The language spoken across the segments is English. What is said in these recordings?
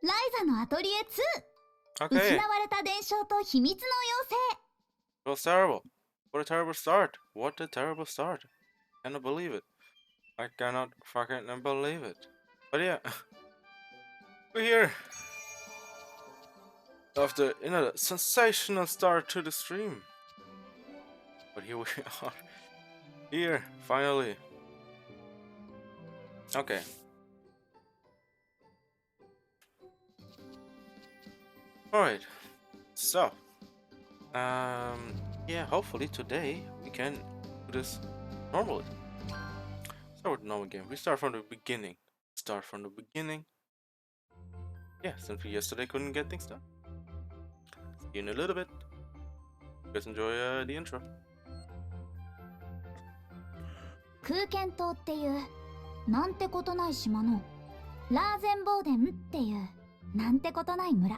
ライザのアトリエ2、 Okay. 失われた伝承と秘密の妖精。 It was terrible. What a terrible start. What a terrible start. Cannot believe it. I cannot fucking believe it. But yeah. We're here. After another sensational start to the stream. But here we are. Here, finally. Okay. Alright. So. Yeah, hopefully today we can do this normally. Start with the normal game. We start from the beginning. Start from the beginning. Yeah, since we yesterday couldn't get things done. See you in a little bit. You guys enjoy the intro. 空間島っていうなんてことない島のラーゼンボーデンっていうなんてことない村。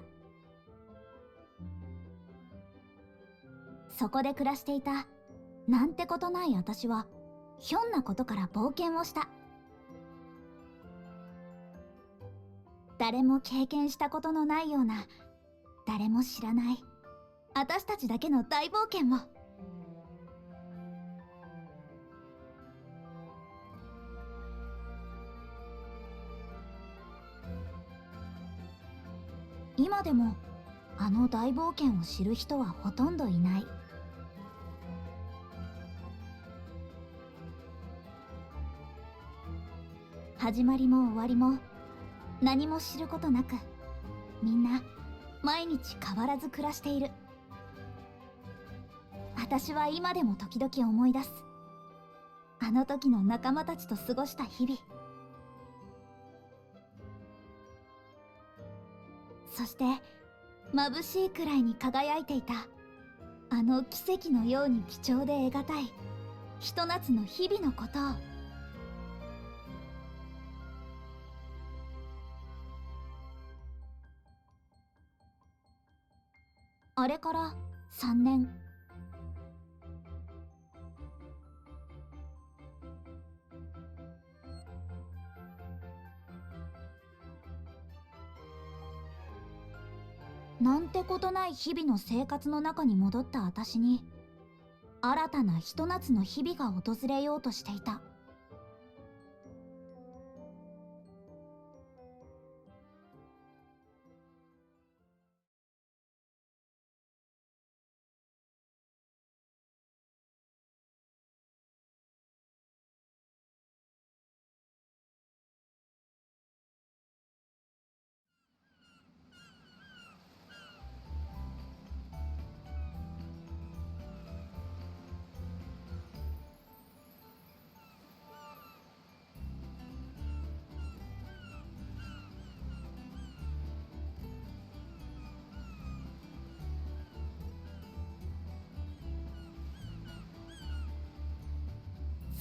そこで暮らしていたなんてことない私はひょんなことから冒険をした。誰も経験したことのないような、誰も知らない私たちだけの大冒険を。今でもあの大冒険を知る人はほとんどいない。始まりも終わりも何も知ることなく、みんな毎日変わらず暮らしている。私は今でも時々思い出す、あの時の仲間たちと過ごした日々。そして眩しいくらいに輝いていたあの奇跡のように貴重で得難いひと夏の日々のことを。あれから3年。なんてことない日々の生活の中に戻った私に、新たなひと夏の日々が訪れようとしていた。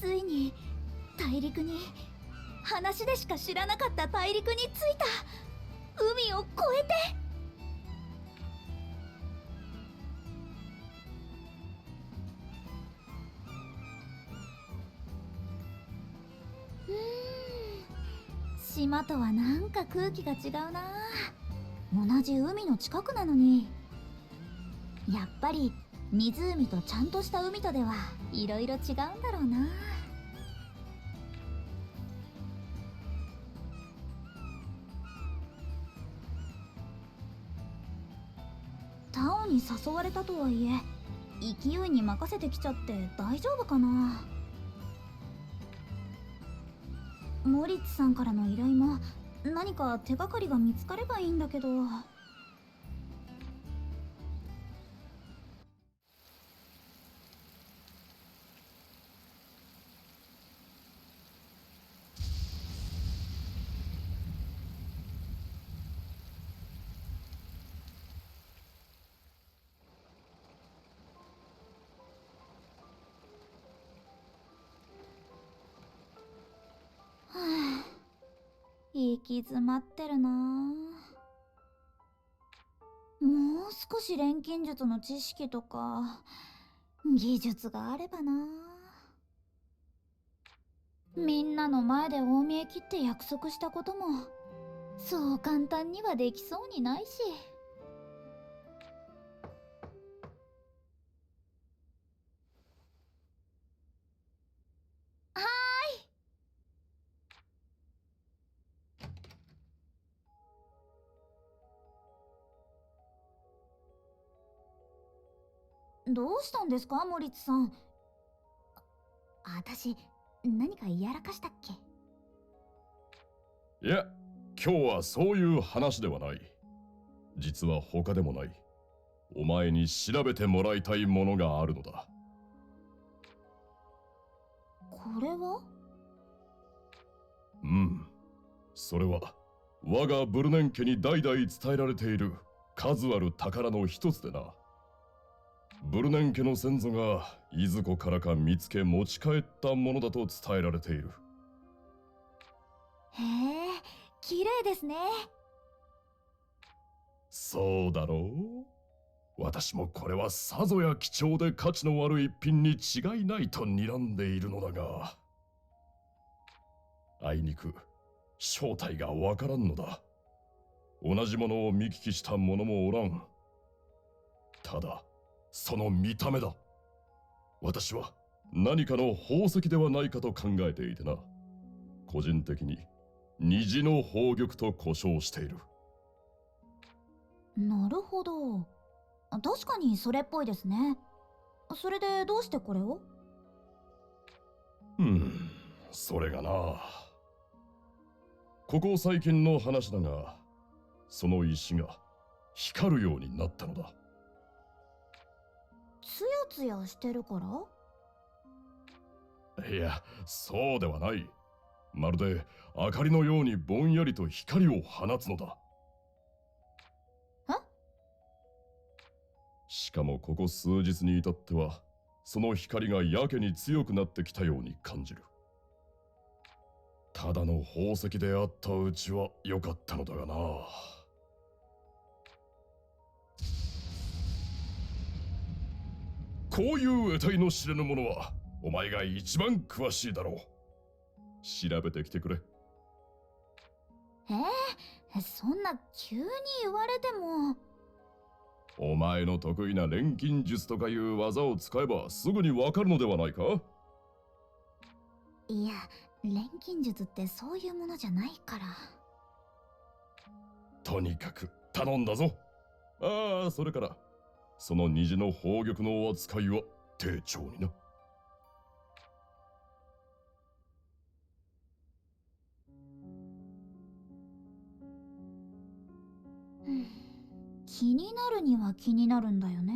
ついに大陸に、話でしか知らなかった大陸に着いた。海を越えて。島とはなんか空気が違うな。同じ海の近くなのに。やっぱり湖とちゃんとした海とではいろいろ違うんだろうな。タオに誘われたとはいえ、勢いに任せてきちゃって大丈夫かな。モリッツさんからの依頼も何か手がかりが見つかればいいんだけど。行き詰まってるな。もう少し錬金術の知識とか技術があればな。みんなの前で大見え切って約束したこともそう簡単にはできそうにないし。はーい。どうしたんですか、モリッツさん。私、何かやらかしたっけ？いや、今日はそういう話ではない。実は他でもない。お前に調べてもらいたいものがあるのだ。これは？うん。それは、我がブルネン家に代々伝えられている数ある宝の一つでな。ブルネン家の先祖がいずこからか見つけ持ち帰ったものだと伝えられている。へえ、綺麗ですね。そうだろう？私もこれはさぞや貴重で価値のある一品に違いないと睨んでいるのだが、あいにく正体がわからんのだ。同じものを見聞きした者もおらん。ただその見た目だ。私は何かの宝石ではないかと考えていてな。個人的に虹の宝玉と呼称している。なるほど。確かにそれっぽいですね。それでどうしてこれを？それがな。ここ最近の話だが、その石が光るようになったのだ。ツヤツヤしてるから？いや、そうではない。まるで明かりのようにぼんやりと光を放つのだ。え？しかもここ数日に至っては、その光がやけに強くなってきたように感じる。ただの宝石であったうちは良かったのだがな。こういう得体の知れぬものはお前が一番詳しいだろう。調べてきてくれ。そんな急に言われても。お前の得意な錬金術とかいう技を使えばすぐにわかるのではないか？いや、錬金術ってそういうものじゃないから。とにかく頼んだぞ。ああ、それからその虹の宝玉の扱いは丁重にな。気になるには気になるんだよね。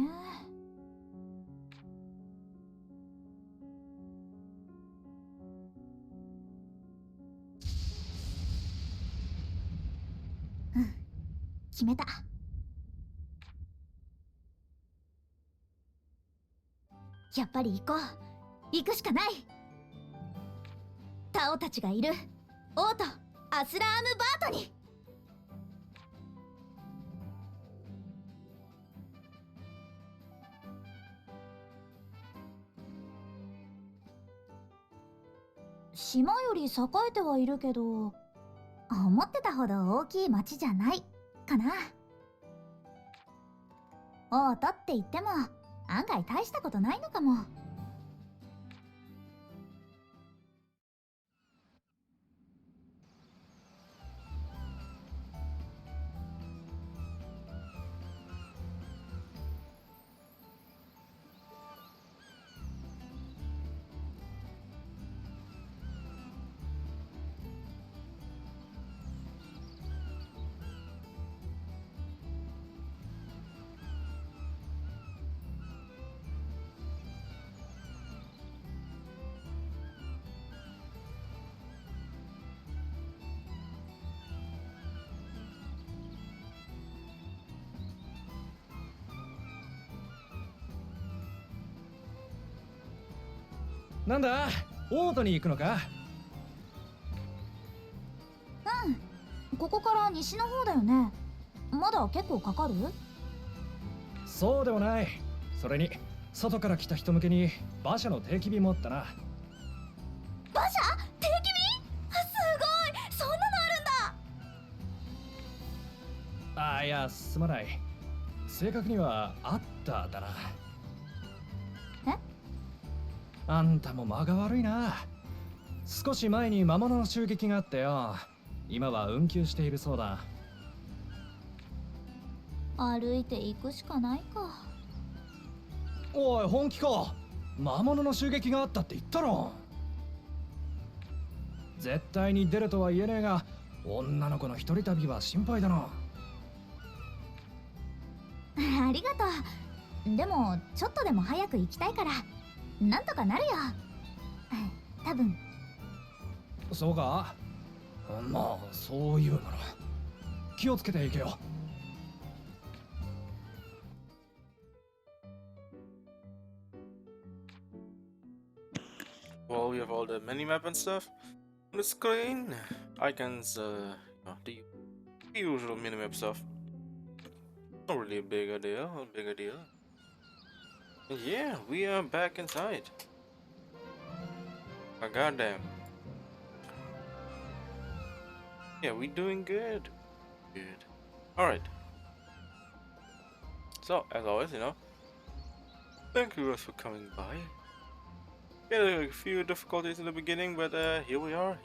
決めた。やっぱり行こう。行くしかない。タオたちがいる王都アスラームバートに。島より栄えてはいるけど、思ってたほど大きい町じゃないかな。王都って言っても案外大したことないのかも。なんだ、オートに行くのか？ここから西の方だよね。まだ結構かかる？そうでもない。それに外から来た人向けに馬車の定期便もあったな。馬車？定期便？すごい、そんなのあるんだ。あ、いや、すまない。正確にはあっただな。え？あんたも間が悪いな。少し前に魔物の襲撃があってよ。今は運休しているそうだ。歩いて行くしかないか。おい、本気か。魔物の襲撃があったって言ったろ。絶対に出るとは言えねえが、女の子の一人旅は心配だな。ありがとう。でもちょっとでも早く行きたいからなんとかなるよ。多分。そうか。まあそういうなら気をつけていけよ。Well, we have all the mini-map and stuff on the screen. Icons, the usual mini-map stuff. Not really a bigger deal, And yeah, we are back inside. Oh, goddamn. Yeah, we doing good. Good. Alright. So, as always, thank you guys for coming by. We had a few difficulties in the beginning, but here we are.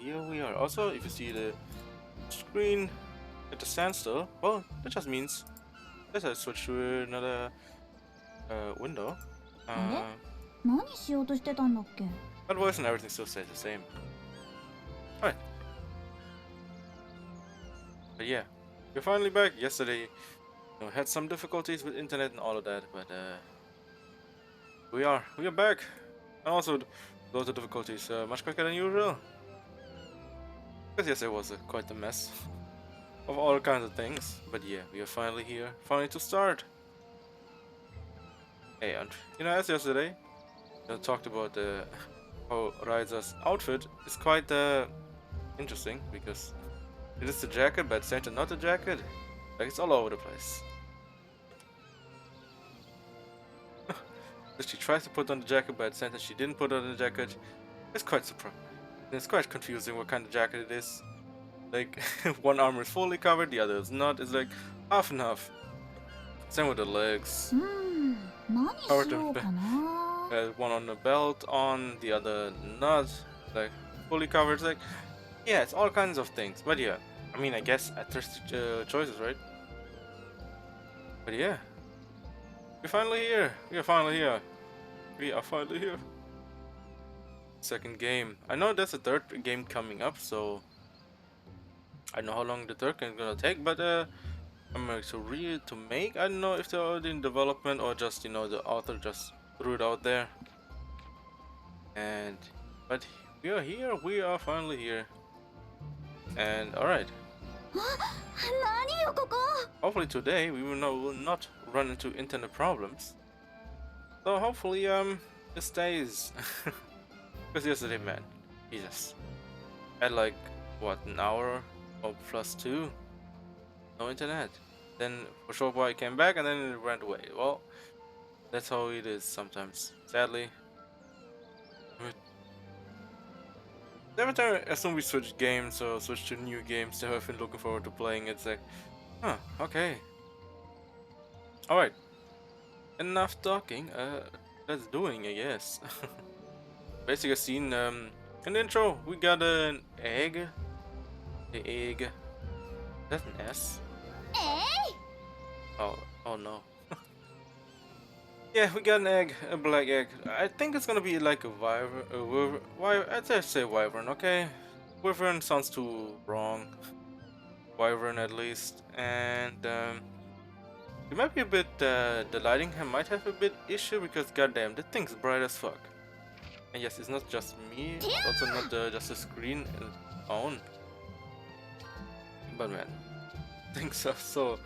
Also, if you see the screen at the standstill, well, that just means let's switch to another window. 何しようとしてたんだっけ？ Otherwise, and everything still stays the same. Alright. But yeah, we're finally back. Yesterday, had some difficulties with internet and all of that, but we are back. And also, those are difficulties much quicker than usual. Because yes, it was quite a mess of all kinds of things. But yeah, we are finally here, finally to start. Hey, and as yesterday, talked about how Ryza's outfit is quite interesting because it is the jacket, but at the same time not the jacket. Like it's all over the place. She tries to put on the jacket, but at the same time she didn't put on the jacket. It's quite surprising. It's quite confusing what kind of jacket it is. Like one arm is fully covered, the other is not. It's like half and half. Same with the legs. 何しようかな。One on the belt on, the other not. Like fully covered. It's like, yeah, it's all kinds of things. But yeah, I mean, I guess artistic choices, right? But yeah, we're finally here. We are finally here. Second game. I know there's a third game coming up, so I know how long the third game is gonna take. But I'm ready to make. I don't know if they're already in development or just the author just threw it out there. But we are here. We are finally here. And all right. 何よここ。 Hopefully today we will not run into internet problems. So hopefully it stays. Because yesterday, man, Jesus, had like what, an hour or plus 2, no internet. Then for a short while it came back and then it went away. Well, that's how it is sometimes, sadly. But every time as soon as we switch games or switch to new games that I've been looking forward to playing, it's like, huh, okay. Alright. Enough talking, let's doing, I guess. Basically seen in the intro, we got an egg. The egg. That's an S. Oh no. Yeah, we got an egg, a black egg. I think it's gonna be like a wyvern. I'd say wyvern, okay? Wyvern sounds too wrong. Wyvern at least. And it might be a bit, the lighting might have a bit issue because goddamn, that thing's bright as fuck. And yes, it's not just me, it's also not just the screen on. But man, things are so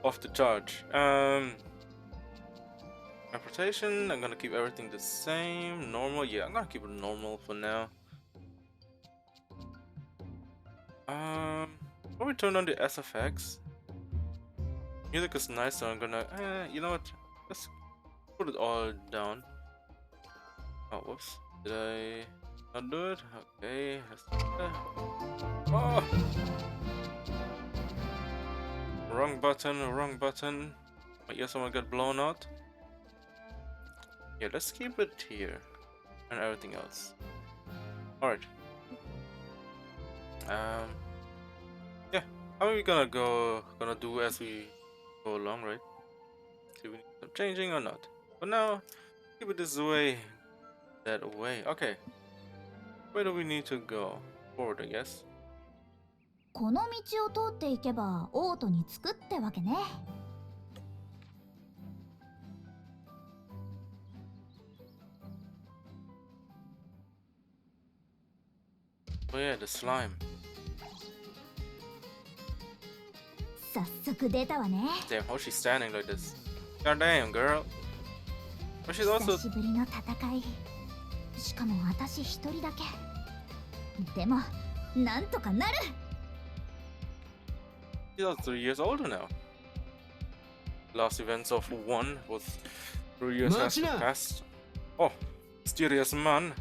off the charge. Interpretation, I'm gonna keep everything the same. Normal, yeah, I'm gonna keep it normal for now. Let me turn on the SFX. Music is nice, so I'm gonna, you know what? Let's put it all down. Oh, whoops. Did I not do it? Okay, let's do that. Oh! wrong button, wrong button. My ear someone got blown out. Yeah, let's keep it here. And everything else. Alright. Yeah. How are we gonna do as we go along, right? See if we need some changing or not. But now, keep it this way. That way. Okay. Where do we need to go? Forward, I guess. この道を通っていけばオートに着くってわけね。Oh yeah, the slime. 早速出たわね。 Damn, how's she standing like this? God damn, girl. But she's also 久しぶりの戦い。しかも私一人だけ。でもなんとかなる。 she's also 3 years older now. Last events of 1 was 3 years has Machina! passed. Oh, mysterious man.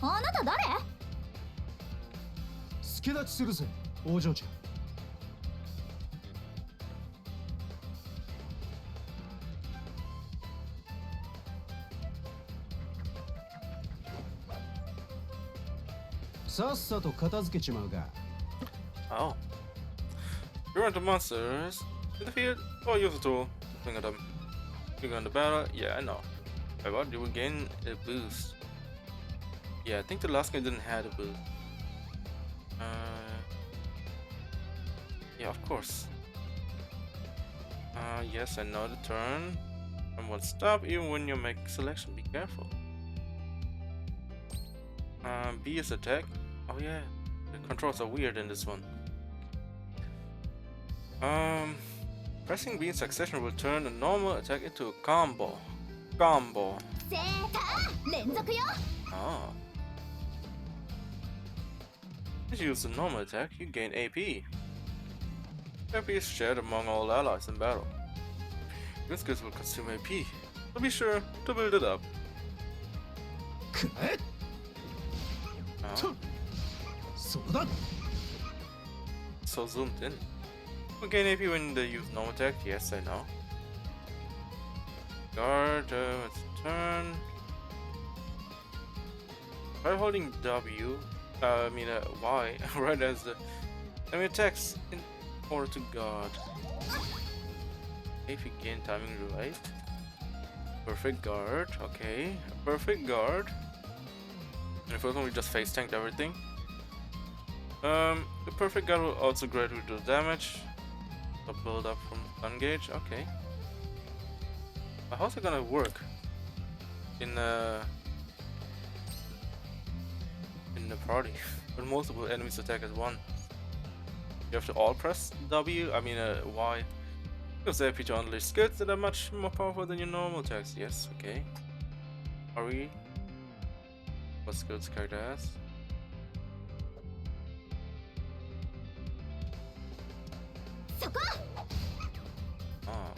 あなた誰？助立ちするぜ、王女ちゃん。さっさと片付けちまうが。Oh. You run to monsters in the field or use a tool to swing at them. You go into battle, yeah, I know. But you will gain a boost. Yeah, I think the last game didn't have a boost. Yeah, of course. Yes, I know the turn. And won't stop even when you make selection. Be careful. B is attack. Oh yeah, the controls are weird in this one. Pressing B in succession will turn a normal attack into a combo. Combo. セーター連続よ。 Oh. If you use the normal attack, you gain AP. AP is shared among all allies in battle. Your skills will consume AP, so be sure to build it up. くえ Oh, そうだ so zoomed in. You gain AP when they use normal attack, yes I know. Guard, it's turn. By holding W, Y, right as the enemy attacks in order to guard. If you gain timing right. Perfect guard, okay. Perfect guard. And the first one we just face tanked everything. The perfect guard will also greatly reduce damage. So build up from stun gauge, okay. But how's it gonna work? In the party when multiple enemies attack at once. You have to all press Y. Because they appear to unleash skills that are much more powerful than your normal attacks. Yes, okay. Are we? What skills character has? Oh.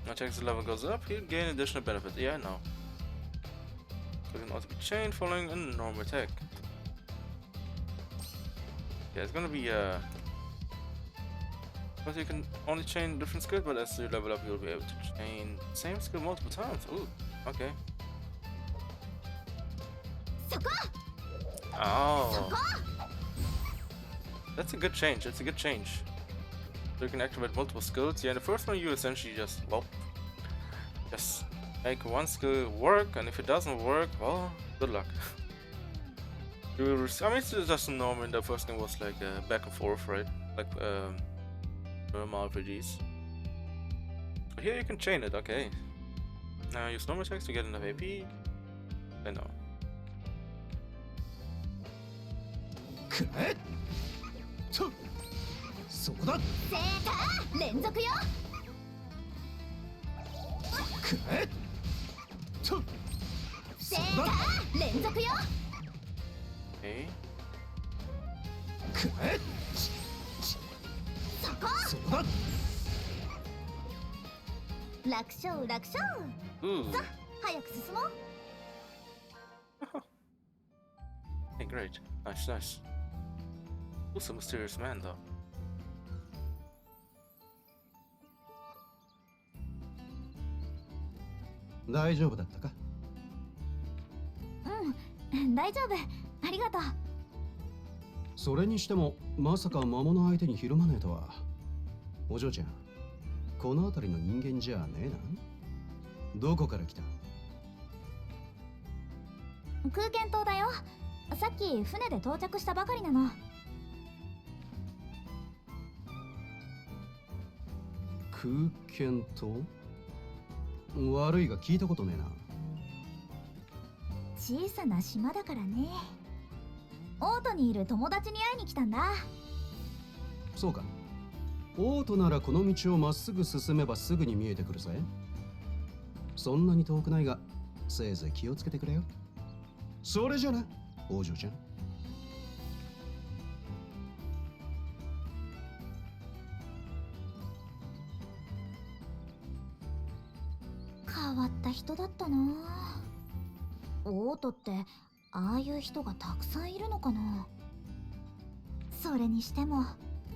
Now attacks level goes up, you gain additional benefits. Yeah, I know. So it can also be chained following a normal attack. Yeah, it's gonna be but you can only chain different skills, but as you level up you'll be able to chain same skill multiple times. Ooh, okay. Oh. That's a good change, that's a good change. So you can activate multiple skills. Yeah, in the first one you essentially just make one skill work, and if it doesn't work, well, good luck. I mean, it's just normal. In the first game was like back and forth, right? Like normal RPGs. But here you can chain it, okay. Now use normal attacks to get enough AP. I know. くえとそうだセーター連続よ。くえとセそうだーター連続よ。 Okay. くえそこ。そうだ楽勝楽勝。 Ooh. さ、早く進もう。great. Nice, nice. Who's a mysterious man, though? 大丈夫だったか？うん大丈夫ありがとう。それにしてもまさか魔物相手にひるまねえとは。お嬢ちゃん、この辺りの人間じゃねえな。どこから来た？空間島だよ。さっき船で到着したばかりなの。空間島？悪いが聞いたことねえな。小さな島だからね。オートにいる友達に会いに来たんだ。そうか。オートならこの道をまっすぐ進めばすぐに見えてくるぜ。そんなに遠くないが、せいぜい気をつけてくれよ。それじゃな、お嬢ちゃん。変わった人だったな。オートってああいう人がたくさんいるのかな。それにしても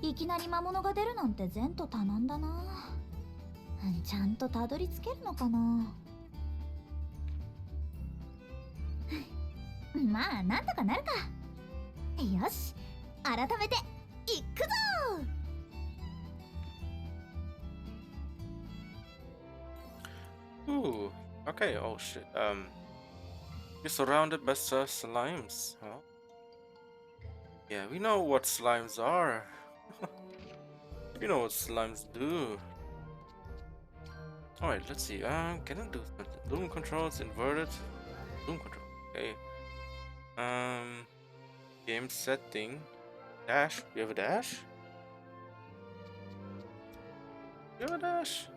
いきなり魔物が出るなんて前途多難だな。ちゃんとたどり着けるのかな。まあなんとかなるか。よし改めていくぞ。Ooh, okay, oh shit. You're surrounded by slimes, huh? Yeah, we know what slimes are. We know what slimes do. Alright, let's see. Can I do something? Loom controls, inverted. Loom control, okay. Game setting. Dash. We have a dash? We have a dash?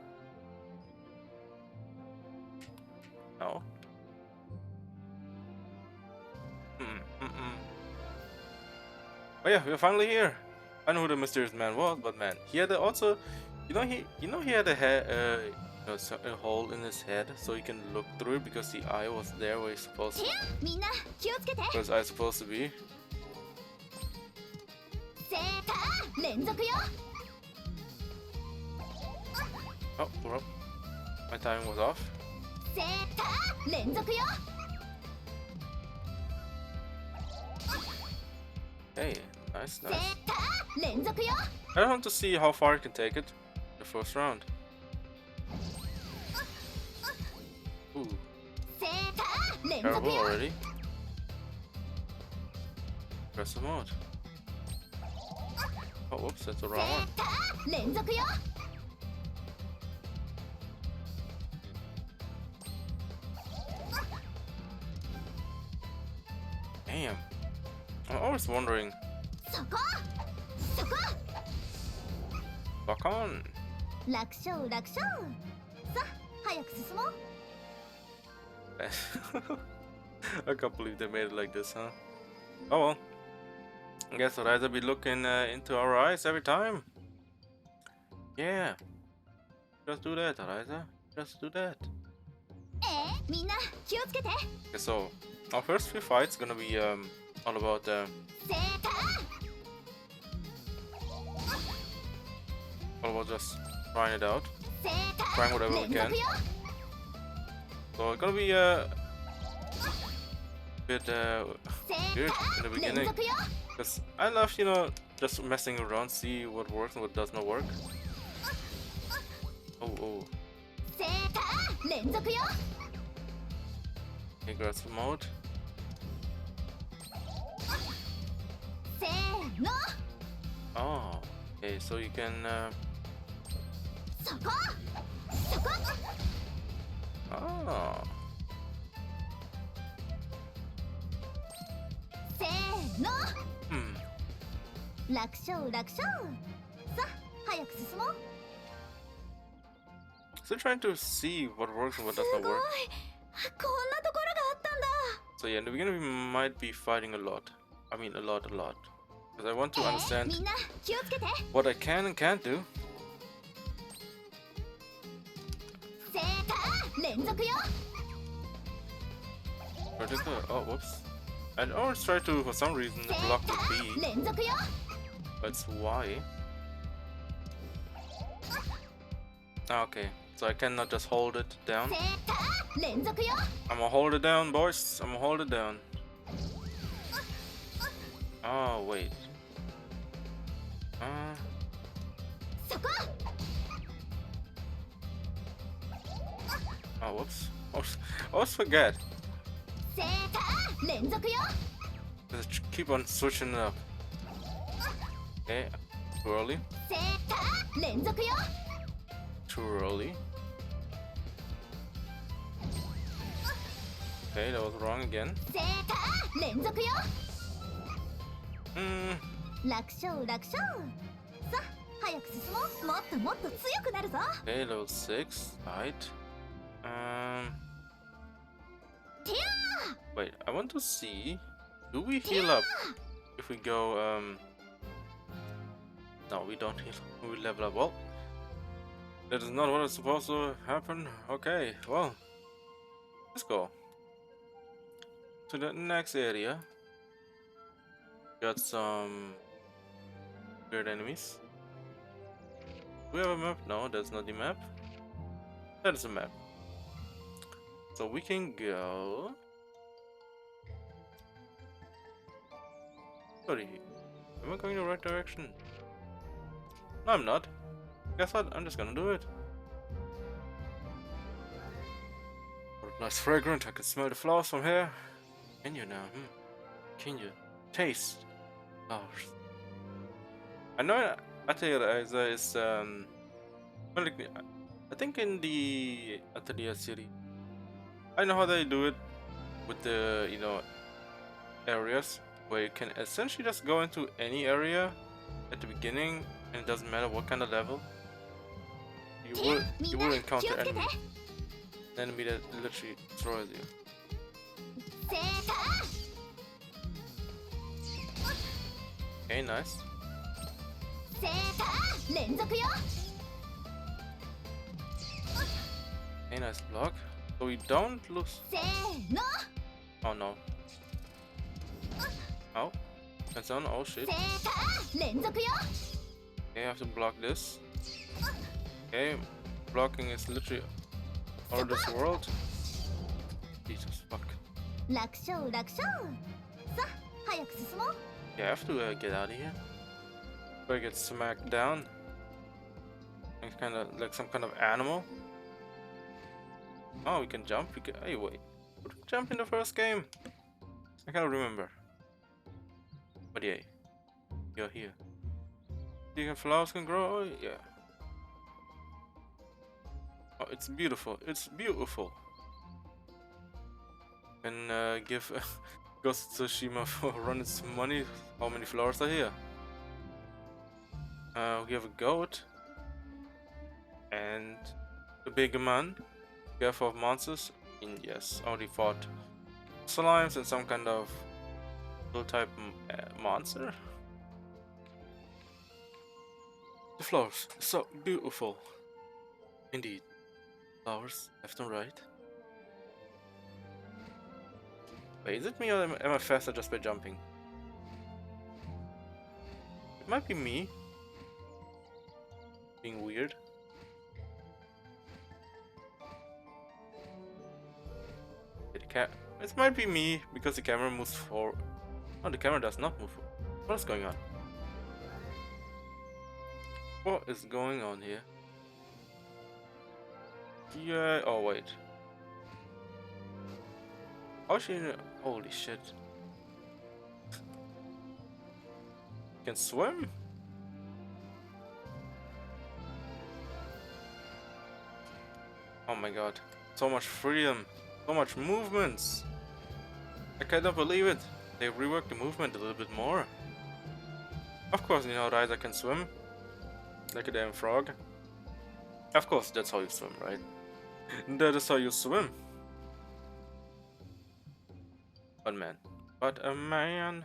No. Oh yeah, we're finally here. I know who the mysterious man was, but man, he had also, he had a head, a hole in his head, so he can look through it because the eye was there where he's supposed to. みんな気をつけて。 Where's eye supposed to be? せーか連続よ。 Oh, well, my timing was off. せーか連続よ。 Hey, nice, せ nice. ーか連続よ。 I don't want to see how far I can take it. The first round. Ooh, せーか連 terrible 続よ。 already. Press the mode. Oh, whoops, that's the せ wrong one. ーか連続よ。 Damn. I'm always wondering. そこそこ。 Fuck on. 楽勝楽勝。さあ早く進もう。 I can't believe they made it like this, huh? Oh well. I guess Ryza be looking into our eyes every time. Yeah. Just do that, Ryza. Just do that. みんな気をつけて。 Okay, so our first few fights gonna be all about せーか just trying it out, せーか trying whatever we 連 can. 続よ。 So it's gonna be a bit せ weird ーか in the 連 beginning 続よ。 because I love just messing around, see what works and what does not work. Oh, せーか連続よ。 aggressive mode. せーの Oh, okay, so you can そこそこ。 oh. せーの Hmm. 楽勝楽勝。さあ早く進もう。 Still trying to see what works and what す does ごい not こんな work. ところがあったんだ。 So yeah, in the beginning we might be fighting a lot. I mean a lot. Because I want to み understand んな気をつけて。 what I can and can't do. せーか連続よ。 Vertical. Oh, whoops. I always try to, for some reason, block the B. 連続よ That's why. Ah, okay, so I cannot just hold it down. セーター連続よ I'm gonna hold it down, boys. I'm gonna hold it down. Oh, wait. そこ Oh, whoops. I always forget. セーター連続よ Just keep on switching it up. Okay, too early. セーター連続よ Too early. Okay, that was wrong again. セーター連続よ Hmm. 楽勝楽勝さあ早く進もうもっともっと強くなるぞ Okay, level 6. Right. Wait, I want to see. Do we heal up if we go? No, we don't heal. We level up. Well, that is not what is supposed to happen. Okay, well, let's go to the next area. Got some weird enemies. Do we have a map? No, that's not the map. That is a map. So we can go. Sorry, am I going the right direction? No, I'm not. Guess what? I'm just gonna do it. Oh, nice fragrant. I can smell the flowers from here. Can you now? Can you taste flowers? I know Atelier Ryza is well, like, I think in the Atelier series, I know how they do it with the areas where you can essentially just go into any area at the beginning and it doesn't matter what kind of level. You will encounter enemy that literally destroys you. セータ Okay, nice. ーセーター連続よ Okay, nice block. So we don't lose. せーの Oh no. Oh. That's on. Oh shit. セーター連続よ Okay, I have to block this. Okay, blocking is literally out of this world. Jesus fuck. 楽勝楽勝さあ早く進もう Yeah, I have to get out of here. Before I get smacked down. Like kind of like some kind of animal. Oh, we can jump. We can. Hey, wait. Would we jump in the first game? I can't remember. But yeah, you're here. You can flowers can grow. Oh, yeah. Oh, it's beautiful. It's beautiful. And give Ghost of Tsushima for running some money. How many flowers are here? We have a goat and a big man. Careful of monsters. And yes, already fought slimes and some kind of little type monster. The flowers, so beautiful. Indeed. Flowers, left and right. Wait, is it me or am I faster just by jumping? It might be me. Being weird. It might be me because the camera moves forward. No, the camera does not move forward. What is going on? What is going on here? Yeah. Oh wait. Oh she. Holy shit. Can swim? Oh my god. So much freedom. So much movements. I cannot believe it. They reworked the movement a little bit more. Of course, Ryza can swim. Like a damn frog. Of course, that's how you swim, right? That is how you swim. But man. But a man.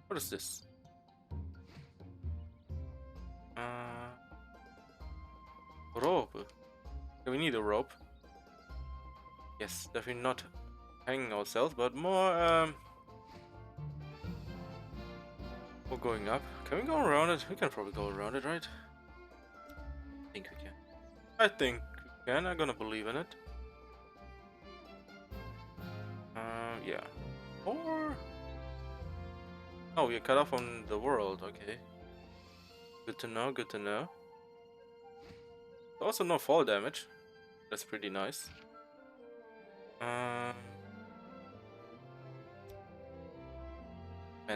What is this? Rope. Okay, we need a rope. Yes, definitely not hanging ourselves, but more We're going up. Can we go around it? We can probably go around it, right? I think we can. I think we can. I'm gonna believe in it. Yeah. Or... Oh, we're cut off from the world. Okay. Good to know, good to know. Also no fall damage. That's pretty nice. And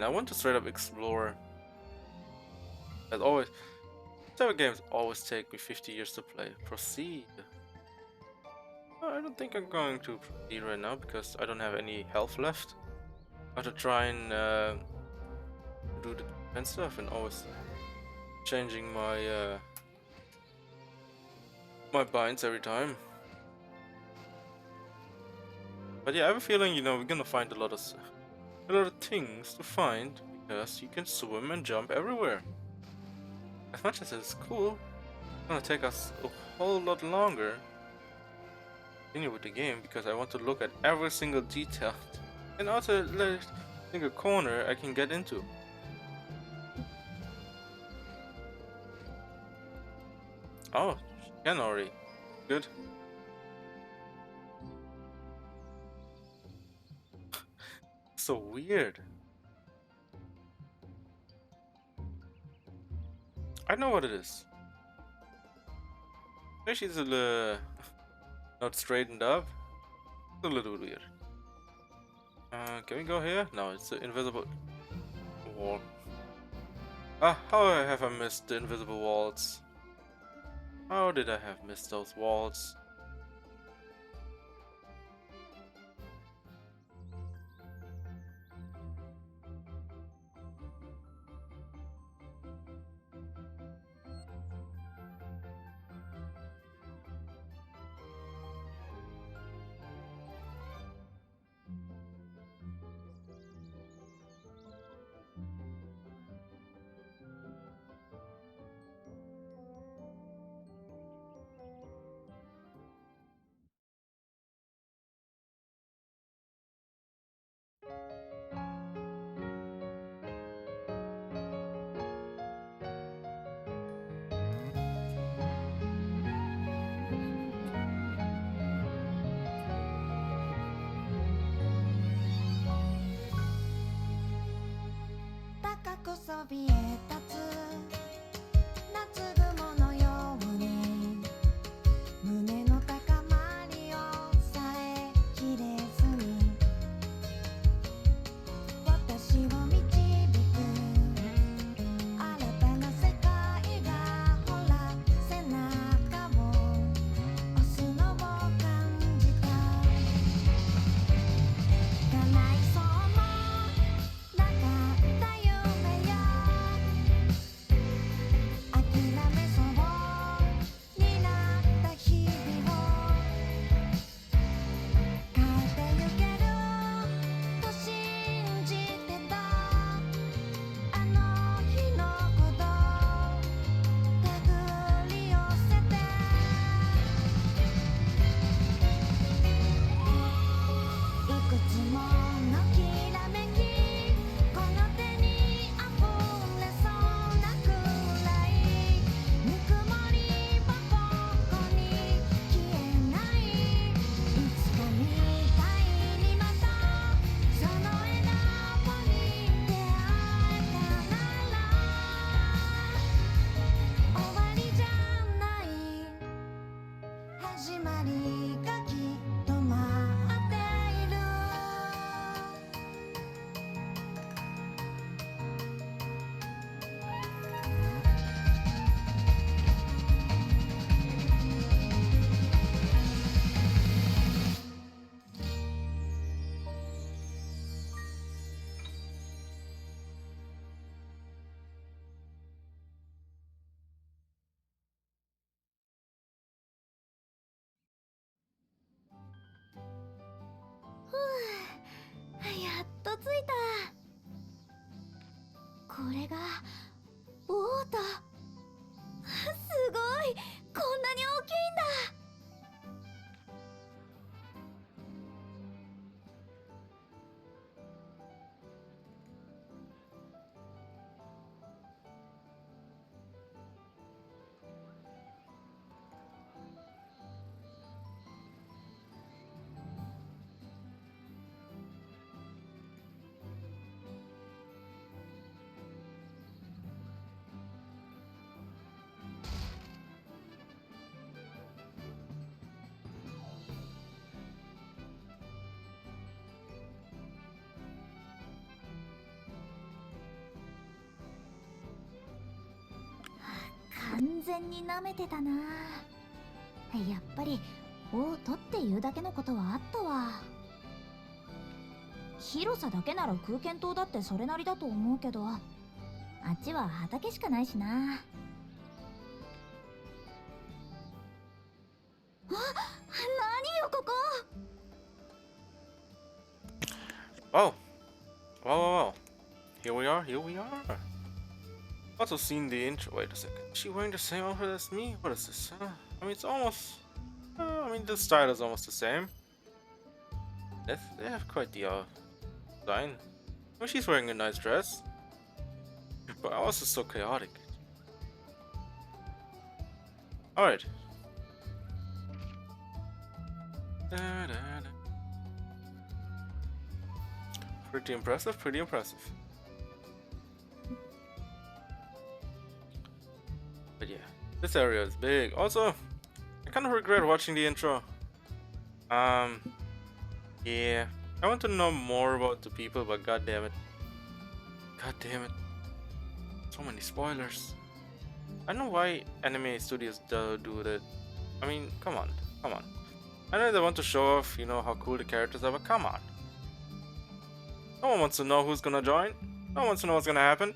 I want to straight up explore. As always, type of games always take me 50 years to play. Proceed. I don't think I'm going to proceed right now because I don't have any health left. I have to try and do the defense stuff and always changing my my binds every time. But yeah, I have a feeling, you know, we're gonna find a lot of things to find because you can swim and jump everywhere. As much as it's cool, it's gonna take us a whole lot longer to continue with the game because I want to look at every single detail and also every single corner I can get into. Oh, she can already. Good. So weird. I know what it is. Maybe she's a little not straightened up. It's a little bit weird. Can we go here? No, it's the invisible wall. Ah, how have I missed the invisible walls? How did I have missed those walls? 全に舐めてたな。やっぱりオートっていうだけのことはあったわ。広さだけなら空間島だってそれなりだと思うけど、あっちは畑しかないしな。あ、何よここ。 Wow. Wow, wow, wow. Here we are, here we are. Also seen the intro. Wait a second. Is she wearing the same outfit as me? What is this? I mean, it's almost... I mean, the style is almost the same. They have quite the design. Oh, she's wearing a nice dress. But ours is so chaotic. Alright. Pretty impressive, pretty impressive. But yeah, this area is big. Also, I kind of regret watching the intro. Yeah, I want to know more about the people, but god damn it. God damn it. So many spoilers. I know why anime studios do that. I mean, come on, come on. I know they want to show off, you know, how cool the characters are, but come on. No one wants to know who's gonna join. No one wants to know what's gonna happen.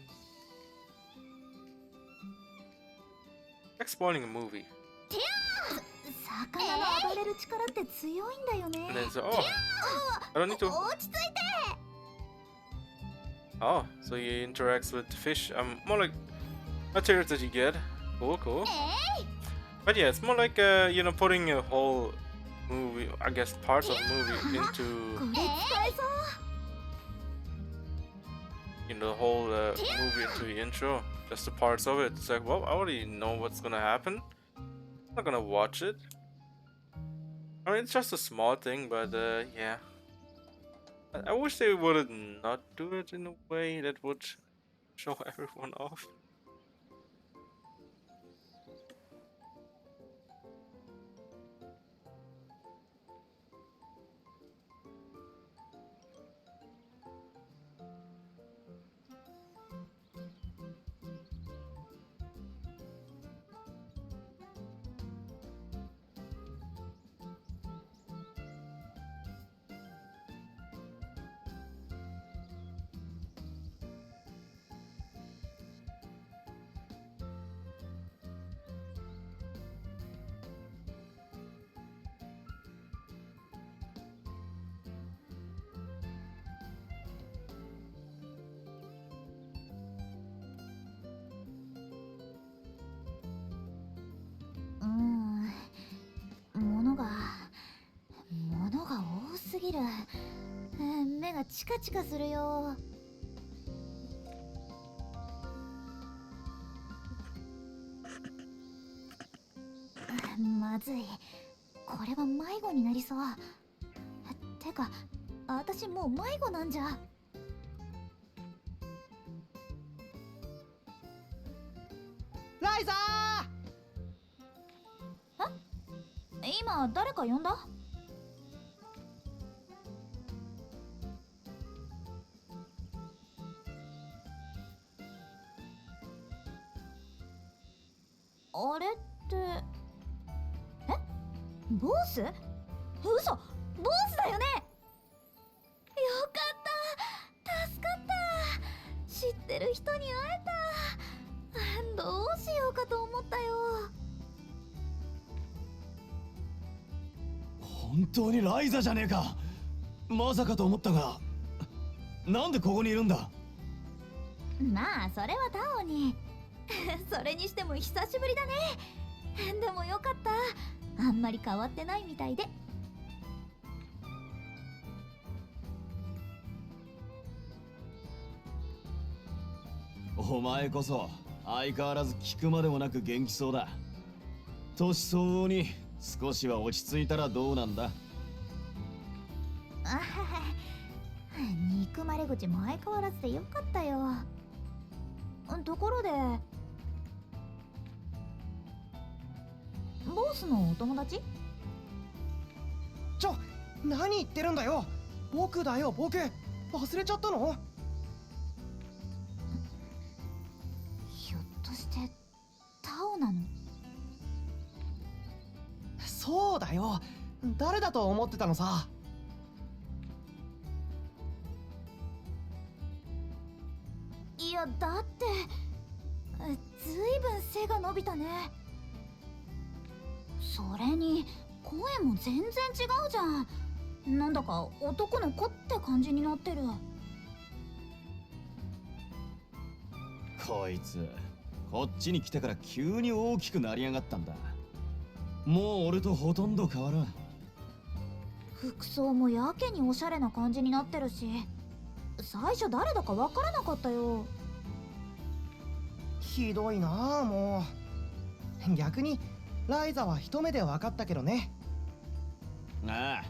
Like spoiling a movie. 魚の暴れる力って強いんだよね。 And then say, oh, I don't need to. 落ち着いて。 Oh, so he interacts with fish. More like materials that you get. Cool, cool. But yeah, it's more like you know, putting a whole movie, I guess parts of the movie into, これ使えそう。 you know, the whole movie into the intro. Just the parts of it. It's like, well, I already know what's gonna happen. I'm not gonna watch it. I mean, it's just a small thing, but yeah. I wish they would not do it in a way that would show everyone off.物が多すぎる。目がチカチカするよ。まずい。これは迷子になりそう。てか、私もう迷子なんじゃ。ライザ今誰か呼んだ？あれってボス？嘘、ボスだよね。よかった、助かった。知ってる人に会えた。どうしようかと思ったよ。本当にライザじゃねえか。まさかと思ったが、なんでここにいるんだ。まあそれはタオに。それにしても久しぶりだね。でもよかった。あんまり変わってないみたいで。お前こそ相変わらず聞くまでもなく元気そうだ。年相応に少しは落ち着いたらどうなんだ。あはは、憎まれ口も相変わらずでよかったよ。ところでボスのお友達？何言ってるんだよ。僕だよ、僕。忘れちゃったの？ひょっとしてタオなの？そうだよ。誰だと思ってたのさ。いやだってずいぶん背が伸びたね。それに声も全然違うじゃん。なんだか男の子って感じになってる。こいつこっちに来てから急に大きくなりやがったんだ。もう俺とほとんど変わらん。服装もやけにおしゃれな感じになってるし、最初誰だかわからなかったよ。ひどいなあ、もう。逆にライザは一目で分かったけどね。ああ、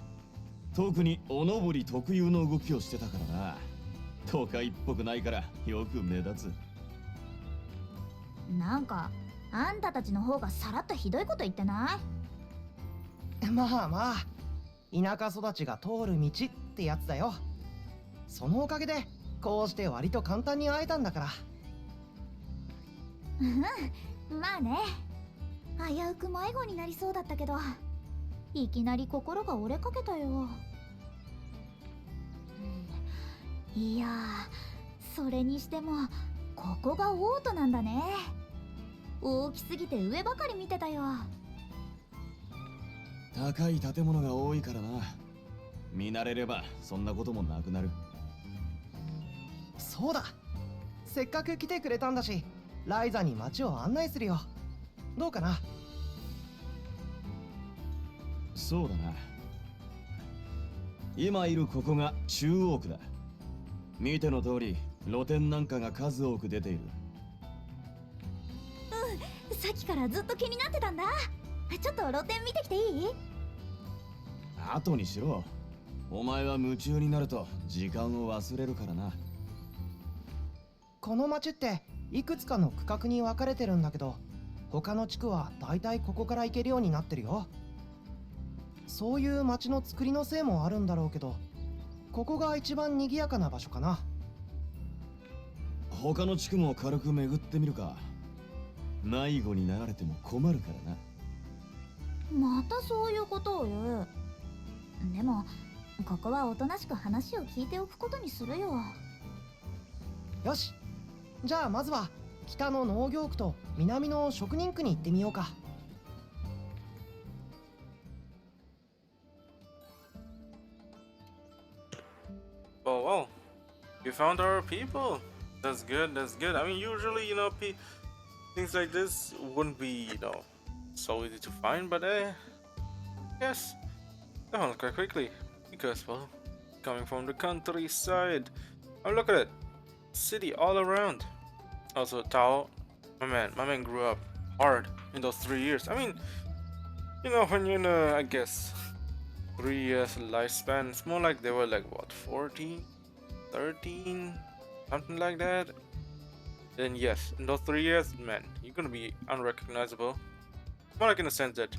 特におのぼり特有の動きをしてたからな。都会っぽくないからよく目立つ。なんかあんたたちの方がさらっとひどいこと言ってない？まあまあ、田舎育ちが通る道ってやつだよ。そのおかげでこうして割と簡単に会えたんだから。まあね、危うく迷子になりそうだったけど、いきなり心が折れかけたよ。いやー、それにしてもここがオートなんだね。大きすぎて上ばかり見てたよ。高い建物が多いからな。見慣れればそんなこともなくなる。そうだ、せっかく来てくれたんだし、ライザに街を案内するよ。どうかな？そうだな。今いるここが中央区だ。見ての通り露店なんかが数多く出ている。さっきからずっと気になってたんだ。ちょっと露店見てきていい？後にしろ。お前は夢中になると時間を忘れるからな。この町っていくつかの区画に分かれてるんだけど、他の地区はだいたいここから行けるようになってるよ。そういう町の作りのせいもあるんだろうけど、ここが一番賑やかな場所かな。他の地区も軽く巡ってみるか。迷子になられても困るからな。またそういうことを言う。でもここはおとなしく話を聞いておくことにするよ。よし、じゃあまずは北の農業区と南の職人区に行ってみようか。Oh well, we found our people. That's good. That's good. I mean, usually, things like this wouldn't be, so easy to find. But yes, that found quite quickly because, well, coming from the countryside. Oh, look at it, city all around. Also, Tao, my man grew up hard in those 3 years. I mean, when you're in I guess 3 years lifespan, it's more like they were like what, 14, 13, something like that. Then yes, in those 3 years, man, you're gonna be unrecognizable. More like in the sense that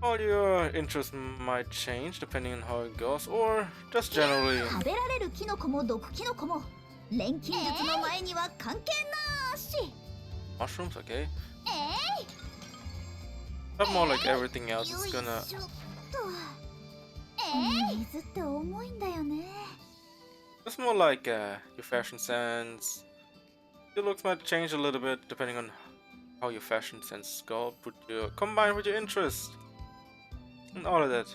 all your interests might change depending on how it goes, or just generally. 食べられるキノコも毒キノコも錬金術の前には関係なし。 Mushrooms, okay. But more like everything else is gonna. よいしょっと。水って重いんだよね。 It's more like your fashion sense. Your looks might change a little bit depending on how your fashion sense go, combined with your interest and all of that.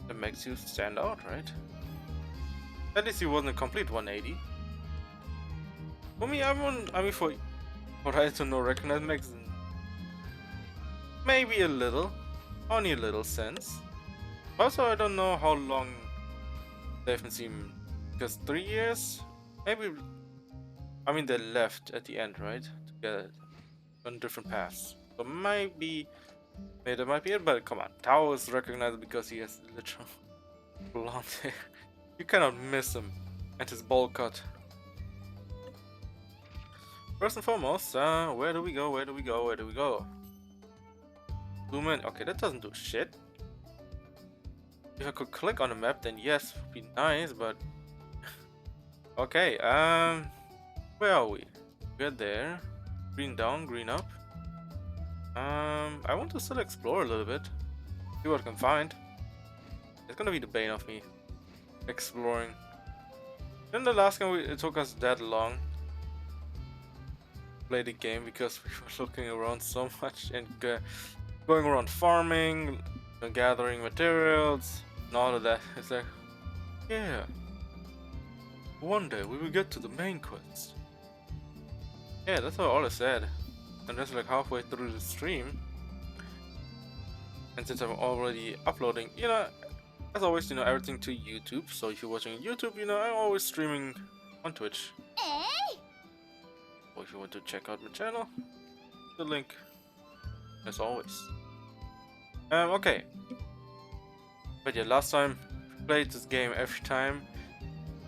That makes you stand out, right? At least it wasn't a complete 180. For me, for Ryza to not recognize makes maybe a little, only a little sense. Also, I don't know how long they haven't seen, because 3 years, maybe. I mean, they left at the end, right? Together on different paths. So maybe that might be it. But come on, Tao is recognized because he has literal blonde hair. You cannot miss him and his bowl cut. First and foremost, where do we go? Where do we go? Where do we go? Zoom in. Okay, that doesn't do shit. If I could click on the map, then yes, would be nice, but okay. Where are we? We're there. Green down, green up. I want to still explore a little bit. See what I can find. It's gonna be the bane of me exploring. In the last game, it took us that long to play the game because we were looking around so much and going around farming, gathering materials, and all of that. It's like, yeah, one day we will get to the main quest. Yeah, that's all I said. And that's like halfway through the stream. And since I'm already uploading, you know, as always, you know, everything to YouTube. So if you're watching YouTube, you know, I'm always streaming on Twitch. Or if you want to check out my channel, the link, as always. Okay. But yeah, last time we played this game every time.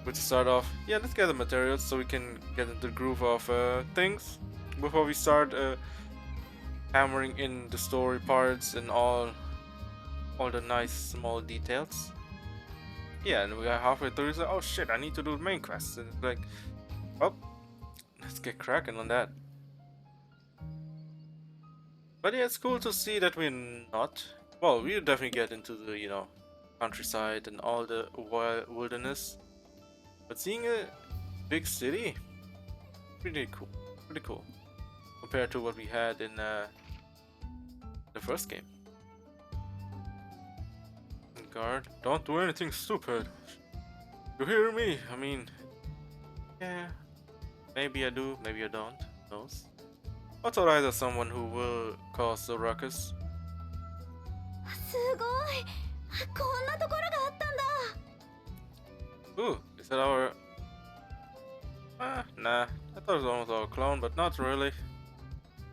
We'd start off, yeah, let's gather materials so we can get into the groove of things before we start hammering in the story parts and all the nice small details. Yeah, and we got halfway through, so oh shit, I need to do the main quest. And it's like, well, let's get cracking on that. But yeah, it's cool to see that we're not. Well, we'll definitely get into the, you know, countryside and all the wilderness. But seeing a big city, pretty cool. Pretty cool. Compared to what we had in the first game. Guard, don't do anything stupid. You hear me? I mean, yeah, maybe I do, maybe I don't. Who knows? I thought I was someone who will cause a ruckus. すごい。こんなところがあったんだ。 Ooh, is that our... nah, I thought it was almost our clone, but not really.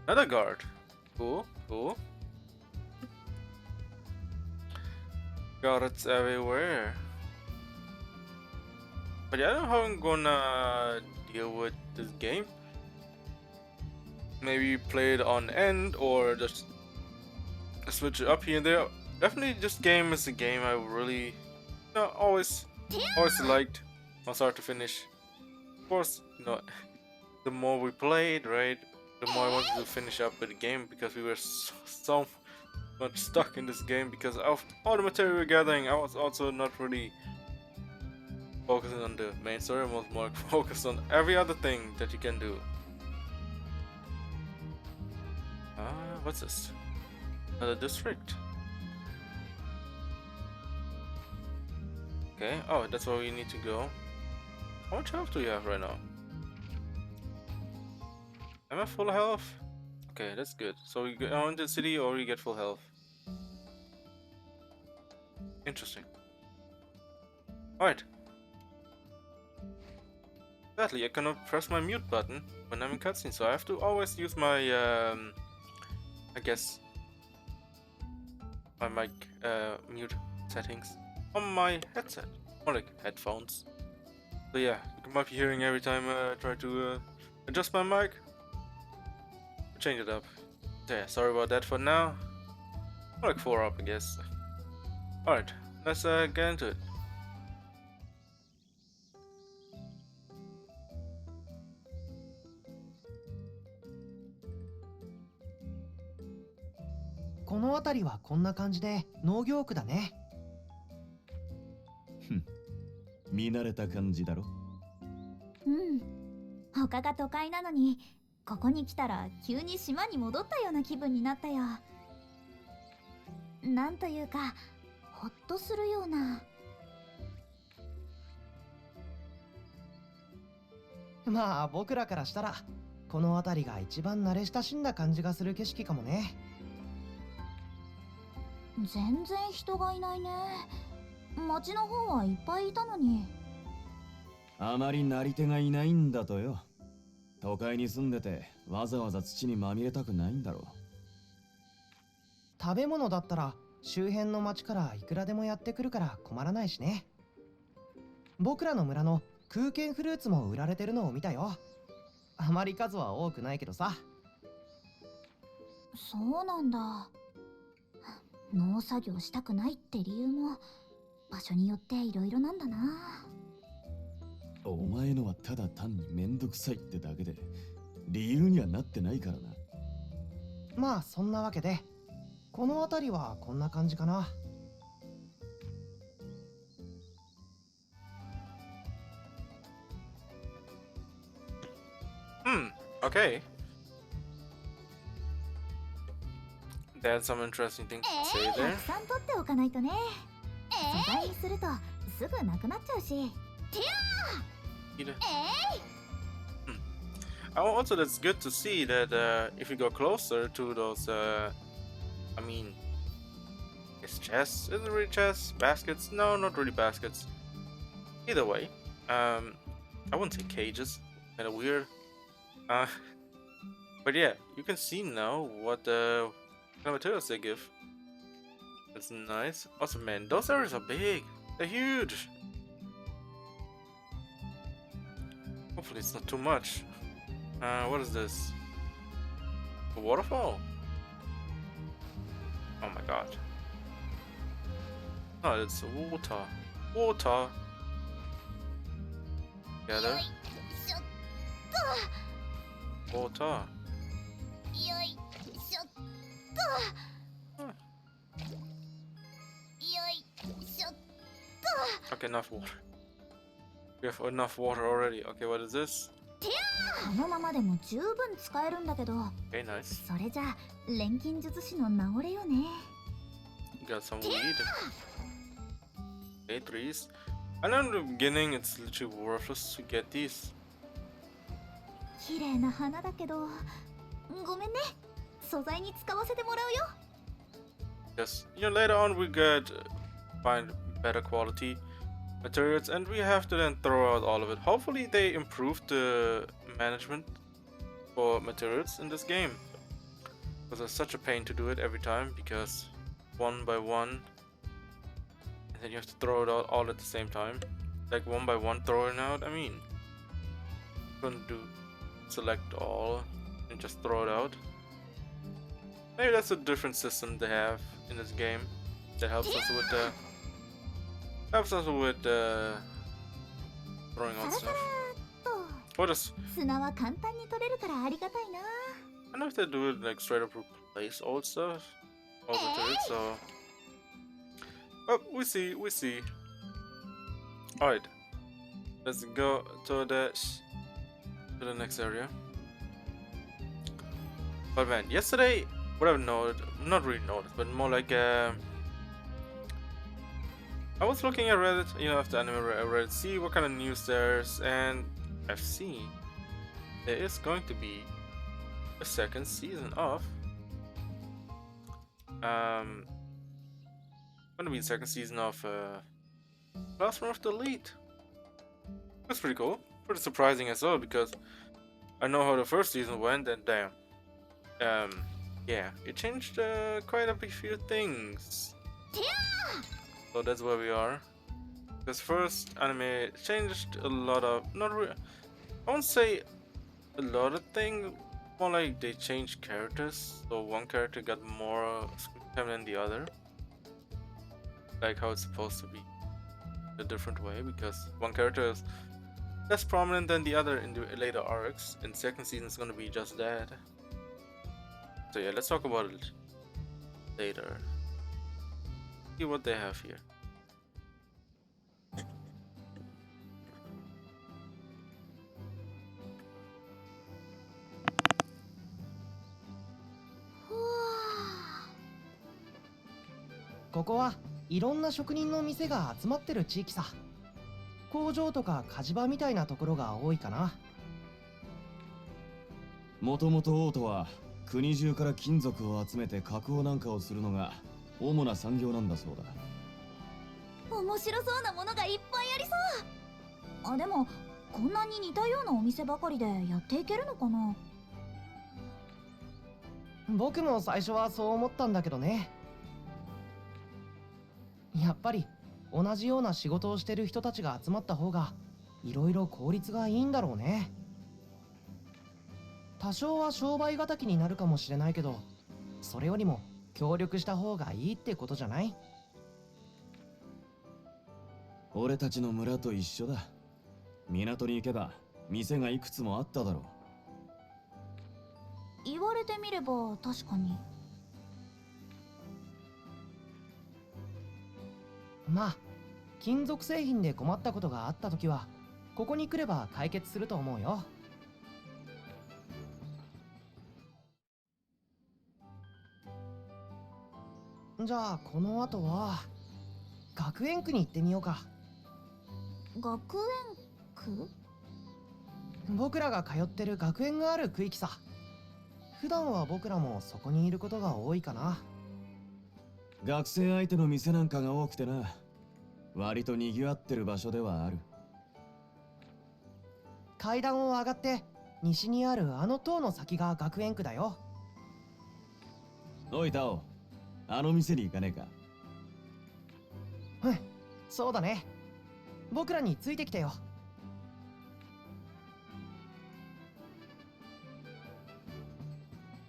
Another guard. Cool, cool. Guards everywhere. But yeah, I don't know how I'm gonna deal with this game. Maybe play it on end or just switch it up here and there. Definitely, this game is a game I really, you know, always liked from start to finish. Of course, you know, the more we played, right, the more I wanted to finish up with the game because we were so much stuck in this game because of all the material we were gathering. I was also not really focusing on the main story. I was more focused on every other thing that you can do. What's this? Another district. Okay, oh, that's where we need to go. How much health do you have right now? Am I full health? Okay, that's good. So we go into the city or we get full health. Interesting. Alright. Sadly, I cannot press my mute button when I'm in cutscene, so I have to always use my, I guess, my mic mute settings on my headset, or like headphones. So yeah, you might be hearing every time I try to adjust my mic. Change it up. So yeah, sorry about that for now. Or like 4 up, I guess. Alright, let's get into it.この辺りはこんな感じで農業区だね。見慣れた感じだろ。うん。他が都会なのに、ここに来たら急に島に戻ったような気分になったよ。なんというか、ほっとするような。まあ僕らからしたらこの辺りが一番慣れ親しんだ感じがする景色かもね。全然人がいないね。町の方はいっぱいいたのに。あまりなり手がいないんだとよ。都会に住んでてわざわざ土にまみれたくないんだろう。食べ物だったら周辺の町からいくらでもやってくるから困らないしね。僕らの村の空間フルーツも売られてるのを見たよ。あまり数は多くないけどさ。そうなんだ。農作業したくないって理由も場所によっていろいろなんだな。お前のはただ単にめんどくさいってだけで理由にはなってないからな。まあそんなわけで、この辺りはこんな感じかな。Okay. That's some interesting thing to say た there. くさん取っておかないとね。素材にするとすぐなくなっちゃうし。 Either. Also, that's good to see that if you go closer to those, I mean, it's chests. Is it really chests? Baskets? No, not really baskets. Either way, I wouldn't say cages. Kind of weird. But yeah, you can see now what kind of materials they give. That's nice. Also, man, those areas are big. They're huge. Hopefully, it's not too much. What is this? A waterfall? Oh my god. Oh, it's water. Water. Together. Water. Okay, enough water. We have enough water already. Okay, what is this? このままでも十分使えるんだけど、 Okay, nice. それじゃ錬金術師の名残よね。 Got some weed. Okay, trees. I know in the beginning it's literally worthless to get these. 綺麗な花だけど、ごめんね。素材に使わせてもらうよ。 Yes, later on we could find better quality materials and we have to then throw out all of it. Hopefully they improve the management for materials in this game, because it's such a pain to do it every time, because one by one and then you have to throw it out all at the same time, like one by one throwing out. I mean, couldn't do select all and just throw it out. Maybe that's a different system they have in this game that helps us with throwing さ out らさ stuff. らっと Or just, 砂は簡単に取れるからありがたいな。 I don't know if they do it like straight up replace old stuff, old materials, so. Oh, we see. Alright, let's go to the next area. But man, yesterday, what I've noticed, not really noticed, but more like I was looking at Reddit, after anime Reddit, see what kind of news there's, and I've seen there is going to be a second season of going to be a second season of Classroom of the Elite. That's pretty cool, pretty surprising as well, because I know how the first season went, and damn, yeah, it changed quite a few things. So that's where we are. This first anime changed a lot of, I won't say a lot of things, more like they changed characters. So one character got more screen time than the other, like how it's supposed to be, a different way, because one character is less prominent than the other in the later arcs, and second season is gonna be just that. So yeah, let's talk about it later. See what they have here.ふわここはいろんな職人の店が集まってる地域さ。工場とか火事場みたいなところが多いかな。もともと王都は国中から金属を集めて加工なんかをするのが主な産業なんだそうだ。ー、面白そうなものがいっぱいありそう。あ、でもこんなに似たようなお店ばかりでやっていけるのかな。僕も最初はそう思ったんだけどね。やっぱり同じような仕事をしてる人たちが集まった方がいろいろ効率がいいんだろうね。多少は商売敵になるかもしれないけど、それよりも協力した方がいいってことじゃない？俺たちの村と一緒だ。港に行けば店がいくつもあっただろう。言われててみれば確かに。まあ金属製品で困ったことがあった時はここに来れば解決すると思うよ。じゃあこの後は学園区に行ってみようか。学園区？僕らが通ってる学園がある区域さ。普段は僕らもそこにいることが多いかな。学生相手の店なんかが多くてな、割と賑わってる場所ではある。階段を上がって西にあるあの塔の先が学園区だよ。おいタオ、あの店に行かねえか。うん、そうだね。僕らについてきてよ。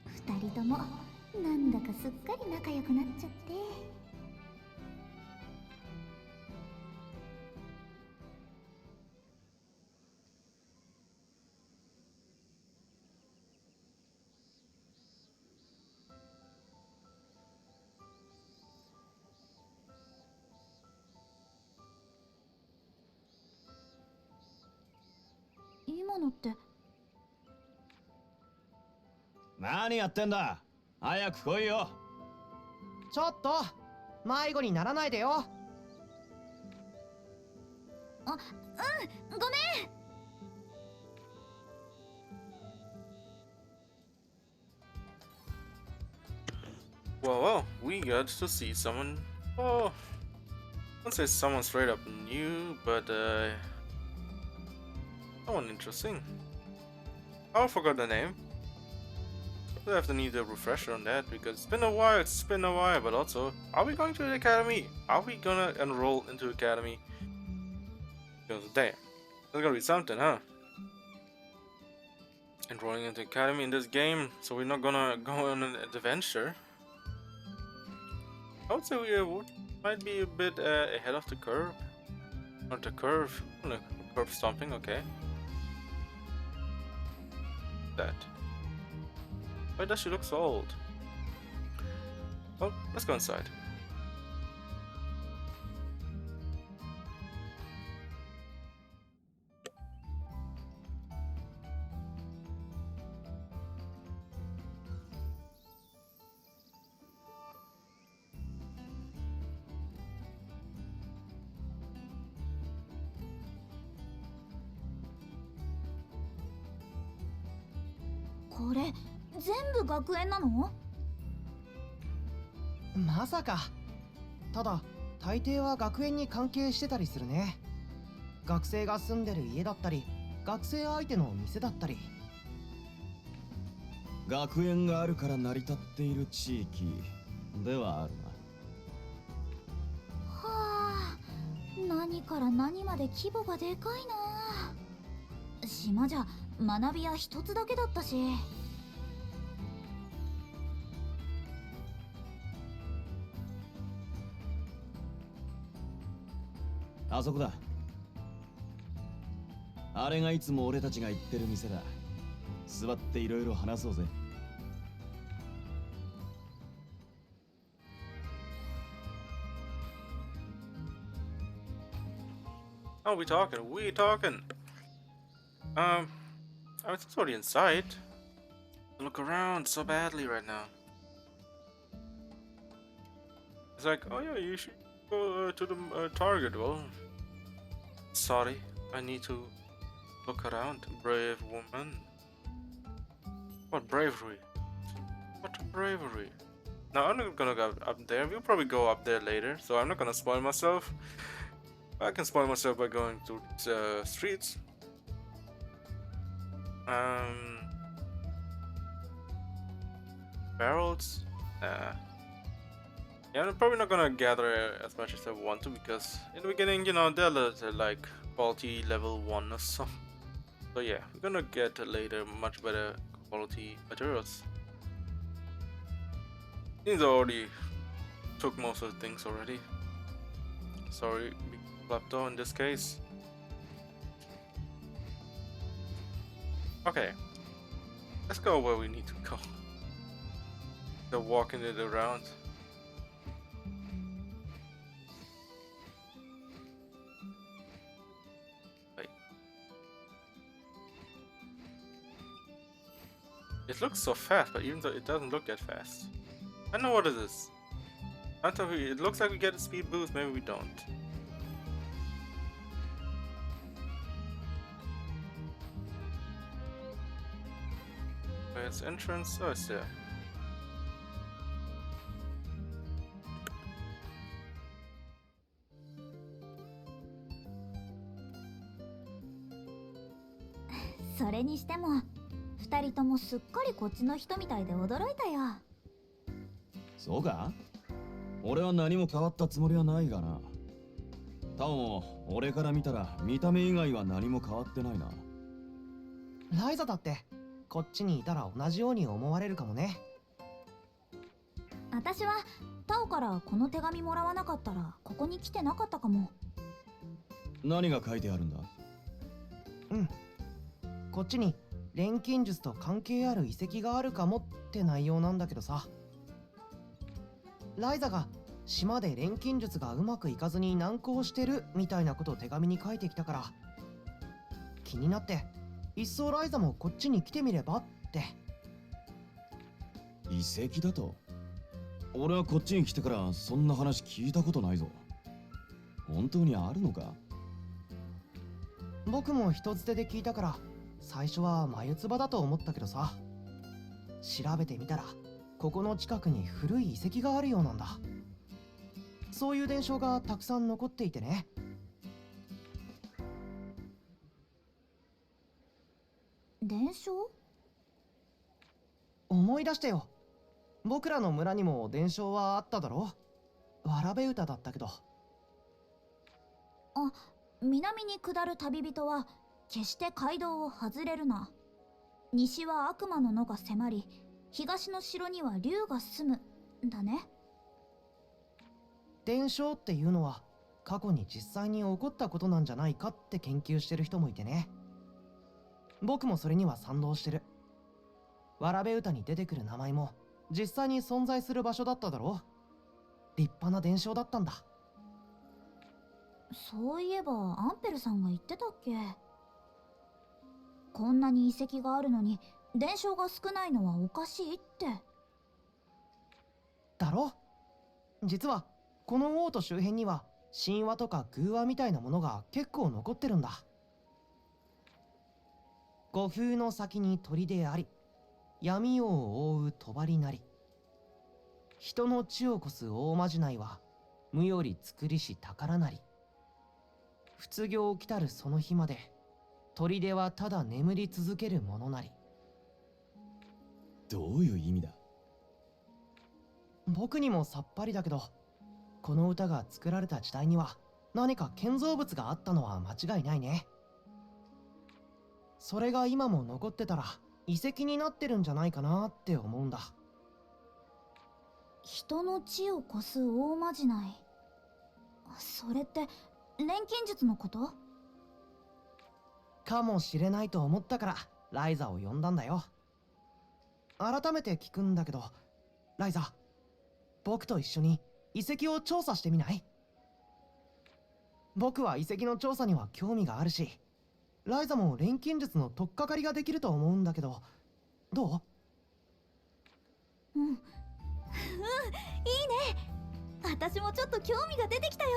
二人ともなんだかすっかり仲良くなっちゃって。今のって。何やってんだ、早く来いよ。ちょっと迷子にならないでよ。あ、うん、ごめん。Well, we got to see someone. Oh, I won't say someone straight up new, but someone interesting. Oh, I forgot the name. I have to need a refresher on that because it's been a while. It's been a while, but also, are we going to the academy? Are we gonna enroll into academy? Because damn, there's gonna be something, huh? Enrolling into academy in this game, so we're not gonna go on an adventure. I would say we might be a bit ahead of the curve. Not the curve. No, curve stomping, okay. That. Why does she look so old? Well, let's go inside.「これ全部学園なの？」まさか。ただ大抵は学園に関係してたりするね。学生が住んでる家だったり学生相手の店だったり。学園があるから成り立っている地域ではあるはあ、何から何まで規模がでかいな。島じゃ学び屋一つだけだったし。な。あそこだ。あれがいつも俺たちが行ってる店だ。座っていろいろ話そうぜ。Oh, we talking. We talking. I was already inside. Look around so badly right now. It's like, oh yeah, you should go to the target. Well, sorry, I need to look around. Brave woman. What bravery? What bravery? No, I'm not gonna go up there. We'll probably go up there later, so I'm not gonna spoil myself. I can spoil myself by going to the streets. Barrels? Yeah, I'm probably not gonna gather as much as I want to because in the beginning, you know, they're like quality level 1 or so. So yeah, we're gonna get later much better quality materials. These already took most of the things already. Sorry, big klepto in this case. Okay, let's go where we need to go. They're walking it around. Wait. It looks so fast, but even though it doesn't look that fast. I know what it is. It looks like we get a speed boost, maybe we don't. Where's entrance? Oh, it's there.それにしても2人ともすっかりこっちの人みたいで驚いたよ。そうか？俺は何も変わったつもりはないがな。タオも俺から見たら見た目以外は何も変わってないな。ライザだってこっちにいたら同じように思われるかもね。私はタオからこの手紙もらわなかったらここに来てなかったかも。何が書いてあるんだ？こっちに錬金術と関係ある遺跡があるかもって内容なんだけどさ。ライザが島で錬金術がうまくいかずに難航してるみたいなことを手紙に書いてきたから気になって一層ライザもこっちに来てみればって。遺跡だと？俺はこっちに来てからそんな話聞いたことないぞ。本当にあるのか？僕も人づてで聞いたから最初は眉唾だと思ったけどさ、調べてみたらここの近くに古い遺跡があるようなんだ。そういう伝承がたくさん残っていてね。伝承？思い出してよ。僕らの村にも伝承はあっただろ。わらべ歌だったけど。あ、南に下る旅人は決して街道を外れるな。西は悪魔の野が迫り、東の城には竜が住むだね。伝承っていうのは過去に実際に起こったことなんじゃないかって研究してる人もいてね。僕もそれには賛同してる。わらべ歌に出てくる名前も実際に存在する場所だっただろ。立派な伝承だったんだ。そういえばアンペルさんが言ってたっけ。こんなに遺跡があるのに伝承が少ないのはおかしいって。だろ。実はこの王都周辺には神話とか偶話みたいなものが結構残ってるんだ。五風の先に鳥であり、闇を覆う帳なり、人の血をこす大まじないは無より作りし宝なり。不行来たるその日まで砦はただ眠り続けるものなり。どういう意味だ？僕にもさっぱりだけど、この歌が作られた時代には何か建造物があったのは間違いないね。それが今も残ってたら遺跡になってるんじゃないかなって思うんだ。人の血をこす大まじない。それって錬金術のことかもしれないと思ったからライザを呼んだんだよ。改めて聞くんだけど、ライザ、僕と一緒に遺跡を調査してみない？僕は遺跡の調査には興味があるし、ライザも錬金術の取っかかりができると思うんだけど、どう？いいね。私もちょっと興味が出てきたよ。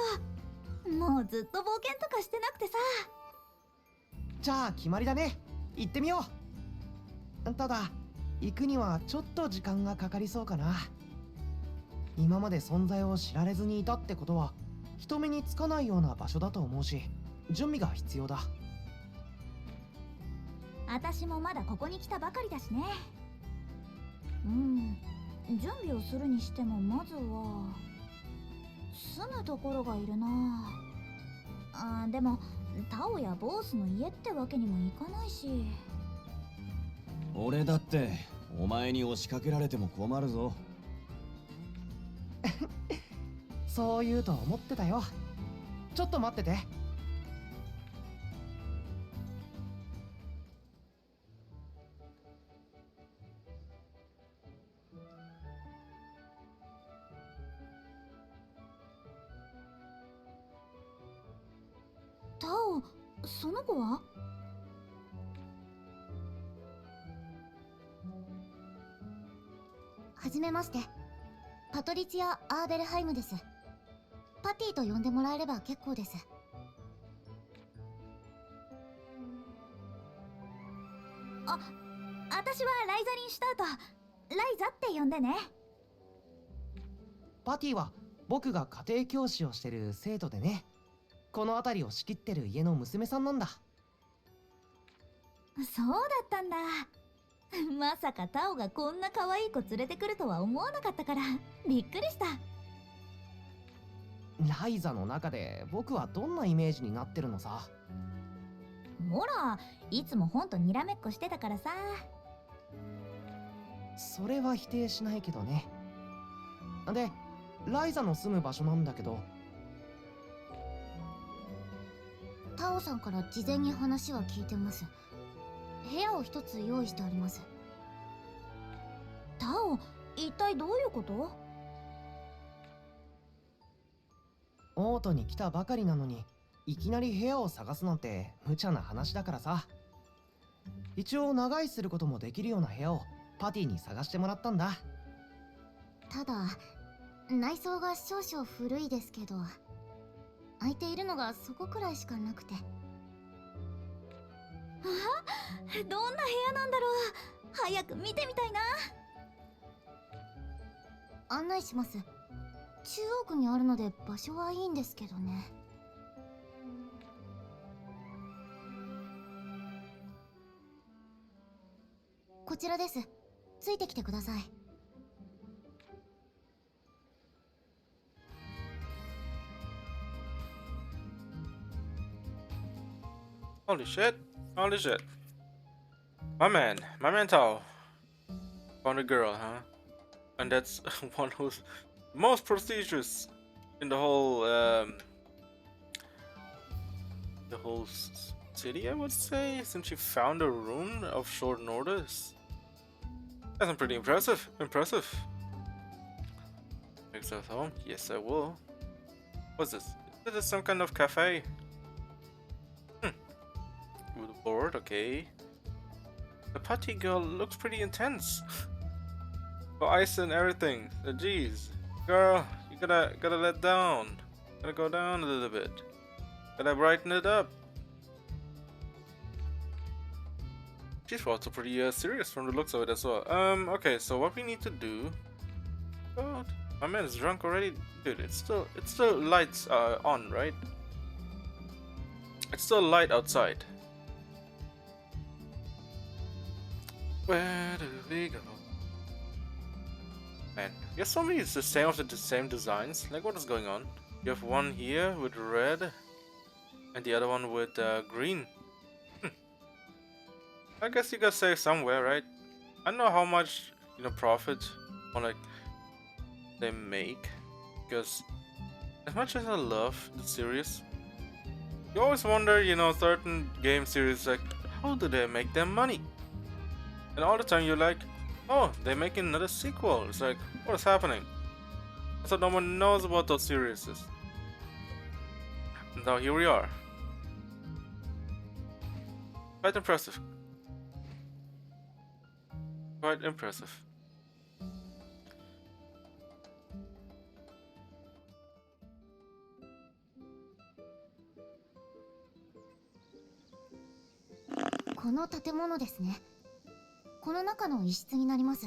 もうずっと冒険とかしてなくてさ。じゃあ決まりだね。行ってみよう。ただ行くにはちょっと時間がかかりそうかな。今まで存在を知られずにいたってことは人目につかないような場所だと思うし、準備が必要だ。私もまだここに来たばかりだしね。準備をするにしてもまずは住むところがいるな。でもタオやボースの家ってわけにもいかないし。俺だってお前に押しかけられても困るぞ。そう言うと思ってたよ。ちょっと待ってて。その子は？はじめまして。パトリツィア・アーベルハイムです。パティと呼んでもらえれば結構です。私はライザリンシュタート。ライザって呼んでね。パティは僕が家庭教師をしてる生徒でね。この辺りを仕切ってる家の娘さんなんだ。そうだったんだ。まさかタオがこんな可愛い子連れてくるとは思わなかったからびっくりした。ライザの中で僕はどんなイメージになってるのさ。ほら、いつも本とにらめっこしてたからさ。それは否定しないけどね。で、ライザの住む場所なんだけど。タオさんから事前に話は聞いてます。部屋を一つ用意してあります。タオ、一体どういうこと？オートに来たばかりなのにいきなり部屋を探すなんて無茶な話だからさ。一応長居することもできるような部屋をパティに探してもらったんだ。ただ内装が少々古いですけど、空いているのがそこくらいしかなくて。どんな部屋なんだろう。早く見てみたいな。案内します。中央区にあるので場所はいいんですけどね。こちらです。ついてきてください。Holy shit. Holy shit. My man Tao found a girl, huh? And that's one who's most prestigious in the whole city, I would say, since she found a room of short notice. That's pretty impressive. Take stuff home? Yes, I will. What's this? Is this some kind of cafe? With a board, okay. The putty girl looks pretty intense. For ice and everything. Jeez, girl, you gotta let down. Gotta go down a little bit. Gotta brighten it up. She's also pretty serious from the looks of it as well. Okay, so what we need to do? God, my man is drunk already, dude. It's still lights on, right? It's still light outside. Where do we go? Man, you have so many it's the same of the same designs. Like, what is going on? You have one here with red, and the other one with green. I guess you gotta save somewhere, right? I don't know how much profit or like they make, because as much as I love the series, you always wonder, certain game series like how do they make their money? And all the time you're like, oh, they're making another sequel. It's like, what is happening? So no one knows about those series. Now here we are. Quite impressive. Quite impressive.この建物ですね。この中の一室になります。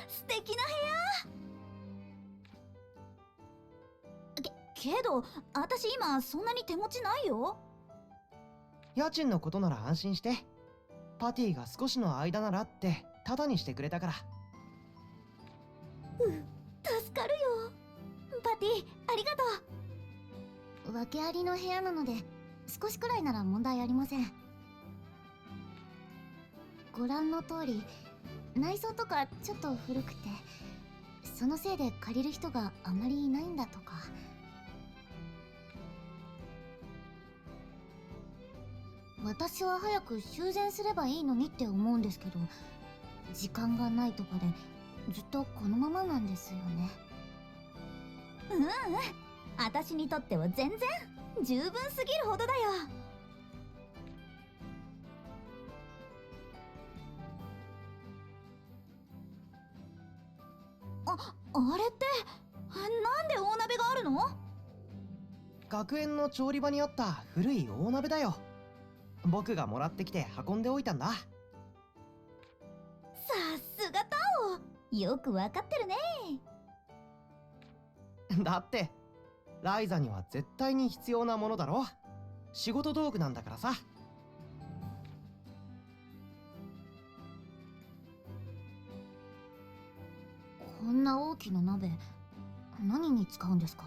素敵な部屋。けど私今そんなに手持ちないよ。家賃のことなら安心して。パティが少しの間ならってタダにしてくれたから。助かるよ。パティありがとう。訳ありの部屋なので少しくらいなら問題ありません。ご覧の通り内装とかちょっと古くてそのせいで借りる人があまりいないんだとか。私は早く修繕すればいいのにって思うんですけど、時間がないとかでずっとこのままなんですよね。私にとっては全然十分すぎるほどだよ。あれってなんで大鍋があるの？学園の調理場にあった古い大鍋だよ。僕がもらってきて運んでおいたんだ。さすがタオ、よくわかってるね。だってライザには絶対に必要なものだろ。仕事道具なんだからさ。こんな大きな鍋、何に使うんですか？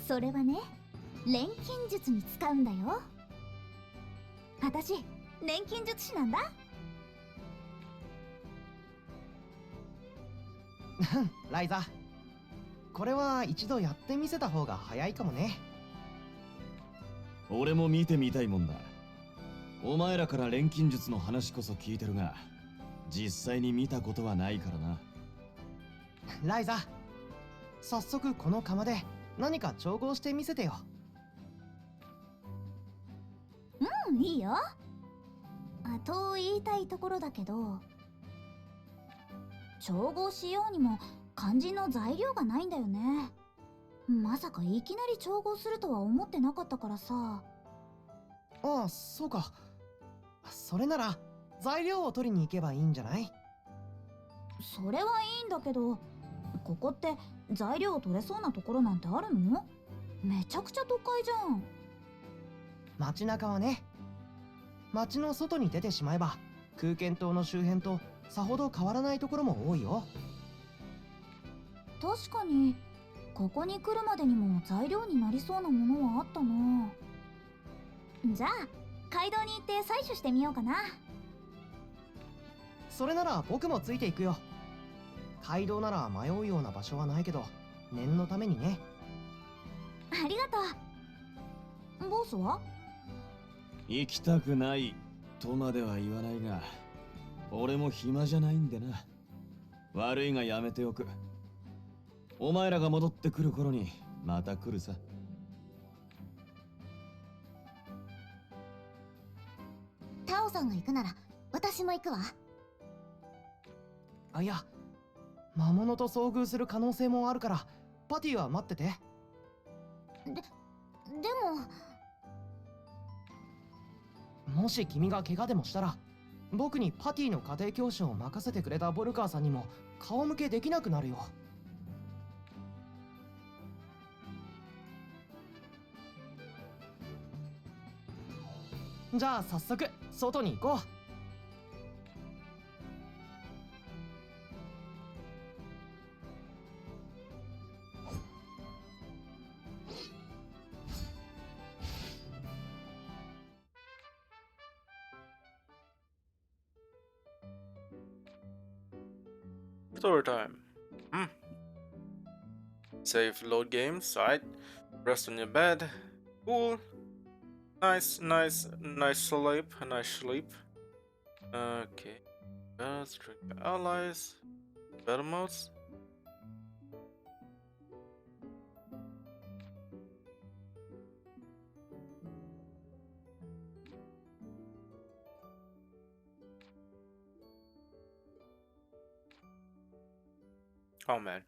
それはね、錬金術に使うんだよ。私錬金術師なんだ。ライザ、これは一度やってみせた方が早いかもね。俺も見てみたいもんだ。お前らから錬金術の話こそ聞いてるが、実際に見たことはないからな。ライザ、早速この釜で何か調合してみせてよ。いいよ。と言いたいところだけど、調合しようにも肝心の材料がないんだよね。まさかいきなり調合するとは思ってなかったからさ。ああ、そうか。それなら材料を取りに行けばいいんじゃない？それはいいんだけど、ここって材料取れそうなところなんてあるの？めちゃくちゃ都会じゃん。街中はね、街の外に出てしまえば空間島の周辺とさほど変わらないところも多いよ。確かにここに来るまでにも材料になりそうなものはあったな。じゃあ街道に行って採取してみようかな。それなら僕もついていくよ。街道なら迷うような場所はないけど、念のためにね。ありがとう。ボスは？行きたくないとまでは言わないが、俺も暇じゃないんでな。悪いがやめておく。お前らが戻ってくる頃にまた来るさ。タオさんが行くなら私も行くわ。あ、いや、魔物と遭遇する可能性もあるからパティは待ってて。でもし君が怪我でもしたら、僕にパティの家庭教師を任せてくれたボルカーさんにも顔向けできなくなるよ。じゃあ早速外に行こう。Story time. Save, load games, right? Rest on your bed. Cool. Nice sleep. Okay. Let's trick allies. Battle modes. Oh man,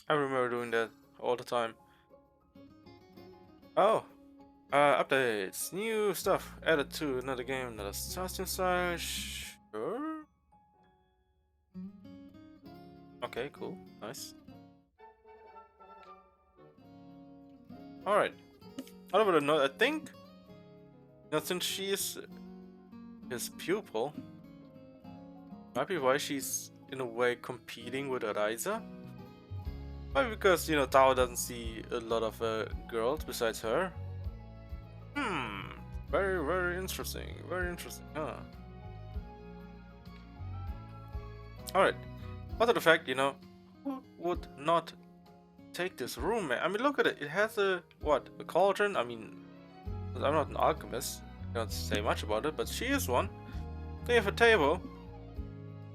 I remember doing that all the time. Oh, updates, new stuff added to another game, another assassin style. Sure. Okay, cool, nice. All right. I don't know. I think that since she is his pupil, might be why she's in a way competing with Ryza. Maybe because, you know, Tao doesn't see a lot of girls besides her. Very interesting, huh? Alright. Also the fact, you know, who would not take this room, man? I mean, look at it. It has a cauldron? I mean, I'm not an alchemist. I can't say much about it, but she is one. They have a table.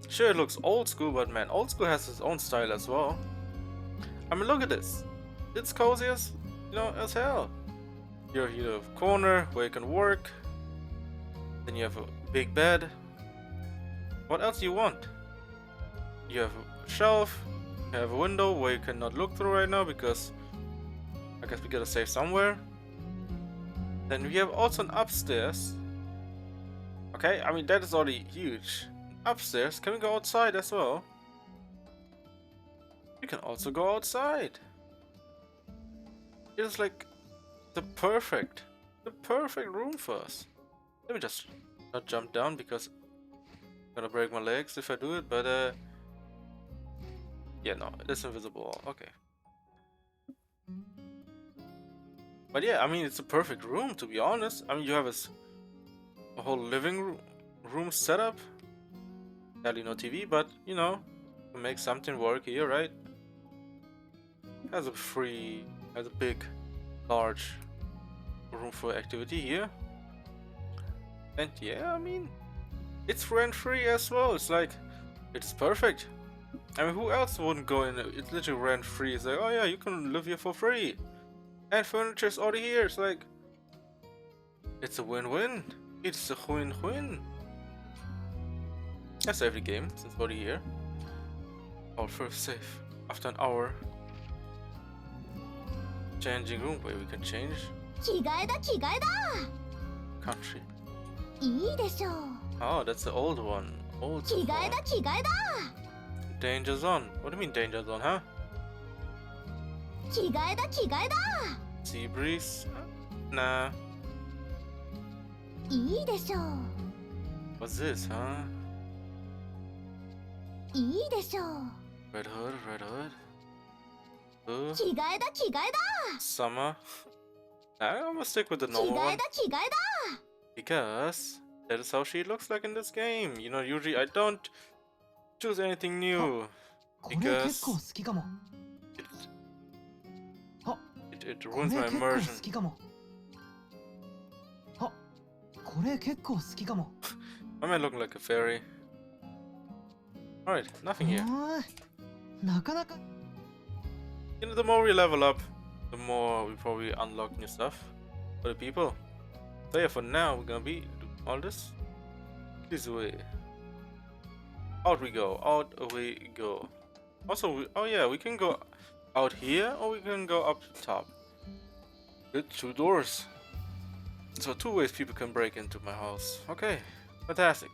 Sure, it looks old school, but man, old school has its own style as well. I mean, look at this. It's cozy as, you know, as hell. You have a corner where you can work. Then you have a big bed. What else do you want? You have a shelf. You have a window where you cannot look through right now because I guess we gotta save somewhere. Then we have also an upstairs. Okay, I mean that is already huge. Upstairs, can we go outside as well? We can also go outside. It is like the perfect room for us. Let me just not jump down because I'm gonna break my legs if I do it, but yeah, no, it's invisible. Okay. But yeah, I mean, it's a perfect room, to be honest. I mean, you have a whole living room setup. Sadly, no TV, but, you know, to make something work here, right? Has a big, large room for activity here. And yeah, I mean, it's rent-free as well. It's like, it's perfect. I mean, who else wouldn't go in? It's literally rent-free. It's like, oh yeah, you can live here for free. And furniture's already here. It's like, it's a win-win. It's a win-win. I saved the game since it's already here. Our first save after an hour. Changing room where we can change 着替えだ着替えだ country. いいでしょう Oh, that's the old one. Old 着替えだ着替えだ danger zone. What do you mean danger zone, huh? 着替えだ着替えだ Sea breeze? Nah. いいでしょう What's this, huh? いいでしょう Red hood, red hood. 着替えだ着替えだ Summer. I'm gonna stick with the 着 normal 替え one だ着替えだ because that is how she looks like in this game. You know, usually I don't choose anything new これ結 because 構好きかも it これ ruins my 結構 immersion. 好きかもあこれ結構好きかも Why am I looking like a fairy? Alright, nothing here. なかなか You know, the more we level up, the more we probably unlock new stuff for the people. So yeah, for now, we're gonna be doing all this way. Out we go, out we go. Also, oh yeah, we can go out here or we can go up top. Good, 2 doors. So 2 ways people can break into my house. Okay, fantastic.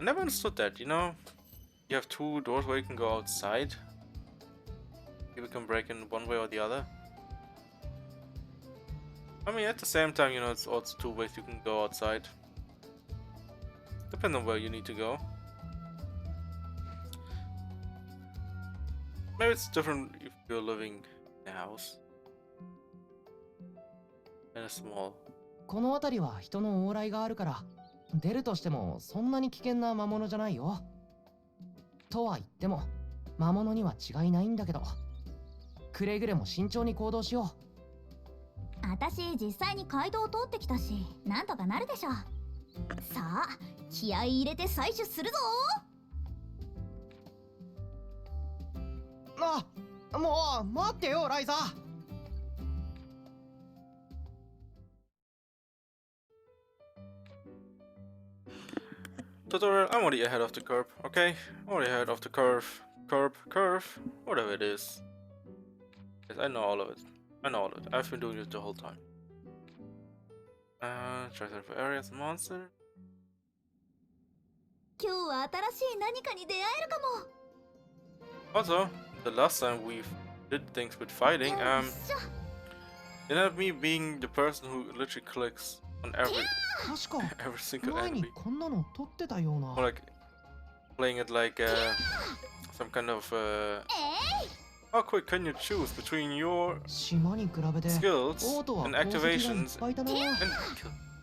I never understood that, you know? You have 2 doors where you can go outside. People can break in one way or the other. I mean, at the same time, you know, it's also 2 ways you can go outside. Depending on where you need to go. Maybe it's different if you're living in a house. In a small. この辺りは人の往来があるから出るとしてもそんなに危険な魔物じゃないよとは言っても魔物には違いないんだけどくれぐれも慎重に行動しよ私実際に街道を通ってきたしなんとかなるでしょさあ気合い入れて採取するぞうもう待ってよライザ Tutorial, I'm already ahead of the curve, okay? Already ahead of the curve, whatever it is. Yes, I know all of it. I know all of it. I've been doing it the whole time. Try to for areas, monster. 今日は新しい何かに出会えるかも Also, the last time we did things with fighting, よいしょ it ended up me being the person who literally clicks on every 確か every single 前に enemy. こんなの撮ってたような Or like playing it like some kind of えい how quick can you choose between your 島に比べて skills オートは and 功績がいっ activations ぱいだな and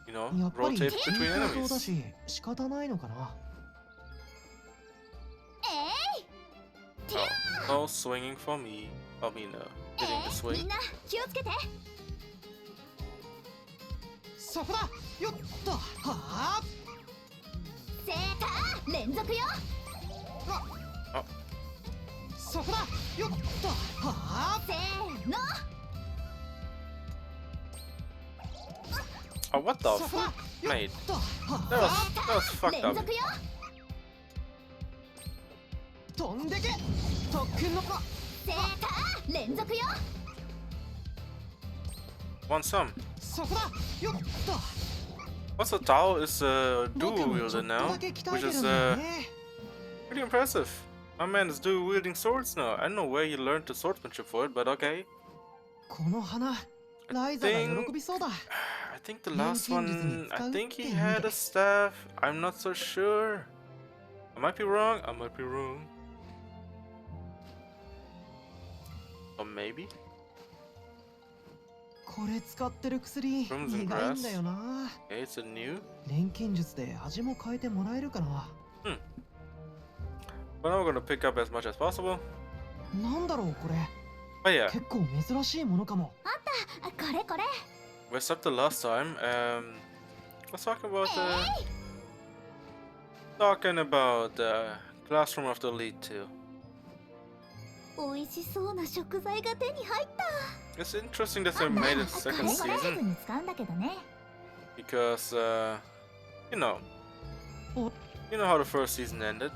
you know やっぱり rotate 人 between 口だ enemies? し仕方ないのかな No swinging for me. I mean, hitting the み swing. んな気をつけて。そこだよっとはあセーター連続よ。あそこだよっとはあせーの。 Oh, what the そこだ fuck, よっ mate? とは That あ was fucked 連 up. 続よ。飛んでけ特訓のセーター連続よ。 Want some? そこだよっと Also, Tao is a 僕 dual もちょ wielder っと now, だけ鍛 which えてる is んだよね pretty impressive. My man is dual wielding swords now. I don't know where he learned the swordsmanship for it, but okay. この花ライザが喜びそうだ I think the last one, I think he 連 had 携術に使うって意味で。 a staff. I'm not so sure. I might be wrong. I might be wrong. Or maybe? これ使ってる薬 Rooms and 苦いんだよな Okay, it's a new. 錬金術で味も変えてもらえるかな But now we're gonna pick up as much as possible. なんだろうこれ But yeah, 結構珍しいものかもあ、これこれ。 we stopped the last time. Let's talking about the classroom of the Elite 2. 美味しそうな食材が手に入った。 It's interesting that they made a こ second れこれ season に使うんだけどね。 because, you know, Oh. you know how the first season ended.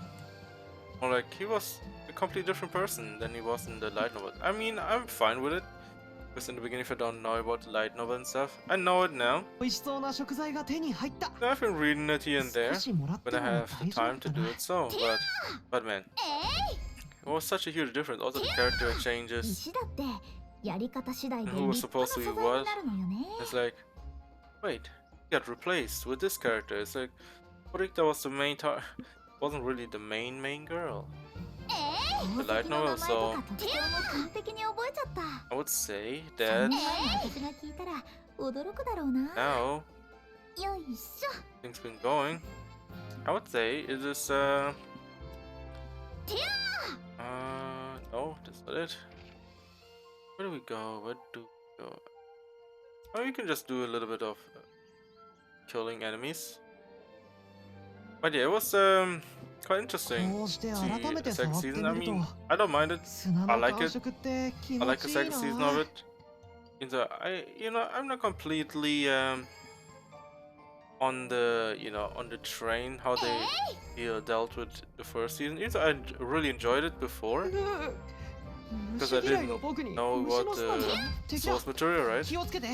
Or like he was a completely different person than he was in the light novel. I mean, I'm fine with it. Because in the beginning, if I don't know about the light novel and stuff, I know it now. 美味しそうな食材が手に入った I've been reading it here and 少 there, しもらって but も I 大 have the 丈 time 夫 to か do な it so. But man, it was such a huge difference. Also, the character changes. 石だってやり方次第で Who was 立派な素 supposed to 材 be に what? なるのよね。 It's like, wait, he got replaced with this character. It's like, I think that was the main wasn't really the main girl. The light 宝石の名 novel, 前と so か特徴も完璧に覚えちゃった。 I would say 3 that 年前の私が聞いたら驚くだろうな。 now よいしょ。 things been going. I would say it is no, that's not it. Where do we go? Where do we go? Oh, you can just do a little bit of killing enemies. But yeah, it was quite interesting. こうして See 改め the て second 触って season. I みる mean, と I don't mind it. 砂 I の like 感 it. 触って気 I 持 like ち the いい second な season of it. I, I'm not completely on the, on the train how they dealt with the first season. Even though I really enjoyed it before 虫 because I 嫌い didn't の僕に know 虫 what の巣なんて敵だ source material, right? 気をつけて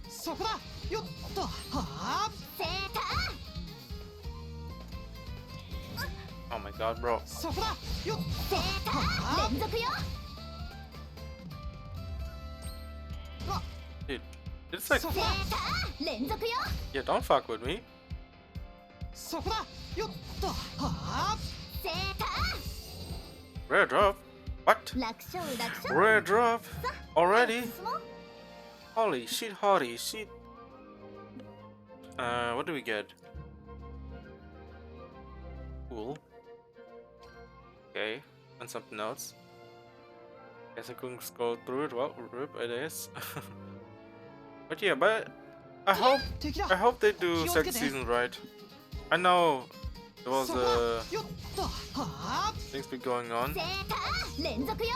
そこだよっとはあセータ Oh my god, bro. そこだよっーセータはー連続よ。 Dude, it's like, そこだセーター連続よ。 yeah, don't fuck with me. そこだよっとはあセータ Rare drop? What? ー楽勝楽勝。 Rare drop? さ Already? 進もう。 Holy shit, holy shit. What do we get? Cool. Okay, and something else. Guess I couldn't scroll through it. Well, rip it is. But yeah, but I敵だ hope they do気をつ second けて。 season right. I know there was そこだよっとはあ things been going on. セーター連続よ。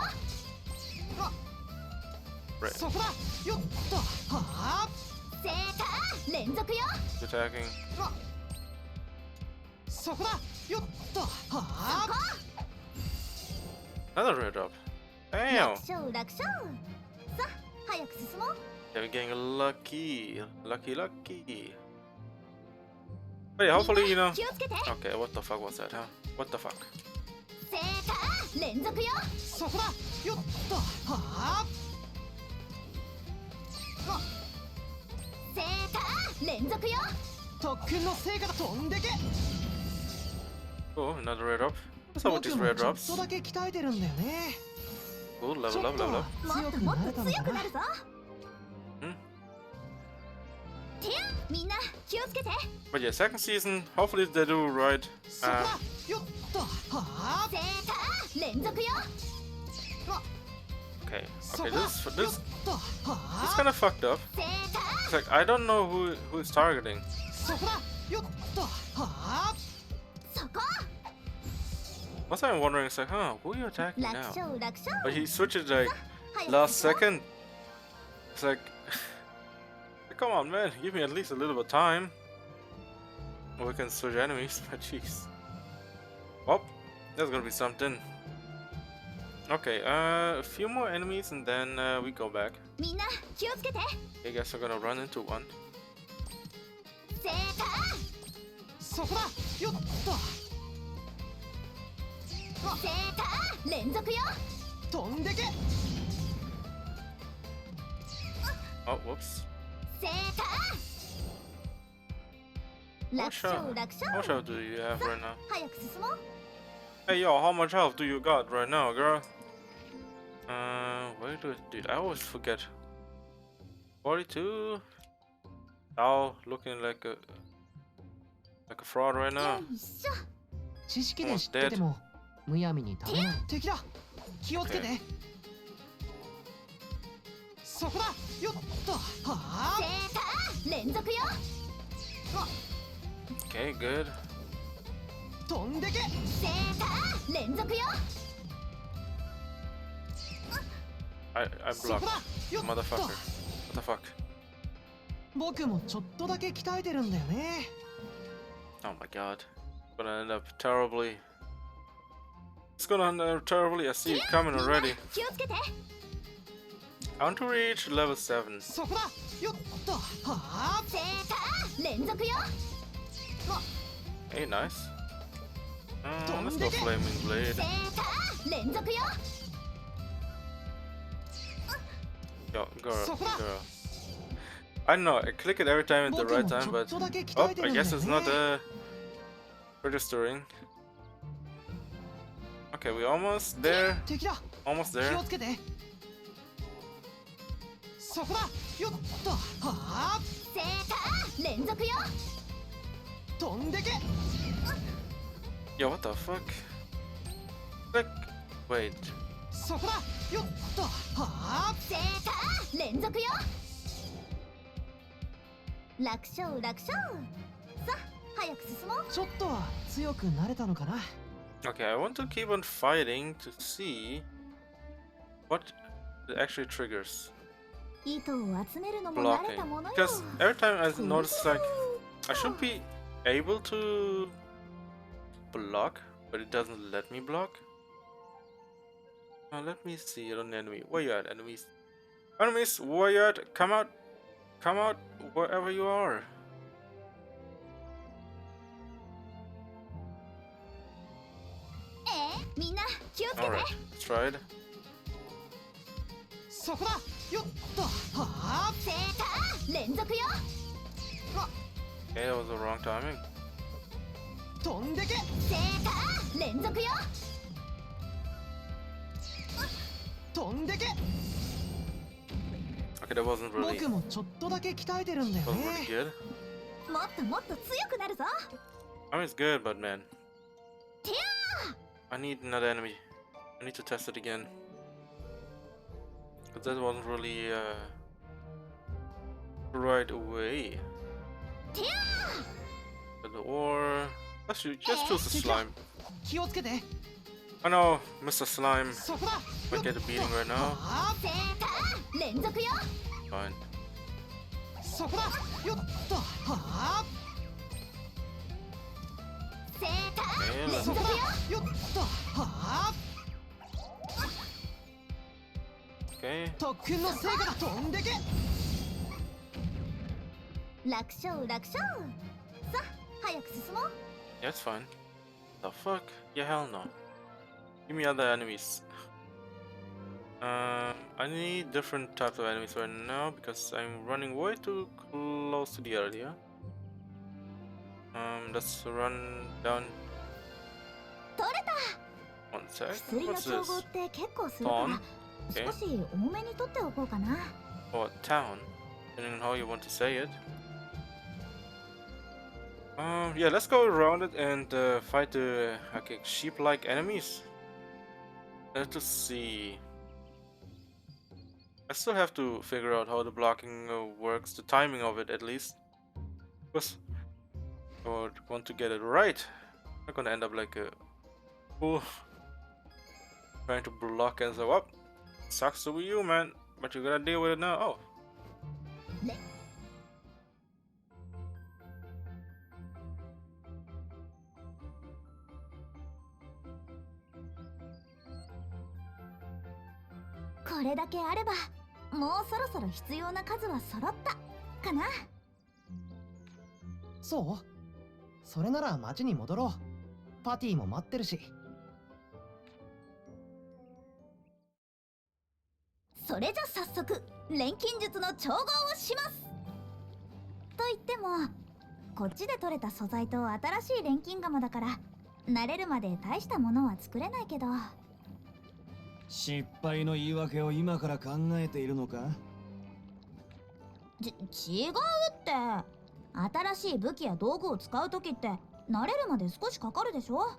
Right, そこだよっとはあセーター連続よ。 attacking. そこだよっとはあ Another rare drop. 楽 Damn. 勝楽勝。さあ早く進もう。 Yeah, we're getting lucky. Lucky. But yeah, hopefully, みんな気をつけて。 Okay, what the fuck was that, huh? What the fuck? セーター連続よ。そこだよっとはあセーター連続よ。特訓の成果だ飛んでけ Oh, another rare drop. What's up with 僕 these も rare ちょっ drops? とだけ鍛えてるんだよね Cool, ち level ょ up, っと level は up. もっと強くもっとなれたのかな強くなるぞ。んてやみんな気をつけて。 But yeah, second season, hopefully they do right. そこだよっとはあ正解連続よ。 Okay, そ okay, こだ this よっ this とは it's あ kind of fucked up. 正解 It's like I don't know who it's targeting. そこだよっとはあそこ Also, I'm wondering, it's like, huh, who are you attacking 楽 now? 勝楽勝 But he switches like 早く last 進もう second. It's like, come on, man, give me at least a little bit of time. Or we can switch enemies. But jeez. Oh, there's gonna be something. Okay, a few more enemies and then we go back. みんな気をつけて。 I guess we're gonna run into one. 正解そこだよっと正解連続よ。飛んでけ Oh, whoops. 正解楽勝楽 How much 勝 health do you have right now? 早く進もう。 Hey, yo, how much health do you got right now, girl? Where dude, I always forget. 42? Oh, looking like a fraud right よ now. いしょ。知識で知っててもむやみに食べない敵だ気をつけて Okay. そこだよっとはあ正解連続よ。 Okay, good. 飛んでけ正解連続よ。 I そこ blocked. だよっ Motherfucker. と What the fuck? 僕もちょっとだけ鍛えてるんだよね Oh my god. It's gonna end up terribly. It's gonna end up terribly. I see it coming みんな already. 気をつけて。 I want to reach level 7. そこだよっとはあ正解連続よ。 Hey, nice. Let's go Flaming 正 Blade. 解連続よ。 Yo, girl, So far. girl. I don't know, I click it every time at the 僕 right もち time, ょっ but とだけ oh, 鍛えてる I んだよ guess ね it's not registering. Okay, we almost there. 敵だ Almost 気 there. をつけてそこだよっとはあ正解連続よ。飛んでけ Yo, what the fuck? Like, wait. そこだよっとはあ正解連続よ。楽勝楽勝。さあ早く進もう。ちょっとは強くなれたのかな Okay, I want to keep on fighting to see what it actually triggers 糸を集めるのも慣れ blocking. たものよ。 Because every time I notice like I should be able to block, but it doesn't let me block. Now let me see an enemy. Where you at, enemies? Enemies, where you at? Come out! Come out wherever you are.みんな気をつけて。 Alright, let's try it. そこだよっとはあ正解連続よ。 Okay, that was the wrong timing. 飛んでけ正解連続よ。 飛んでけ Okay, that wasn't really 僕もちょっとだけ鍛えてるんだよ wasn't ね really good. もっともっと強くなるぞ。 I mean, it's good, but man, Tia! I need another enemy. I need to test it again. But that wasn't really right away. Tia! Or let's just choose the slime. 気をつけて I know Mr. Slime そこだ might get a beating right now. はあ正解連続よ。 Fine. そこだよっとはあ正 Okay, 解連 let's 続よ。よっとはあ okay. 特訓の成果だ飛んでけ楽勝楽勝。さあ早く進もう。 Yeah, it's fine. The fuck? Yeah, hell no. Give me other enemies. I need different types of enemies right now because I'm running way too close to the area. Let's run down. 取れた。 One sec. 薬の What's 調合 this? って結構するか Pawn. ら Okay. 少し多めに取っておこうかな。 Or town, depending on how you want to say it. Yeah, let's go around it and fight the sheep-like enemies. Let's just see. I still have to figure out how the blocking works, the timing of it at least. Because I would want to get it right. I'm not gonna end up like a fool trying to block and so up. Sucks to be you, man. But you gotta deal with it now. Oh. Le- これだけあればもうそろそろ必要な数は揃ったかな。そうそれなら町に戻ろう。パティも待ってるし。それじゃ早速錬金術の調合をします。と言ってもこっちで採れた素材と新しい錬金釜だから慣れるまで大したものは作れないけど。失敗の言い訳を今から考えているのか？違うって。新しい武器や道具を使う時って慣れるまで少しかかるでしょ。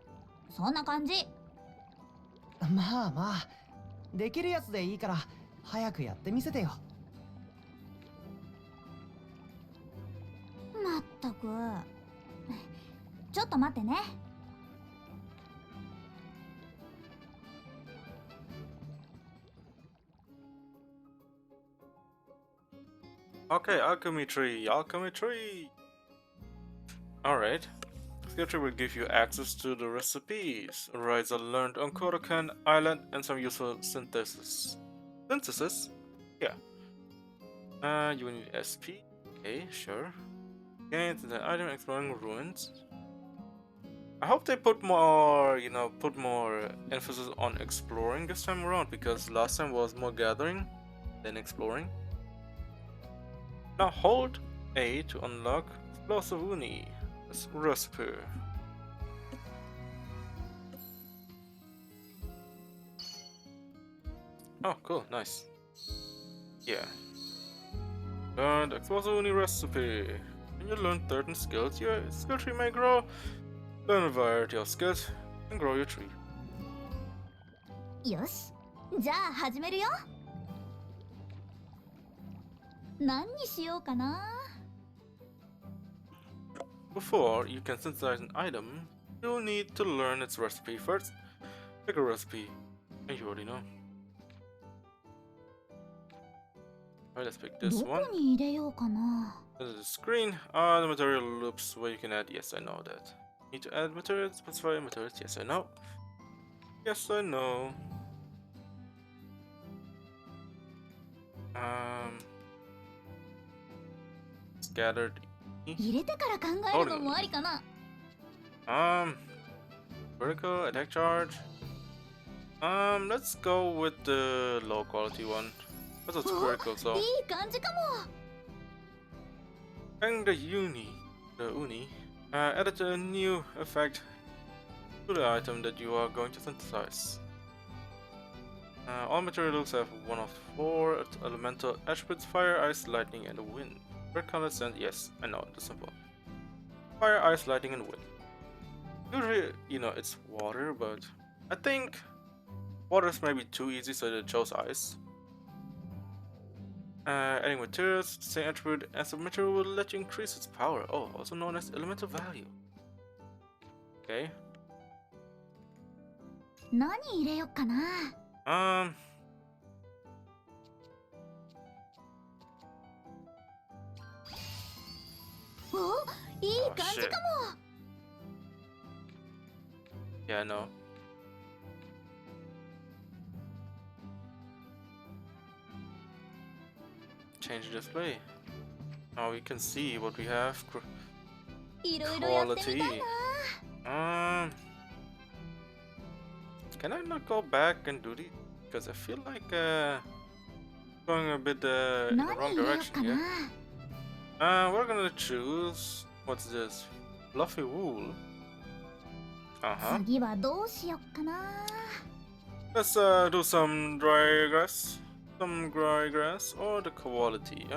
そんな感じ。まあまあできるやつでいいから早くやってみせてよ。まったく。ちょっと待ってね。Okay, alchemy tree, alchemy tree. Alright. Skill tree will give you access to the recipes Ryza learned on Kodokan Island and some useful synthesis. Synthesis? Yeah. You will need SP. Okay, sure. Gain the item exploring ruins. I hope they put more, put more emphasis on exploring this time around, because last time was more gathering than exploring. Now hold A to unlock Explosive Uni recipe. Oh, cool, nice. Yeah. Learn the Explosive Uni recipe. When you learn certain skills, your skill tree may grow. Learn a variety of skills and grow your tree. よし、じゃあ始めるよ。何にしようかな。Before you can synthesize an item, you'll need to learn its recipe first. Pick a recipe, and you already know. Alright, let's pick this ど one. こに入れようかな。This is the screen. The material loops where you can add. Yes, I know that. Need to add materials, specify materials. Yes, I know. Yes, I know. Scattered. 入れてから考えるのもありかな。Vertical attack charge. Let's go with the low quality one. That's what's vertical, so. いい感じかも。And the uni, added a new effect to the item that you are going to synthesize. All materials have one of 4 elemental attributes: fire, ice, lightning, and wind. Red color sand, yes, I know, it's simple. Fire, ice, lightning, and wind. Usually, it's water, but I think water is maybe too easy, so they chose ice. Adding materials, same attribute as a material will let you increase its power. Oh, also known as elemental value. Okay. 何入れよっかな。お、いい感じかも。Yeah, I know. Change the display. Now we can see what we have. いろいろやってみたい Quality. な。Can I not go back and do these? Because I feel like going a bit in the 何 wrong 入れよっ direction か here. な。 We're gonna choose. What's this? Fluffy wool. Uh-huh. 次はどうしよっかな。 Let's do some dry grass. Some dry grass or the quality.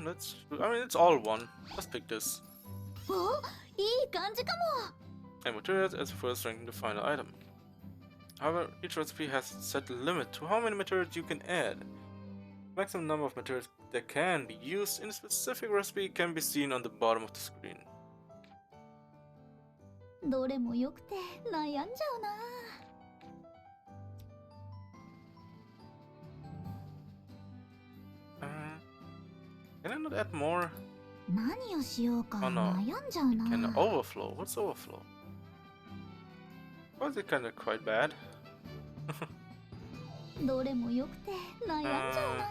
Let's. I mean, it's all one. Let's pick this. お、いい感じかも。 And materials as first ranking the final item. However, each recipe has a set limit to how many materials you can add. Maximum number of materials that can be used in a specific recipe can be seen on the bottom of the screen. どれも良くて悩んじゃうな。Can I not add more? 何をしようか Oh, no. 悩んじゃう Can な。 overflow? What's overflow? Was it kind of quite bad? どれも良くて悩んじゃうな。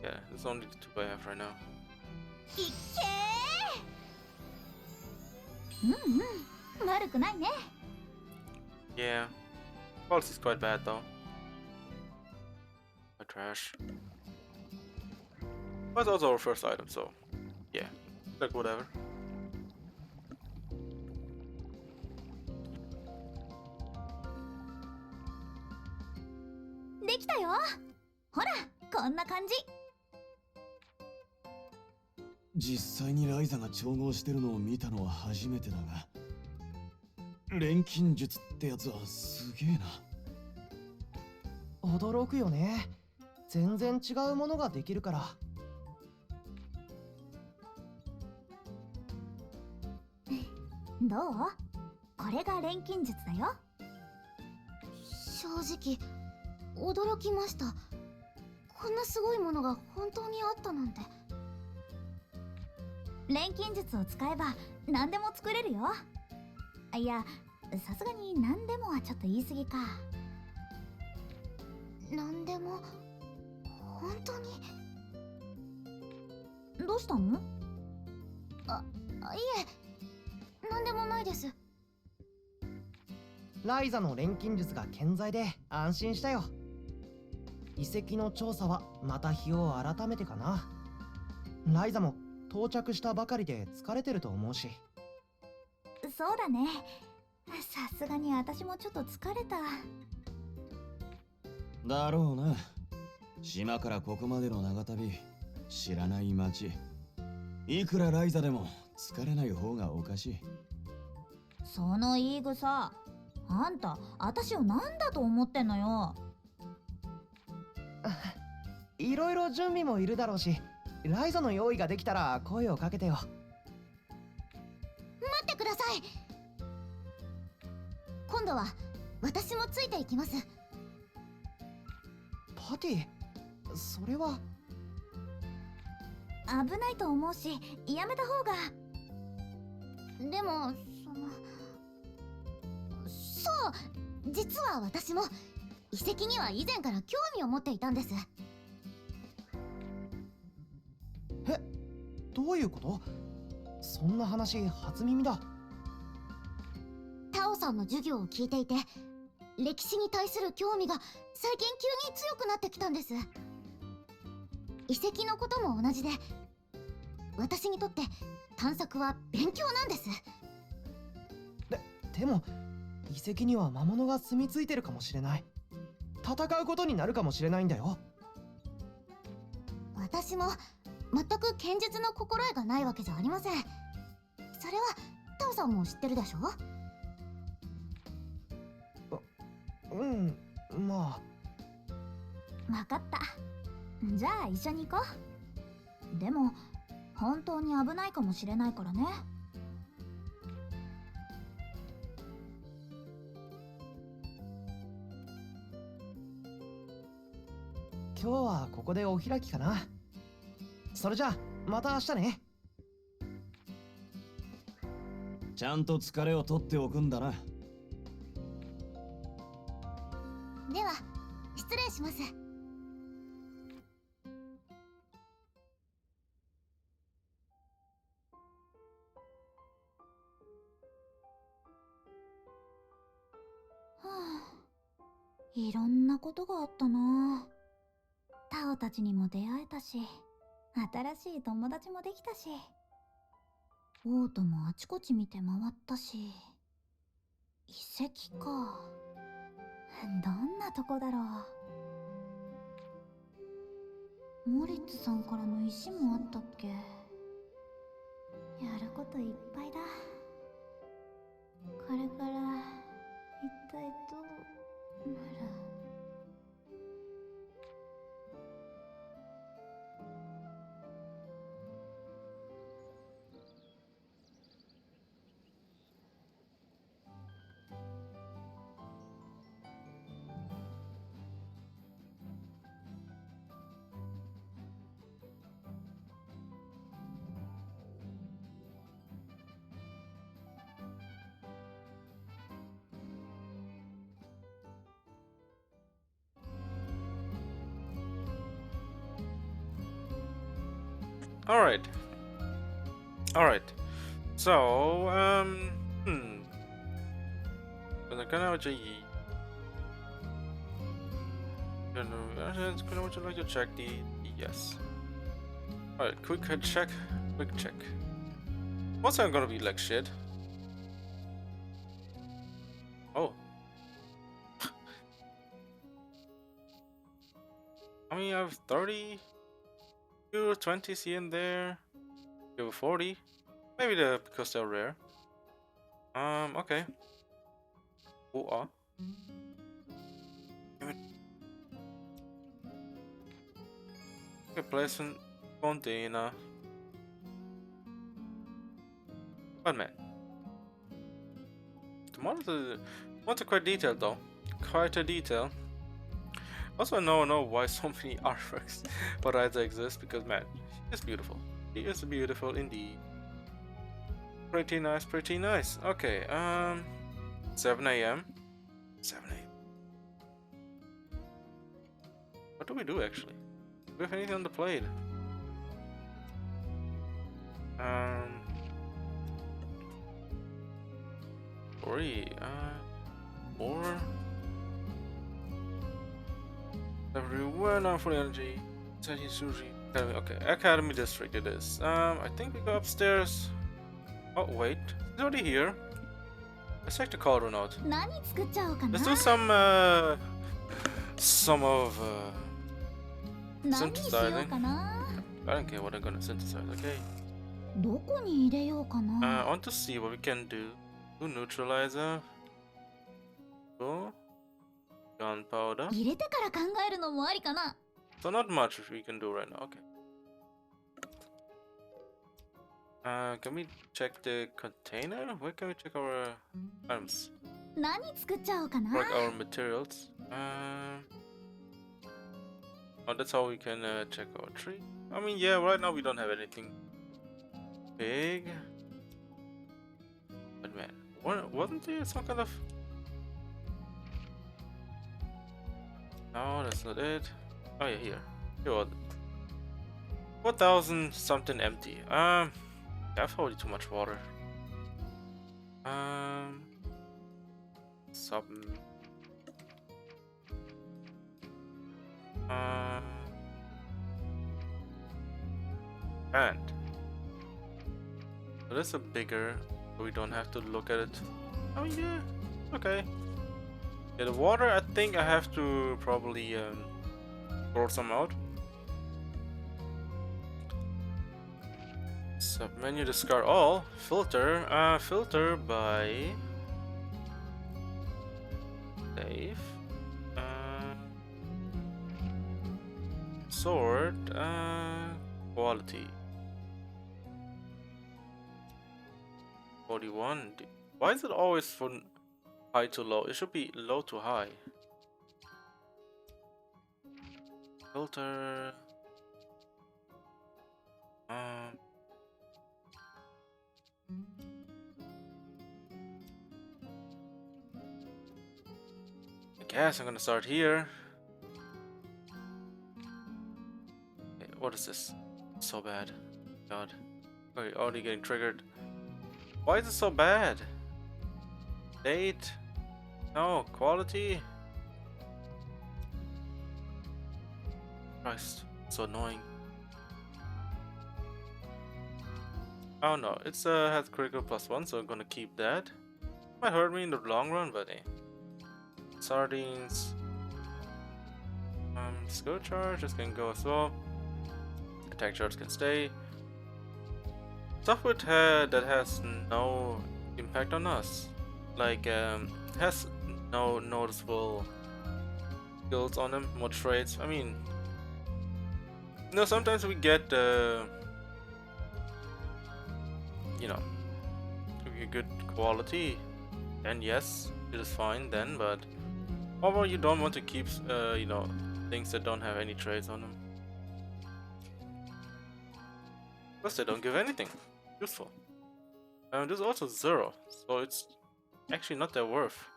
Yeah, it's only the two I have right now. いっけー。うんうん、悪くないね。 Yeah, quality is quite bad though. My trash. But it's also our first item, so yeah, like whatever. できたよ。ほら、こんな感じ。実際にライザが調合してるのを見たのは初めてだが、錬金術ってやつはすげえな。驚くよね。全然違うものができるから。どう？これが錬金術だよ。正直驚きました。こんなすごいものが本当にあったなんて。錬金術を使えば何でも作れるよ。いや、さすがに何でもはちょっと言い過ぎか。なんでも本当に。どうしたの？いえ、なんでもないです。ライザの錬金術が健在で安心したよ。遺跡の調査はまた日を改めてかな。ライザも到着したばかりで疲れてると思うし。そうだね。さすがに私もちょっと疲れた。だろうな。島からここまでの長旅、知らない街。いくらライザでも疲れない方がおかしい。その言い草、あんた私を何だと思ってんのよ。いろいろ準備もいるだろうし、ライザの用意ができたら声をかけてよ。待ってください。今度は私もついていきます。パティ、それは。危ないと思うし、やめた方が。でもそう、実は私も遺跡には以前から興味を持っていたんです。どういうこと？そんな話初耳だ。タオさんの授業を聞いていて、歴史に対する興味が最近急に強くなってきたんです。遺跡のことも同じで、私にとって探索は勉強なんです。でも遺跡には魔物が住み着いてるかもしれない。戦うことになるかもしれないんだよ。私も全く剣術の心得がないわけじゃありません。それはタオさんも知ってるでしょ？まあ。分かった。じゃあ一緒に行こう。でも本当に危ないかもしれないからね。今日はここでお開きかな。それじゃあまた明日ね。ちゃんと疲れを取っておくんだな。では失礼します。はあ、いろんなことがあったな。タオたちにも出会えたし、新しい友達もできたし、王都もあちこち見て回ったし、遺跡か。どんなとこだろう。モリッツさんからの石もあったっけ。やることいっぱいだ。Alright. Alright. So, would you like to check the yes. Alright, quick check. Quick check. What's I'm gonna be like shit? Oh. I mean, I have 30, 20s here and there. You have 40. Maybe because they're rare. Okay. Oh, okay, placement container. But man. The models are quite detailed though. Quite a detail. Also, I know why so many artworks for Ryza exist, because man, she is beautiful. She is beautiful indeed. Pretty nice, pretty nice. Okay, 7 a.m. 7 a.m. What do we do actually? Do we have anything on the plate? Three, 4. Everyone on full energy. Teddy Sushi. Academy. Okay, Academy District it is. I think we go upstairs. Oh wait, he's already here. Let's check the cauldron out. 何作っちゃおうかな。 Let's do some of 何にしようかな。 I don't care what I'm gonna synthesize. Okay. どこに入れようかな。 I want to see what we can do. Do neutralizer. Go. Gunpowder. 入れてから考えるのもありかな。 So not much we can do right now. Okay. Can we check the container? Where can we check our items? 何作っちゃおうかな。 Like our materials. Oh, that's how we can check our tree. I mean, yeah, right now we don't have anything big. But man, wasn't there some kind of... No, that's not it. Oh yeah, here. Here was it. 4,000 something empty. That's already too much water. Some. And. So this is a bigger, so we don't have to look at it. Oh yeah, okay. Yeah, the water, I think I have to probably throw some out. Submenu discard all. Filter. Filter by save. Sort. Quality. 41. Why is it always from high to low? It should be low to high. Filter. I guess I'm gonna start here. Okay, what is this? So bad. God. Okay, already getting triggered. Why is it so bad? Date. No, quality. Christ, so annoying. Oh no, it's has critical +1, so I'm gonna keep that. Might hurt me in the long run, but hey. Sardines. Skill charge, this can go as well. Attack charge can stay. Stuff with that has no impact on us. Like, has no noticeable skills on them, more traits. I mean, you know, sometimes we get, you know, a good quality, then yes, it is fine then, but overall you don't want to keep, you know, things that don't have any traits on them. Plus they don't give anything useful. This is also 0, so it's actually not that worth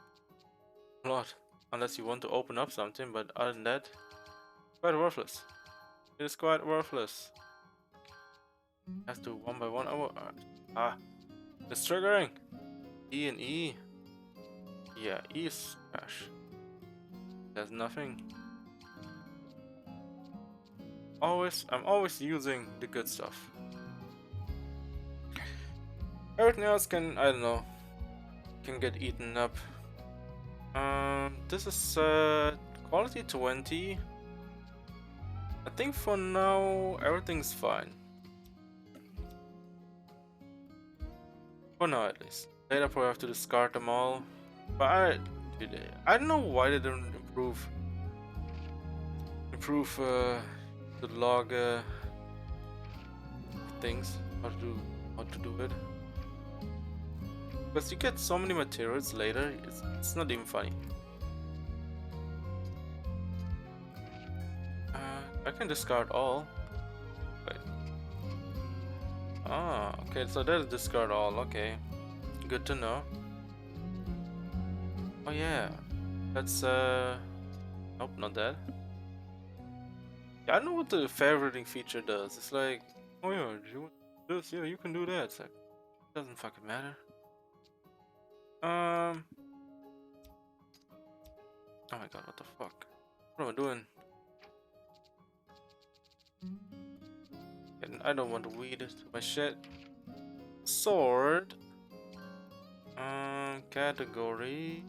a lot, unless you want to open up something, but other than that, quite worthless. It is quite worthless. Has to one by one. Oh, it's triggering. E and E. Yeah, E is trash. There's nothing. I'm always using the good stuff. Everything else can, I don't know, can get eaten up. This is quality 20. I think for now everything's fine. For now at least. Later probably have to discard them all. But I don't know why they didn't improve the log things, how to do it. Because you get so many materials later, it's not even funny. I can discard all. Wait. Ah, okay, so that is discard all, okay. Good to know. Oh yeah. That's nope, not that. Yeah, I don't know what the favoriting feature does. It's like, oh yeah, do you want this? Yeah, you can do that. It's like, it doesn't fucking matter. Oh my god, what the fuck? What am I doing? And I don't want to weed my shit. Sword. Category.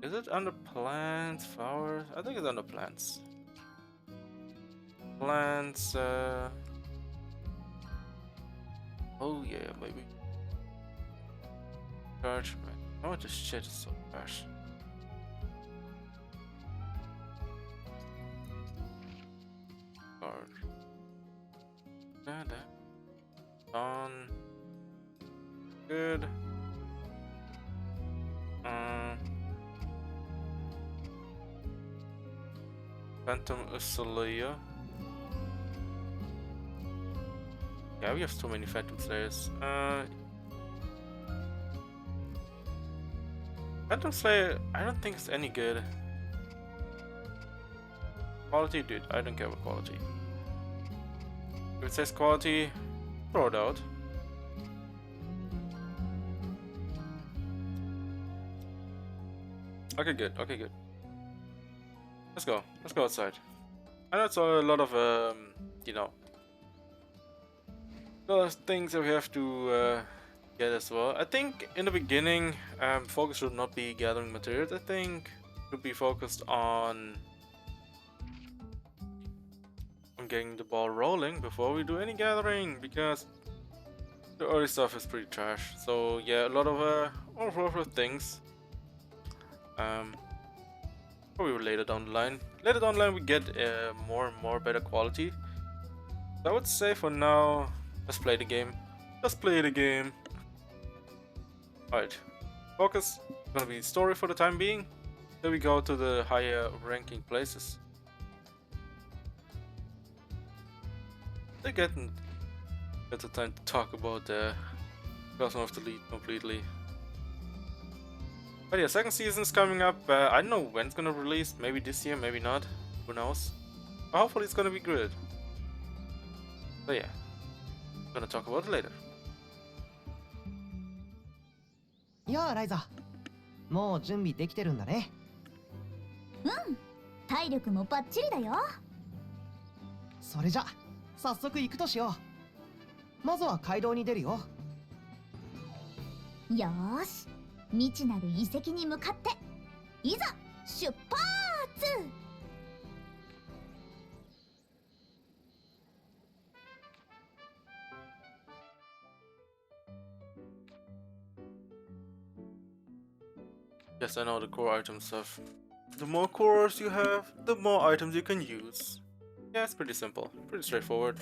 Is it under plants, flowers? I think it's under plants. Plants, oh yeah, maybe. Charge, man. Oh, this shit is so trash. Charge. On. Good. Phantom Atelier. Yeah, we have too many Phantom Slayers. Phantom Slayer, I don't think it's any good. Quality, dude, I don't care about quality. If it says quality, throw it out. Okay, good. Okay, good. Let's go. Let's go outside. I know it's a lot of you know, a lot of things that we have to get as well. I think in the beginning, focus should not be gathering materials. I think it should be focused on getting the ball rolling before we do any gathering, because the early stuff is pretty trash. So yeah, a lot of overflow things. Probably later down the line. Later down the line we get more and more better quality. So I would say for now, let's play the game. Let's play the game. Alright. Focus. Gonna be story for the time being. Then we go to the higher ranking places. They get the time to talk about the Cosmo of the Lead completely. But yeah, second season's coming up. I don't know when it's gonna release. Maybe this year, maybe not. Who knows? But hopefully it's gonna be good. So yeah, I'm gonna talk about it later. やあライザ、もう準備できてるんだね。体力もバッチリだよ。それじゃ早速行くとしよう。まずは街道に出るよ。よーし、未知なる遺跡に向かっていざ出発。Yes, I know the core item stuff. The more cores you have, the more items you can use. Yeah, it's pretty simple, pretty straightforward.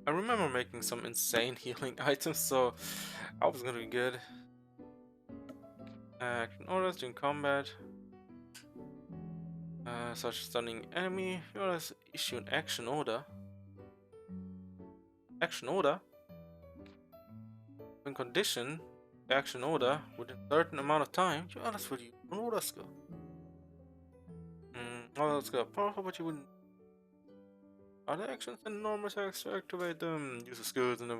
I remember making some insane healing items, so I was gonna be good. Action orders during combat. Such stunning enemy. You orders issue an action order. Action order? When condition the action order within a certain amount of time, you orders will use an order skill. Order skill powerful, but you wouldn't. Other actions and normal attacks to activate them. Use the skills and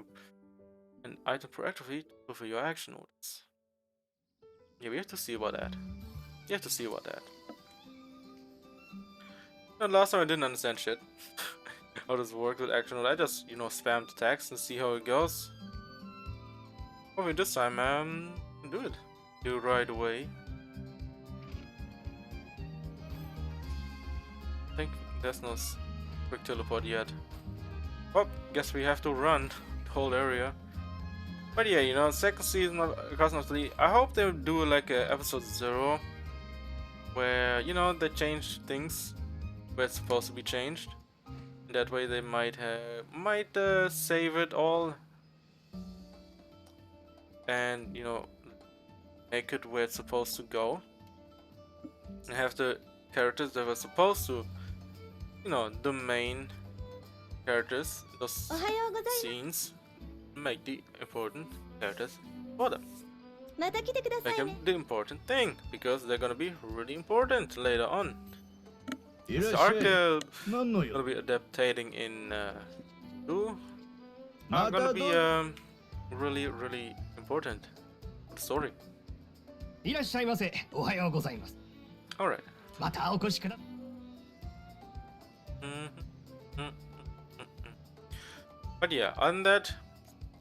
an item proactively to fulfill your action orders. Yeah, we have to see about that. You have to see about that. And last time I didn't understand shit. How this worked with action order. I just, you know, spammed attacks and see how it goes. Hopefully this time, do it. Do it right away. I think there's no quick teleport yet. Oh, guess we have to run the whole area. But yeah, you know, second season of Cousin of Atelier. I hope they do like a episode 0 where, you know, they change things where it's supposed to be changed. That way they might save it all and, you know, make it where it's supposed to go and have the characters that were supposed to, you know, the main characters, those scenes, make the important characters for them. Make them the important thing, because they're gonna be really important later on. This arc gonna be adaptating in 2 are gonna be really important story. いらっしゃいませ。おはようございます。 Alright. またお越しくだ。But yeah, other than that,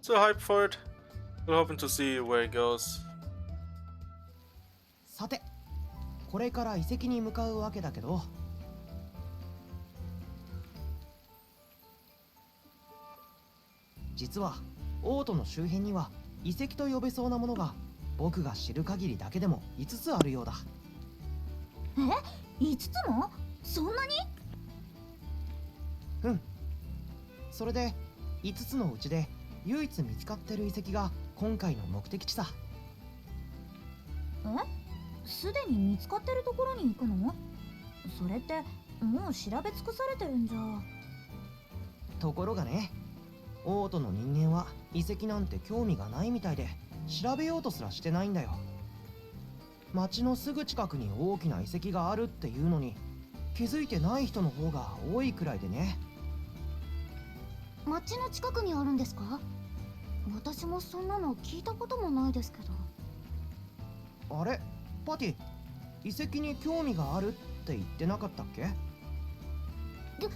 still hyped for it. Still hoping to see where it goes. さて、これから遺跡に向かうわけだけど、実はオートの周辺には遺跡と呼べそうなものが僕が知る限りだけでも5つあるようだ。え、5つも？そんなに？うん。それで5つのうちで唯一見つかってる遺跡が今回の目的地さ。え？すでに見つかってるところに行くの？それってもう調べ尽くされてるんじゃ。ところがね、オートの人間は遺跡なんて興味がないみたいで調べようとすらしてないんだよ。町のすぐ近くに大きな遺跡があるっていうのに気づいてない人の方が多いくらいでね。町の近くにあるんですか？私もそんなの聞いたこともないですけど。あれ、パティ、遺跡に興味があるって言ってなかったっけ？興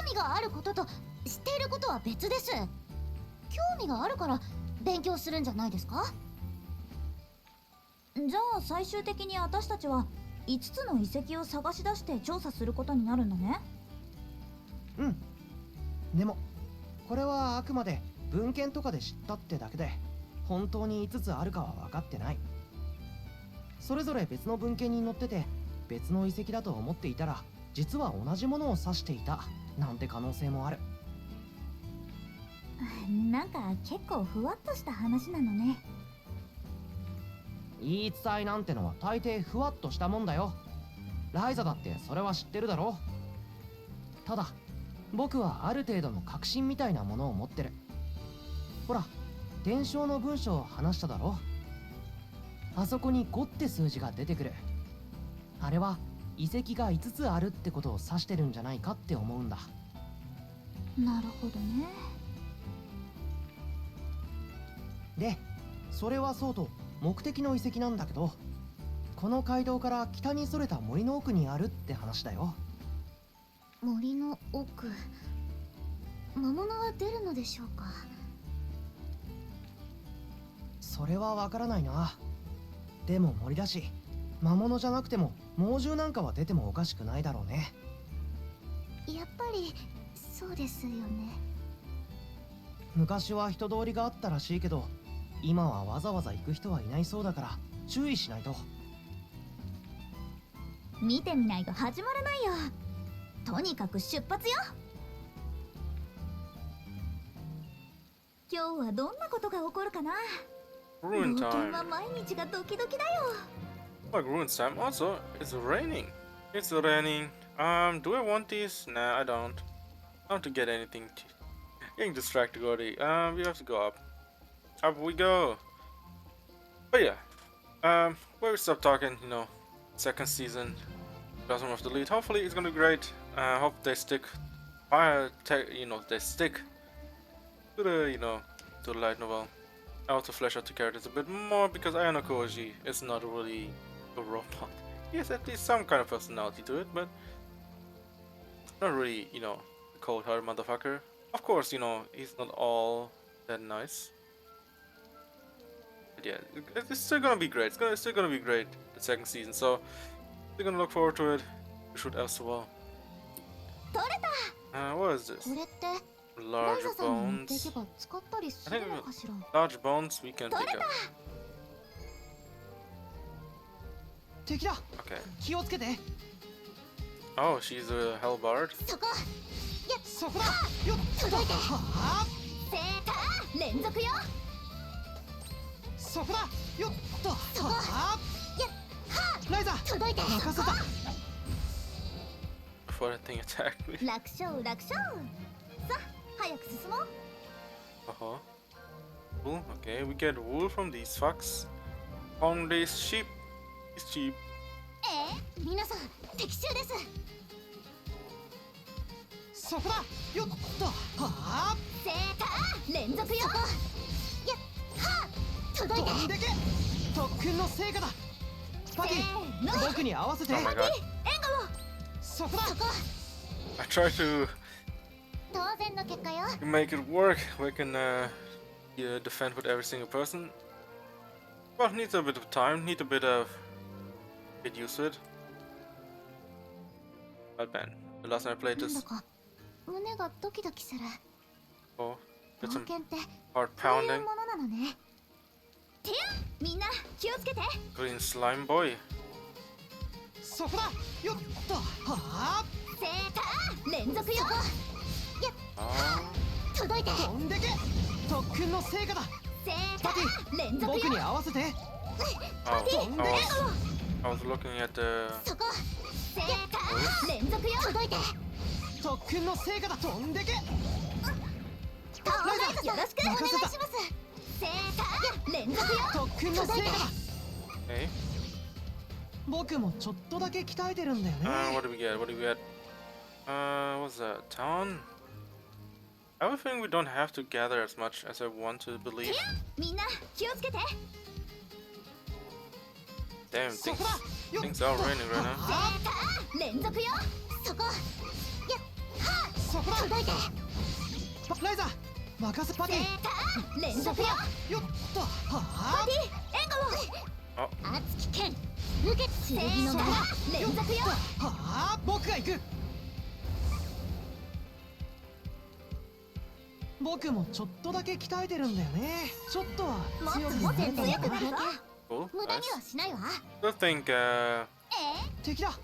味があることと知っていることは別です。興味があるから勉強するんじゃないですか？じゃあ最終的に私たちは5つの遺跡を探し出して調査することになるんだね。うん。でもこれはあくまで文献とかで知ったってだけで本当に5つあるかは分かってない。それぞれ別の文献に載ってて別の遺跡だと思っていたら実は同じものを指していたなんて可能性もある。なんか結構ふわっとした話なのね。言い伝えなんてのは大抵ふわっとしたもんだよ。ライザだってそれは知ってるだろ。ただ僕はある程度の確信みたいなものを持ってる。ほら、伝承の文章を話しただろ。あそこに5って数字が出てくる。あれは遺跡が5つあるってことを指してるんじゃないかって思うんだ。なるほどね。で、それはそうと目的の遺跡なんだけど、この街道から北にそれた森の奥にあるって話だよ。森の奥、魔物は出るのでしょうか？それはわからないな。でも森だし、魔物じゃなくても猛獣なんかは出てもおかしくないだろうね。やっぱりそうですよね。昔は人通りがあったらしいけど、今はわざわざ行く人はいないそうだから注意しないと。見てみないと始まらないよ。とにかく出発よ。今日はどんなことが起こるかな。 Ruin 冒険 time. は毎日がドキドキだよ。 Like ruin time. Also, it's raining. It's raining. Do I want these? Nah, I don't. I want to get anything. Getting distracted already. We have to go up. Up we go. But yeah. Where we stop talking, you know, second season, Blossom of the Lead. Hopefully it's gonna be great. Hope they stick they stick to the, to the light novel. I want to flesh out the characters a bit more because Ayano Koji is not really a robot. He has at least some kind of personality to it, but not really, a cold-hearted motherfucker. Of course, he's not all that nice. But yeah, it's still gonna be great. It's still gonna be great, the second season. So we're gonna look forward to it. You should as well. What is this? これって Larger ライザさんに持ってい bones. けば使ったりするのかしら。 Large bones we can pick up. 敵だ。 Okay. 気をつけて。 Oh, she's a hell bard. そこ。そこだ。よっ。届いて。はあ。セーター連続よ。そこだ。よっと。そこ。はあ。やっ。はライザ。届いて。任せた。 Before that thing attacked me. 楽勝楽勝。さあ早く進もう。 Uh-huh. Wool. Okay, we get wool from these fucks. On these sheep. It's cheap. 皆さん敵襲です。そこだ。よっと。はあ。セーター連続よ。やっ。は届いて。飛んでけ。特訓の成果だ。パティ、僕に合わせて。 Oh my god. 援護を。そこだ。そこ。 I try to 当然の結果よ。 make it work. We can defend with every single person. Well, needs a bit of time. Need a bit of get used to it. But man, the last time I played なんだ this, か胸がドキドキする。 oh, did 冒 some 険って heart こういう pounding. ものなのね。てやみんな気をつけて。 Green slime boy. そこだ。よっと。はあ。セーター連続よ。 Oh, 届いて。飛んでけ。特訓の成果だ。セータパテー連ィ、続よ。僕に合わせて。 oh, I was looking at the. そこ。セーター連続よ。届いて。特訓の成果だ。飛んでけ。よろしくお願いします。セーター連続よ。特訓の成果だ。 Hey, 僕もちょっとだけ鍛えてるんだよね。 what do we get? What do we get? What's that? Town? I have a feeling we don't have to gather as much as I want to believe. みんな気をつけて。 Damn, そ things, こだ。よっ things are raining right now. セーター連続よ。そこ。やっ。はそこだ。届いて。ライザ、任せパテセィ。ーター連続よ。よっと。はあ。援護を。熱き剣。受けセ剣のータ柄。ー連続よ。はあ。僕が行く。僕もちょっとだけ鍛えてるんだよね。ちょっとは強くもっとなれた強くなるぞ。のかな。 Cool, 無駄に nice. はしないわ。 I think, 敵だ。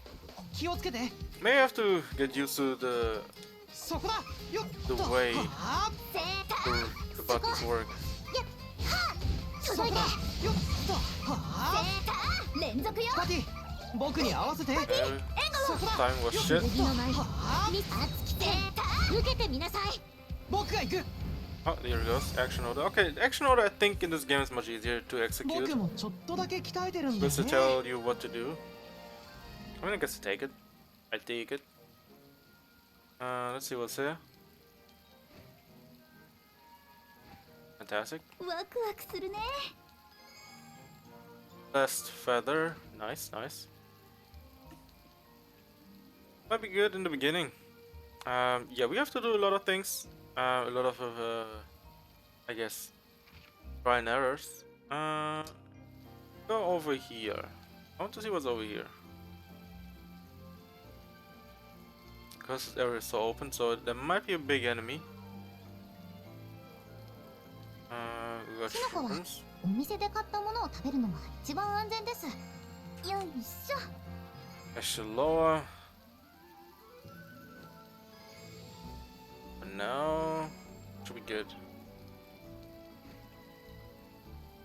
気をつけて。 may have to get used to the そこだ。よっ the と。 way はあ。セータ the, ー the buttons work. 届いて。よっと。はあ。セーター連続よ。パティ、僕に合わせて。 Okay. そこだ。 Time was shit. 剣の前。はあ。熱き剣。受けてみなさい。僕が行く。 Oh, there it goes. Action order. Okay, action order I think in this game is much easier to execute. 僕もちょっとだけ鍛えてるんだよ Just to ね。 tell you what to do. I mean, I guess take it. I take it. Let's see what's here. Fantastic. ワクワクするね。 Blessed feather. Nice, nice. Might be good in the beginning. Yeah, we have to do a lot of things. A lot of, I guess, try and errors. Go over here. I want to see what's over here. Because this area is so open, so there might be a big enemy. We got キノコは shrooms. お店で買ったものを食べるのが一番安全です。よいしょ。 Ashaloa. And now should be good.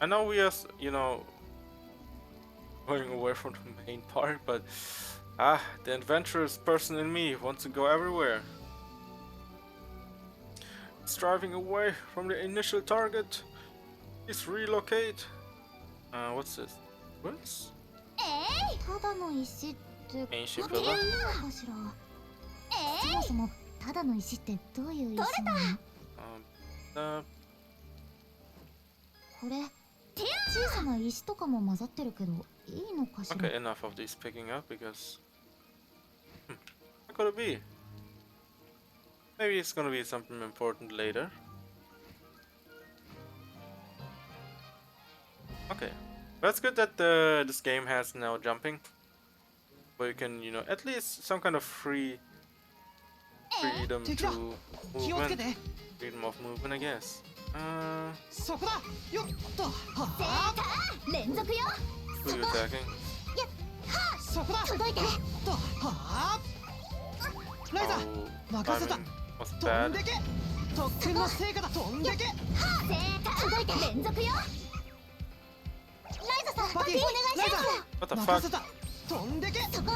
I know we are, you know, going away from the main part, but the adventurous person in me wants to go everywhere. It's driving away from the initial target. Please relocate. What's this? Ruins? ただの石って Ancient これ villa? いいのかしらそもそもただの石ってどういう石なの Uh, これ小さな石とかも混ざってるけどいいのかしら okay, enough of these picking up because. What could it be? Maybe it's gonna be something important later. Okay, that's good that this game has now jumping, where you can, you know, at least some kind of freedom Take it to 気をつけて movement, freedom of movement, I guess. そこだよっとはあ連続よ Who are you attacking? そこだ届いてよっとはあライザ Oh, 任せた timing was 飛ん bad. でけ特訓の成果だ飛んでけ届いて連続よライザさんお願いしパティライザWhat the 任 fuck? せた飛んでけますそこ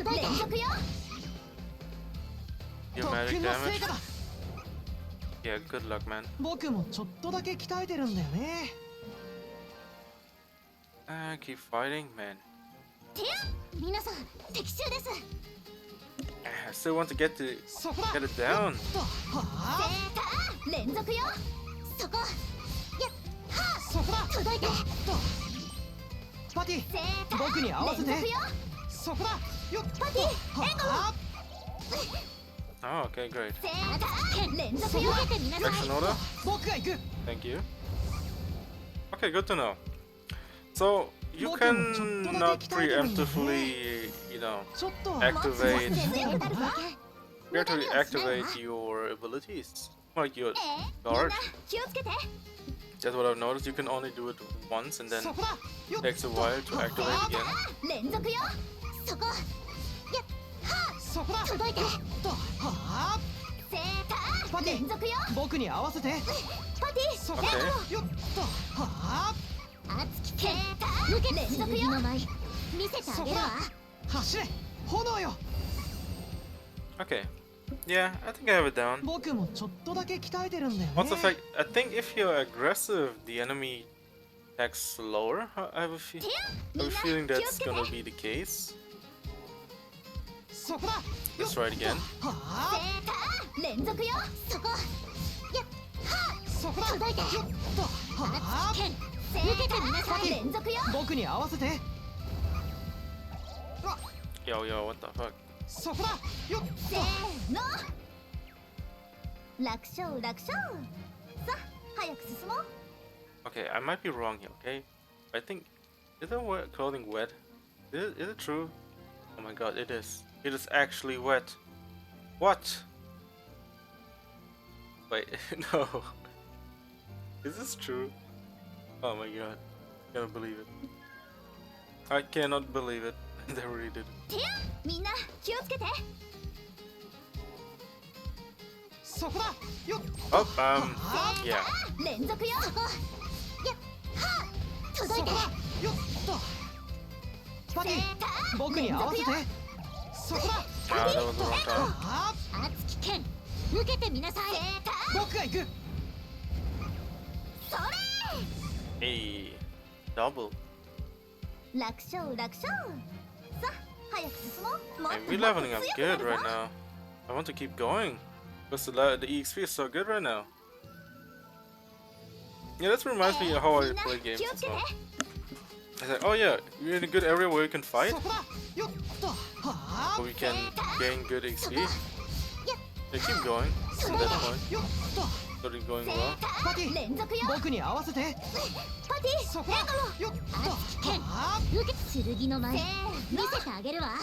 届いて連続よ Your 特 magic 訓の成 damage? 果だ Yeah, good luck, man. 僕もちょっとだけ鍛えてるんだよね Keep fighting, man. 皆さん敵襲です I still want to get it down. とはあ連続よそこそこだ届いてとパティ僕に合わせて連続よそこだよっとパティはあ Oh, okay, great. 連続よ受けてみなさい Action order? 僕が行く Thank you. Okay, good to know. So, you Look, canちょっとだ not け鍛えてるんだね。 preemptively, you know, ちょっと activate, 全然当たるぞ preemptively activate your abilities. Like your みん guard. な気をつけて That's what I've noticed. You can only do it once and then そこだよっ takes a while to activate again. 連続よそこそこだ届いてとはあパティ連続よ僕に合わせてパティそこ Okay. よっとはあ熱き剣受けて連続よ見せてあげるわ走れ炎よ Okay. Yeah, I think I have it down. 僕もちょっとだけ鍛えてるんだよね Also, fact, I think if you're aggressive, the enemy attacks slower. I have a feeling that's gonna be the case. そこだ Let's try it again. はあ連続よそこそこだ届いてよっとはあ剣受けてみなさい連続よ僕に合わせて Yo, what the fuck? そこだよっせーの楽勝楽勝さあ早く進もう Okay, I might be wrong here, okay? I think... Is the clothing wet? Is it true? Oh my god, it is. It is actually wet. What? Wait, no. Is this true? Oh my god. I cannot believe it. I cannot believe it. They really did it. みんな気をつけてそこだよっ Oh, yeah. 連続よそこ届いてよっとパティ僕に合わせてそこだ Ah, that was the wrong time. はあ熱き剣受けてみなさい僕が行くそれ Hey. Double. 楽勝楽勝さあ早く進もうもっ Hey, と we're もっと leveling up 強く good なるぞ right now. I want to keep going. Because the EXP is so good right now. Yeah, this reminds me of how I みんな play games 気を as つけて well. It's like, oh yeah, you're in a good area where you can fight, そこだよっとはあ where we can gain good XP. Yeah. Yeah, keep going from that point. よっと Started going well. パティ連続よ僕に合わせてパティそこだよっとはあ受け剣の前見せてあげるわ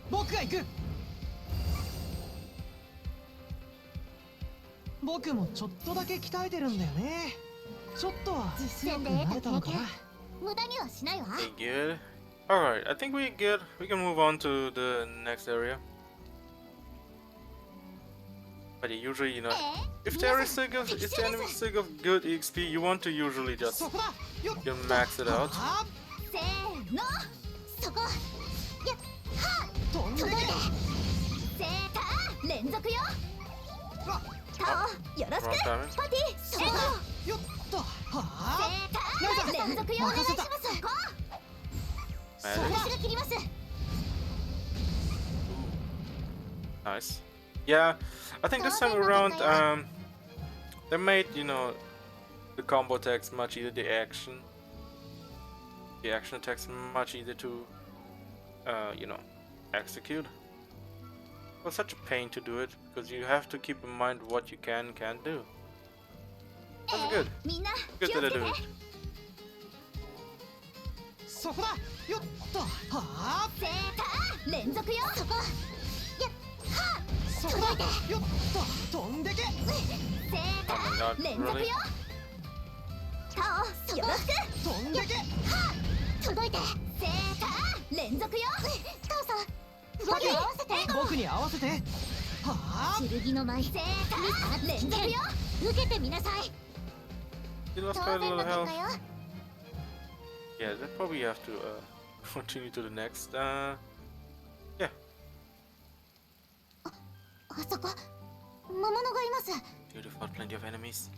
僕が行く僕もちょっとだけ鍛えてるんだよねちょっとは強くなれたのかな無駄にはしないわ Okay, good. Alright, I think we're good. We can move on to the next area. But yeah, usually, you know, え if there is sick of, if the enemy is sick of good EXP, you want to usually just そこだよっ you max it out. はせーのそこやっはー飛んでけ届いてせーた連続よわタオよろし Wrong く timing. パティそこよっとはせーた連続よお願いしますこ Man, 私が切ります nice. Yeah, I think this time around, they made, you know, the combo attacks much easier, the action attacks much easier to, you know, execute. It was such a pain to do it because you have to keep in mind what you can and can't do. That's good. みんな Good 気を that I つけ do て it. そこだよっとはせーた連続よそこやっはーそこだよっと飛んでけせー Oh my た god, 連続 really? よタオよろしく飛んでけ届いてせーた連続よタオさん動きを合わせて僕に合わせてはー剣の舞せーた連続よ受けてみなさい He lost 当 quite a 然 little の結 health. 果よ Yeah, they probably have to continue to the next. Yeah. あそこ魔物がいます Dude, you've got plenty of enemies.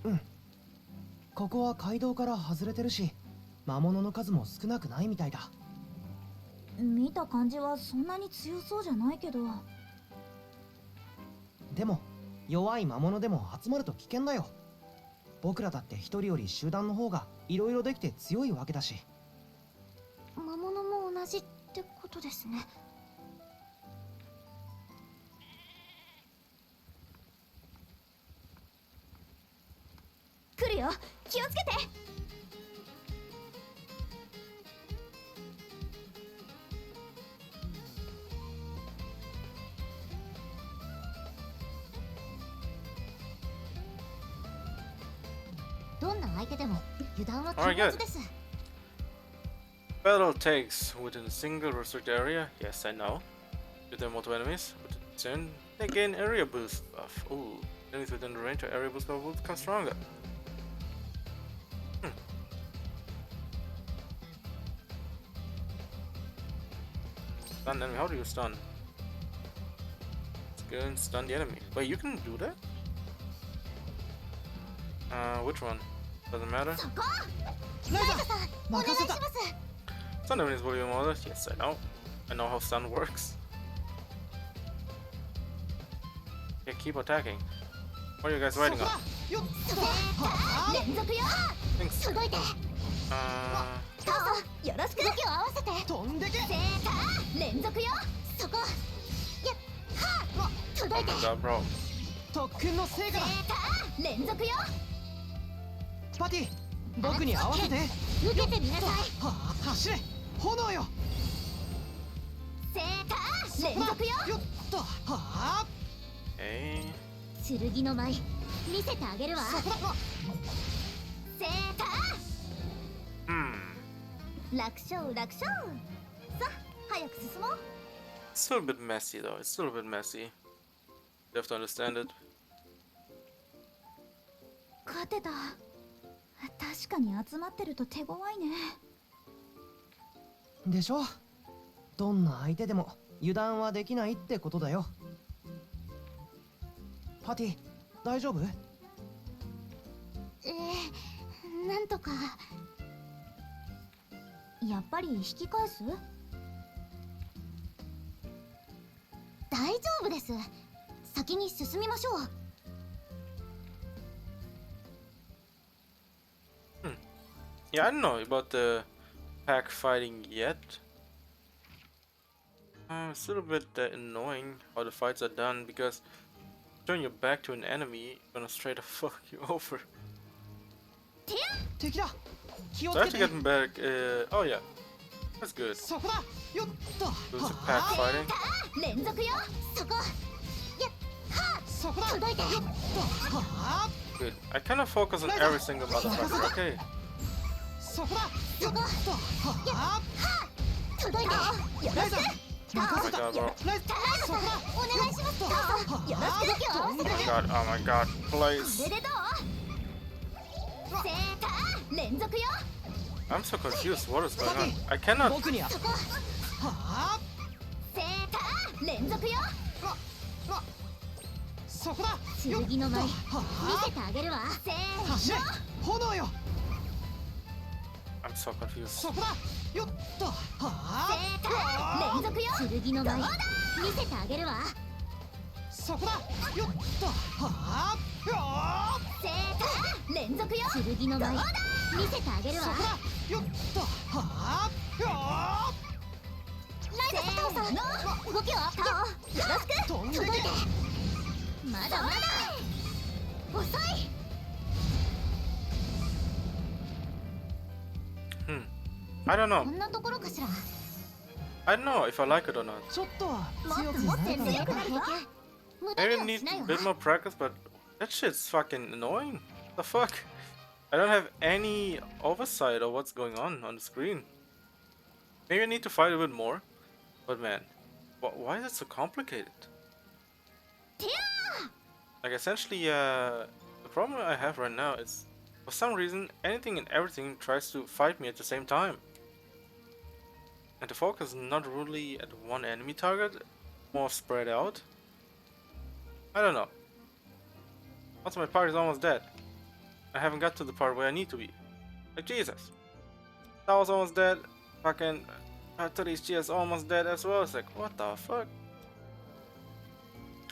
ここは街道から外れてるし魔物の数も少なくないみたいだ見た感じはそんなに強そうじゃないけど。でも弱い魔物でも集まると危険だよ僕らだって一人より集団の方がいろいろできて強いわけだし魔物も同じってことですね来るよ、気をつけて。どんな相手でも油断は禁 Alright, 物です Battle takes within a single restricted area. Yes, I know. If there are multiple enemies, with the turn, they gain area boost buff. Ooh, enemies within the range of area boost buff will become stronger. Stun enemy. How do you stun? Let's go and stun the enemy. Wait, you can do that? Which one? Doesn't matter. そこライザさんお願いします Stun enemies will be more. Yes, I know. I know how stun works. Yeah, keep attacking. What are you guys waiting on? よっ連続よ Thanks. 届いて Uh, タオさんよろしく動きを合わせて飛んでけセーター連続よそこやっは届いて good job, bro. 特訓の成果だセーター連続よパティ僕に合わせて受けてみなさいはあ走れ炎よセーター連続よよっとはあ Okay. 剣の舞見せてあげるわそこだセータ Hmm. ー楽勝楽勝さ早く進もう It's still a bit messy though. It's still a bit messy. You have to understand it. 勝てた。確かに集まってると手強いね。でしょどんな相手でも油断はできないってことだよパティ大丈夫なんとかやっぱり引き返す？大丈夫です先に進みましょう Yeah, I don't know about the pack fighting yet. It's still a bit annoying how the fights are done because turn your back to an enemy, gonna straight up fuck you over. 敵だ気を So つけ after て getting back, oh yeah, that's good. そこだよっと There's a は pack あ fighting. 連続よそこやっはそこだ届いてよっとはあ Good. I kind of focus on every single motherfucker. Okay. そこだよっとはあ届いてよろしく my god, bro. ライズ、そこだ。お願いします。タオさん、よろしく息を合わせて。 Oh my god, oh my god, こ please. れでどう？セーター連続よ。 I'm so confused. What is going on? I cannot. 僕には。はあ。セーター連続よ。そこだ。剣の舞見はあ。せてあげるわ。せ走れーの。炎よ。 I'm so confused. そこだ。よっと。はセあ。ーター連続よ。剣の舞見せてあげるわ。そこだ。よっと。はあ。セーター連続よ。剣の舞見せてあげるわ。そこだ。よっと。はあ。ライザとタオさん動きはタオよろしく。飛んで届いて。け。まだまだ遅い。 I don't こ know. んなところかしら。 I don't know if I like it or not. ちょっとはもっ強くともっとなるか強くなるわ。無駄 Maybe に I は need しない a わ。 bit more practice, but that shit's fucking annoying. The fuck? I don't have any oversight of what's going on the screen. Maybe I need to fight a bit more. But man, why is it so complicated? Like essentially, the problem I have right now is, for some reason, anything and everything tries to fight me at the same time. And the focus is not really at one enemy target, more spread out. I don't know. Also, my party's almost dead. I haven't got to the part where I need to be. Like, Jesus. That was almost dead. Fucking Atelier is almost dead as well. It's like, what the fuck?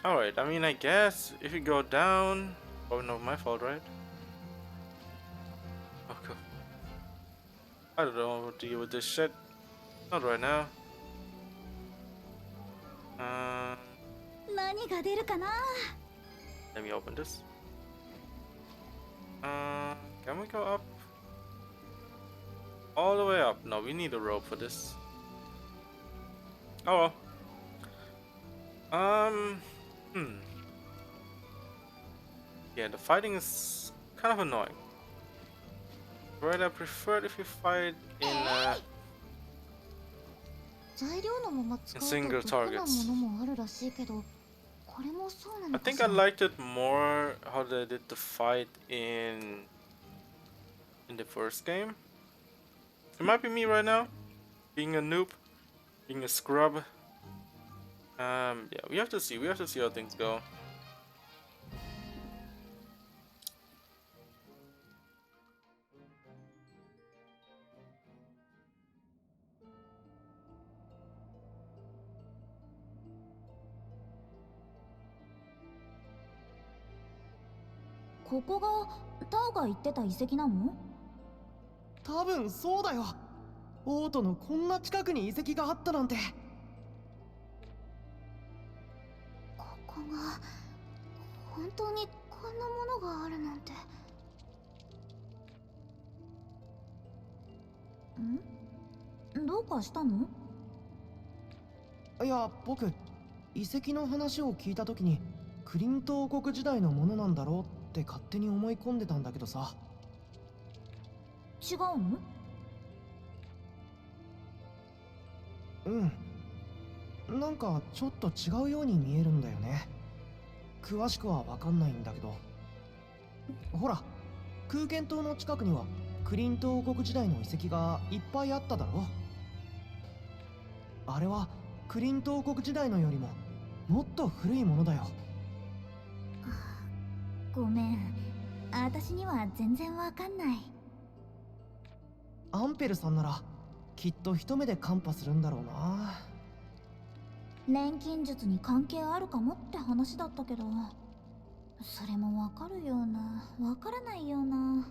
Alright, I mean, I guess if you go down... Probably not my fault, right? Okay. I don't know how to deal with this shit. Not right now. 何が出るかな。 Let me open this. Can we go up? All the way up? No, we need a rope for this. Oh well. Yeah, the fighting is kind of annoying. Right, I prefer it if you fight in 材料のまま使うと single 毒な targets. ものもあるらしいけど、これもそうな I のか think し I ら。 liked it more how they did the fight in the first game. It might be me right now, being a noob, being a scrub. Yeah, we have to see how things go.「ここがタオが言ってた遺跡なの？多分そうだよ。オートのこんな近くに遺跡があったなんて。ここが本当にこんなものがあるなんて。どうかしたの？いや、僕遺跡の話を聞いた時にクリント王国時代のものなんだろうって勝手に思い込んでたんだけどさ。違うの？なんかちょっと違うように見えるんだよね。詳しくは分かんないんだけど。ほら、空間島の近くにはクリント王国時代の遺跡がいっぱいあっただろ。あれはクリント王国時代のよりももっと古いものだよ。ごめん、私には全然わかんない。アンペルさんならきっと一目でカンパするんだろうな。錬金術に関係あるかもって話だったけど、それもわかるようなわからないような。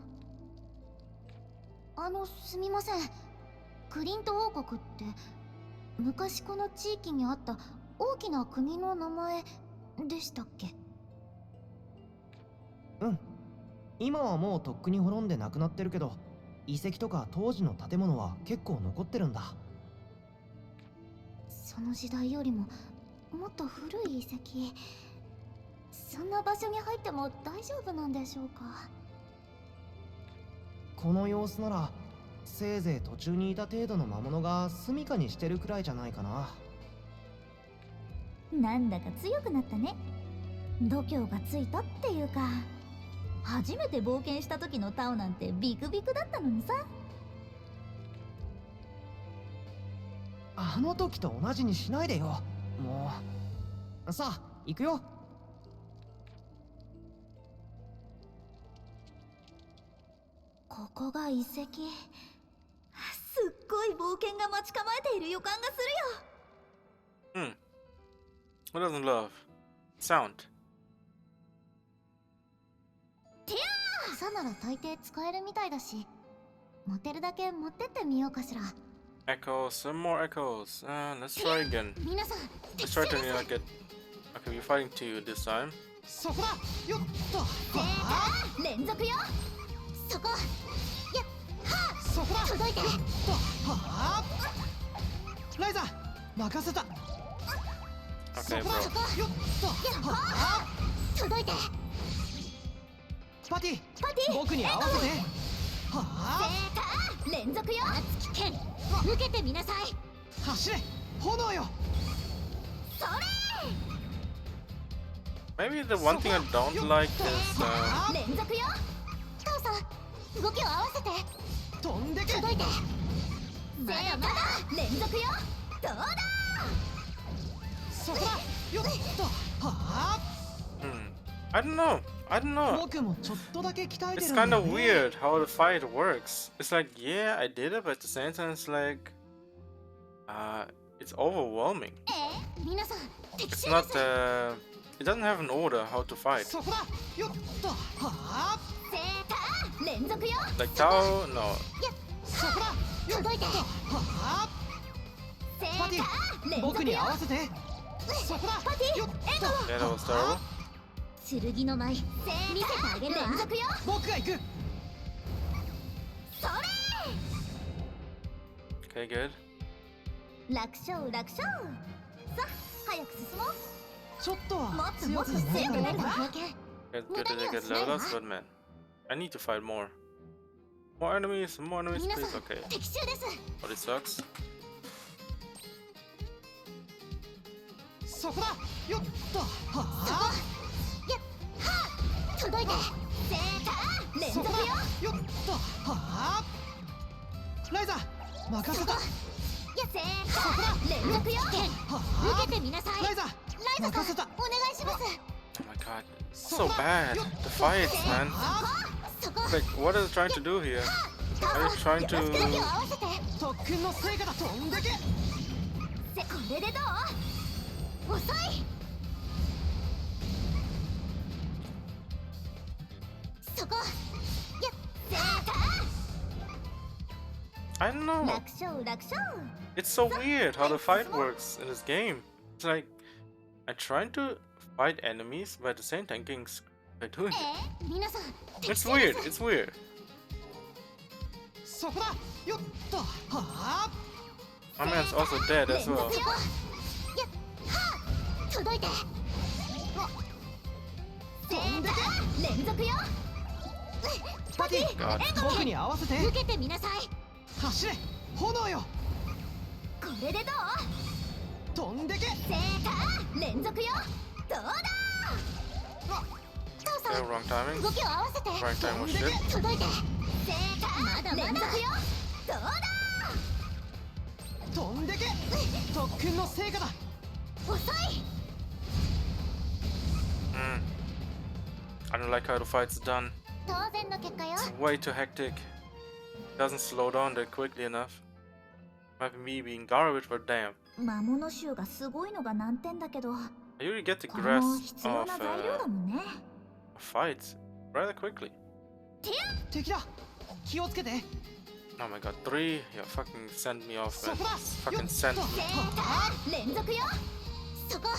すみません。クリント王国って昔この地域にあった大きな国の名前でしたっけ？今はもうとっくに滅んでなくなってるけど、遺跡とか当時の建物は結構残ってるんだ。その時代よりももっと古い遺跡。そんな場所に入っても大丈夫なんでしょうか？この様子ならせいぜい途中にいた程度の魔物が住処にしてるくらいじゃないかな。なんだか強くなったね。度胸がついたっていうか、初めて冒険した時のタオなんてビクビクだったのにさ。あの時と同じにしないでよ。もう。さあ、行くよ。ここが遺跡。すっごい冒険が待ち構えている予感がするよ。Who doesn't love sound? 草なら大抵使えるみたいだし、持てるだけ持ってってみようかしら。 Echoes, some more echoes. Let's try again. 皆さん、 Let's try to get. Okay, we're fighting two this time. そこだ。よっと。連続よ。そこ。やっはそこだ。届いて。はあ。ライザ、任せた。 Okay, そこだ。 bro. よっと。はあ。届いて。パティ、パティ、僕に合わせて。はあ。連続よ。熱き剣、受けてみなさい。走れ、炎よ。それ。 Maybe the one thing I don't like is 連続よ。タオさん、動きを合わせて。飛んでけ。届いて。まだまだ連続よ。どうだ。そこだ。よっと。はあ。I don't know. I don't know. 僕もちょっとだけ鍛えて It's るんだ kind よ of ね。 weird how the fight works. It's like, yeah, I did it, but at the same time, it's like, it's overwhelming. 皆さん、敵 It's 襲 not, です。 it doesn't have an order how to fight. そこだ。よっと。はあ。連続よ。 Like Tao, no. そこだ。よっと。届いて。はあ。パティ、僕に合わせて。そこだ。パティ、よっと。 Yeah, that was terrible. 剣の舞、見せてあげるわ。連続よ。僕が行く。それ。 Okay, good. 楽勝楽勝。さあ、早く進もう。ちょっともはっともっと強くなれ強くなるわ。たのか。Good that they get leveled up, but man, I need to fight more. More enemies, please. 皆さん、 Okay. 敵襲です。 Oh, this sucks. そこだ。よっと。はあ。届いて。連続よ。そこだ。よっと。はあ。ライザ、任せた。連続よ。はあ。受けてみなさい。ライザ、ライザさん、任せた。お願いします。 Oh my god, it's so bad. The fights, man. そこ。 Like, what are they trying to do here? Are they trying 動きを to? 合わせて。特訓の成果だ。飛んでけ。これでどう？遅い。そこ。I don't know. 楽勝楽勝。 It's so weird how the fight works in this game. It's like I'm trying to fight enemies, but at the same time getting screwed by doing it. 皆さん、 It's weird. It's weird. そこだ。よっと。はあ。 My man's also dead as well. 届いて。飛んでけ。連続よ。パティ、 God. 僕に合わせて。受けてみなさい。走れ、炎よ。これでどう？飛んでけ。連続よ。どうだ。タオさ Okay, ん、 wrong timing. 動きを合わせて。 Right time was shit. 届いて。まだまだ。連続よ。どうだ。飛んでけ。特訓の成果だ。遅い。 I don't like how the fight's done. 当然の結果よ。 It's way too hectic. Doesn't slow down that quickly enough. Might be me being garbage, but damn. 魔物臭がすごいのが難点だけど、 I usually get the これも grasp 必要 of な材料だもんね。 fights rather quickly. 敵だ。気をつけて。 Oh my god, 3? Yeah, fucking send me off, そ man. こだ。 Fucking send よっ me. と。はあ。連続よ。そこ。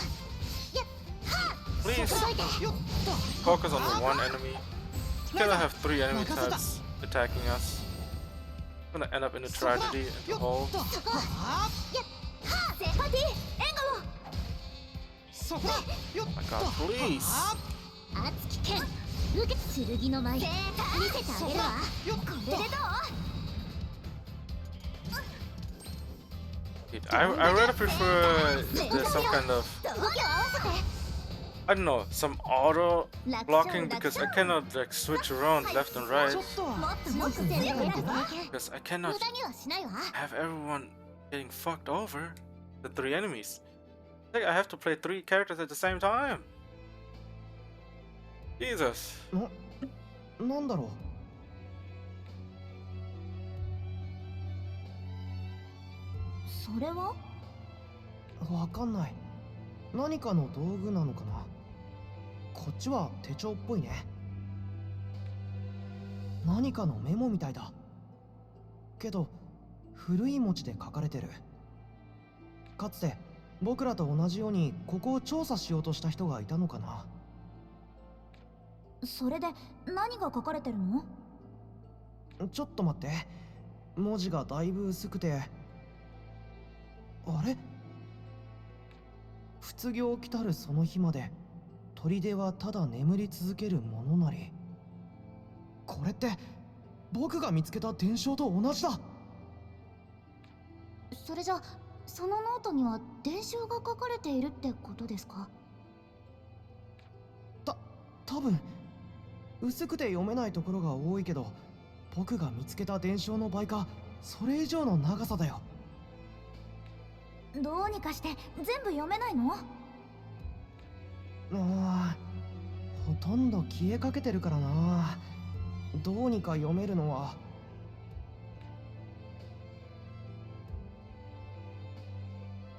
Please 届いて。よっと。 focus on the one enemy. We cannot have 3 enemy types attacking us. We're gonna end up in a tragedy in the よっ hole. と。はあ。パティ、援護を。そこだ。よっ My と。 god, please. はあ。熱き剣、受け剣の舞、見せてあげるわ。よっと。これでどう？ Keep I rather prefer there's some kind of 動きを合わせて I don't know, some auto blocking because I cannot like switch around left and right ちょっともはっともっと強くなるぞ because I 無 cannot 駄にはしないわ have everyone getting fucked over. The 3 enemies. Like I have to play 3 characters at the same time. Jesus. なんだろそれはう、わかんない。何かの道具なのかな。こっちは手帳っぽいね。何かのメモみたいだけど、古い文字で書かれてる。かつて僕らと同じようにここを調査しようとした人がいたのかな。それで何が書かれてるの？ちょっと待って、文字がだいぶ薄くて。あれ、失業来たるその日まで砦はただ眠り続けるものなり。これって僕が見つけた伝承と同じだ。それじゃそのノートには伝承が書かれているってことですか？多分薄くて読めないところが多いけど、僕が見つけた伝承の倍かそれ以上の長さだよ。どうにかして全部読めないの？ほとんど消えかけてるからな。どうにか読めるのは。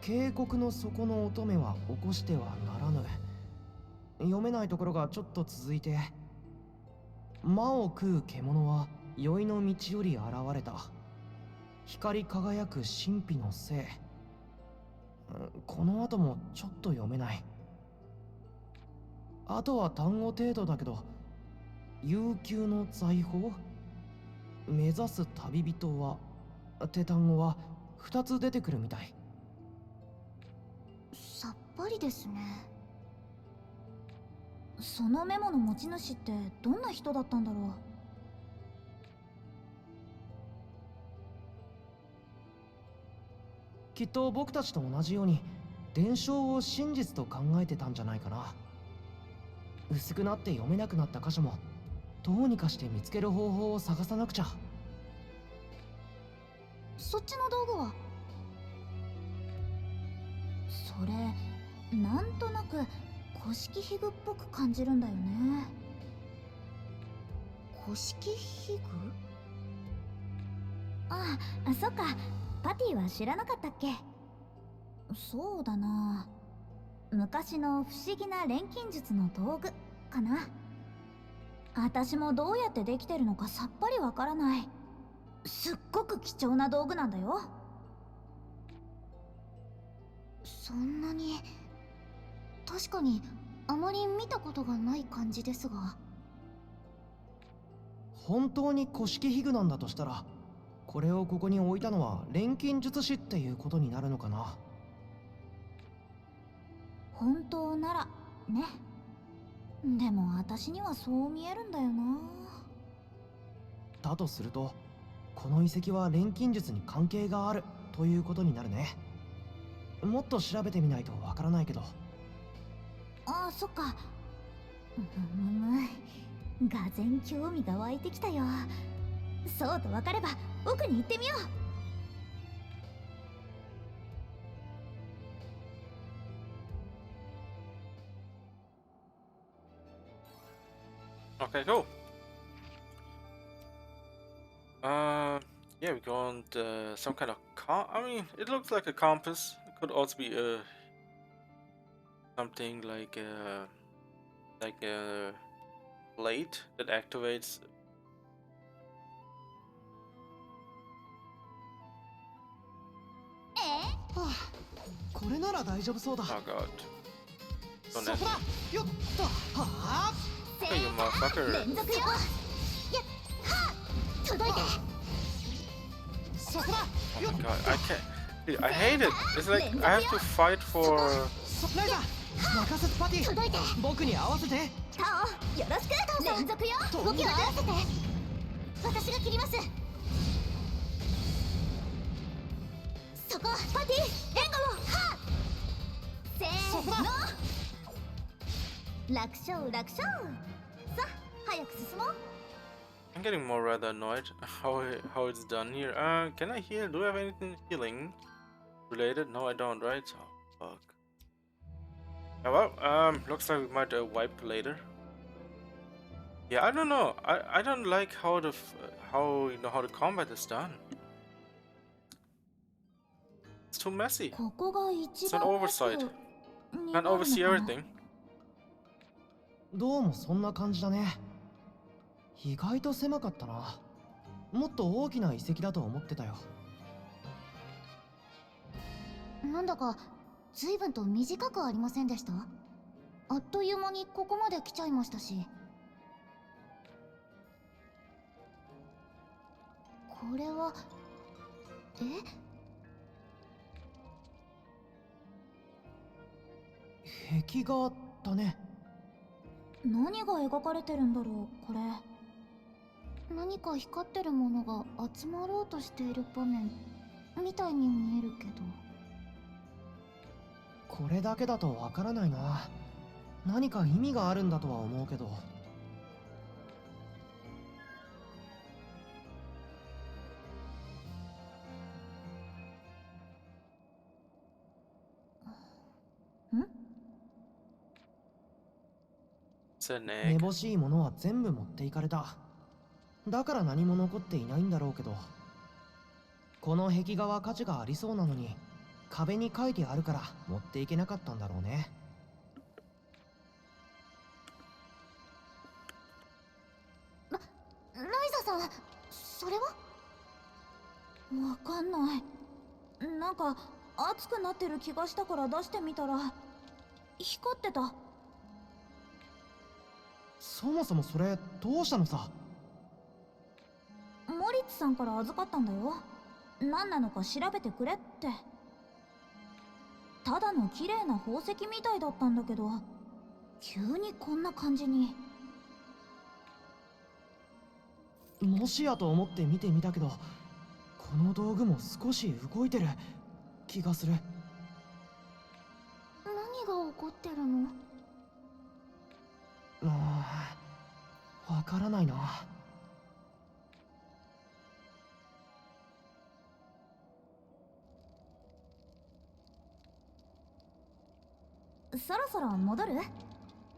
渓谷の底の乙女は起こしてはならぬ。読めないところがちょっと続いて、魔を食う獣は宵の道より現れた。光り輝く神秘の聖。この後もちょっと読めない。あとは単語程度だけど、悠久の財宝、目指す旅人はって単語は2つ出てくるみたい。さっぱりですね。そのメモの持ち主ってどんな人だったんだろう？きっと僕たちと同じように伝承を真実と考えてたんじゃないかな。薄くなって読めなくなった箇所もどうにかして見つける方法を探さなくちゃ。そっちの道具は？それなんとなく古式皮具っぽく感じるんだよね。古式皮具？ああ、そっか。パティは知らなかったっけ？そうだな。昔の不思議な錬金術の道具かな。私もどうやってできてるのかさっぱりわからない。すっごく貴重な道具なんだよ。そんなに。確かにあまり見たことがない感じですが。本当に古式皮具なんだとしたら、これをここに置いたのは錬金術師っていうことになるのかな。本当ならね。でも私にはそう見えるんだよな。だとするとこの遺跡は錬金術に関係があるということになるね。もっと調べてみないとわからないけど。ああ、そっか。がぜん興味が湧いてきたよ。そうとわかれば奥に行ってみよう。Okay, cool. Yeah, we got some kind of I mean, it looks like a compass. It could also be something like a plate that activates. これなら大丈夫そうだ。 Oh god. そ Don't こだ。よっと。はあ。 Hey, you motherfucker. 連続よ。やっはっ届いて。そこだ。 Oh よっ my god, I can't. Dude, I hate it. It's like I have to fight for. ライザー任せてパティ。届いて。僕に合わせて。タオよろしく。連続よ。動きを合わせて。私が切ります。そそこパティ援護をはっせーの楽勝楽勝さあ早く進もう I'm getting more rather annoyed how it's done here. Can I heal? Do I have anything healing related? No, I don't, right? Oh, fuck. Yeah, well, looks like we might wipe later. Yeah, I don't know. I don't like how how the combat is done. It's too messy. ここが一 It's an 番 oversight. に Can't なるの oversee かな everything. どうもそんな感じだね。意外と狭かったな。もっと大きな遺跡だと思ってたよ。なんだか随分と短くありませんでした？あっという間にここまで来ちゃいましたし。これは壁画だね。何が描かれてるんだろうこれ。何か光ってるものが集まろうとしている場面みたいに見えるけど。これだけだとわからないな。何か意味があるんだとは思うけど。It's an め egg. ぼしいものは全部持っていかれた。だから何も残っていないんだろうけど、この壁画は価値がありそうなのに壁に書いてあるから持っていけなかったんだろうね。ライザさん、それは？わかんない。なんか熱くなってる気がしたから出してみたら光ってた。そもそもそれどうしたのさ？モリッツさんから預かったんだよ。何なのか調べてくれって。ただの綺麗な宝石みたいだったんだけど、急にこんな感じに。もしやと思って見てみたけど、この道具も少し動いてる気がする。何が起こってるの？わからないな。そろそろ戻る？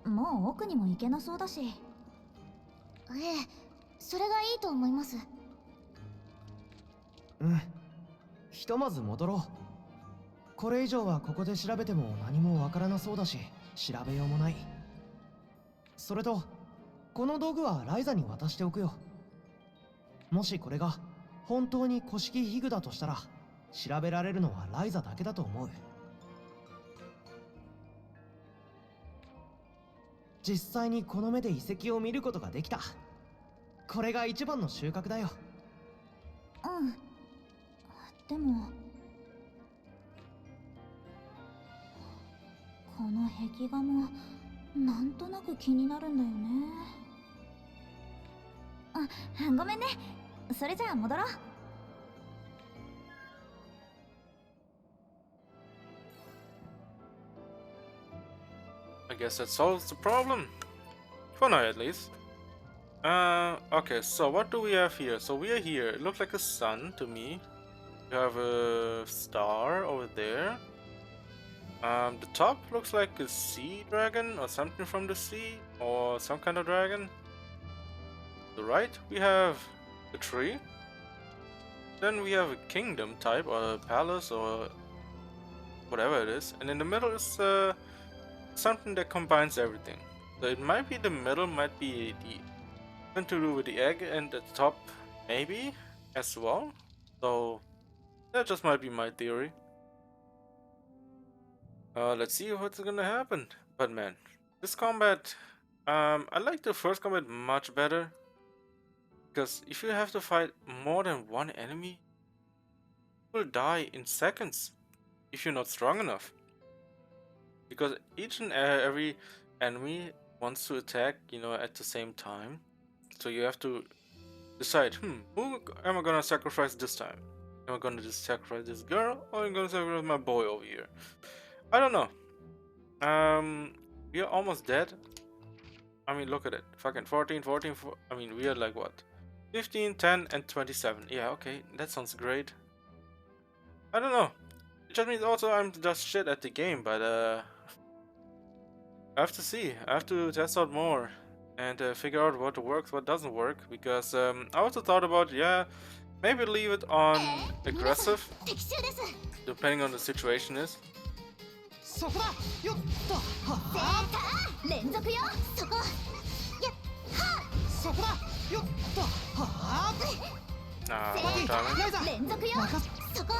もう奥にも行けなそうだし。ええ、それがいいと思います。うん、ひとまず戻ろう。これ以上はここで調べても何もわからなそうだし、調べようもない。それとこの道具はライザに渡しておくよ。もしこれが本当に古式ヒグだとしたら、調べられるのはライザだけだと思う。実際にこの目で遺跡を見ることができた。これが一番の収穫だよ。うん。でもこの壁画もなんとなく気になるんだよね。あ、ごめんね。それじゃあ戻ろう。I guess that solves the problem. For now, at least. Okay, so what do we have here? So we are here. It looks like a sun to me. You have a star over there. The top looks like a sea dragon or something from the sea or some kind of dragon. To the right, we have a tree. Then we have a kingdom type or a palace or whatever it is. And in the middle is something that combines everything. So it might be the middle, might be something to do with the egg, and the top maybe as well. So that just might be my theory. Let's see what's gonna happen. But man, this combat, I like the first combat much better. Because if you have to fight more than one enemy, you will die in seconds if you're not strong enough. Because each and every enemy wants to attack, you know, at the same time. So you have to decide, who am I gonna sacrifice this time? Am I gonna just sacrifice this girl, or am I gonna sacrifice my boy over here? I don't know. We are almost dead. I mean, look at it. Fucking 14, 14, I mean, we are like what? 15, 10, and 27. Yeah, okay, that sounds great. I don't know. It just means also I'm just shit at the game, but I have to see. I have to test out more and figure out what works, what doesn't work. Because I also thought about, yeah, maybe leave it on aggressive, 敵襲です。 depending on the situation is. そこだよっとはあ連続よ。そこ。やっはそこだよっとはあ Nah, せ no ー timing. ライザ連続よ。任そこ。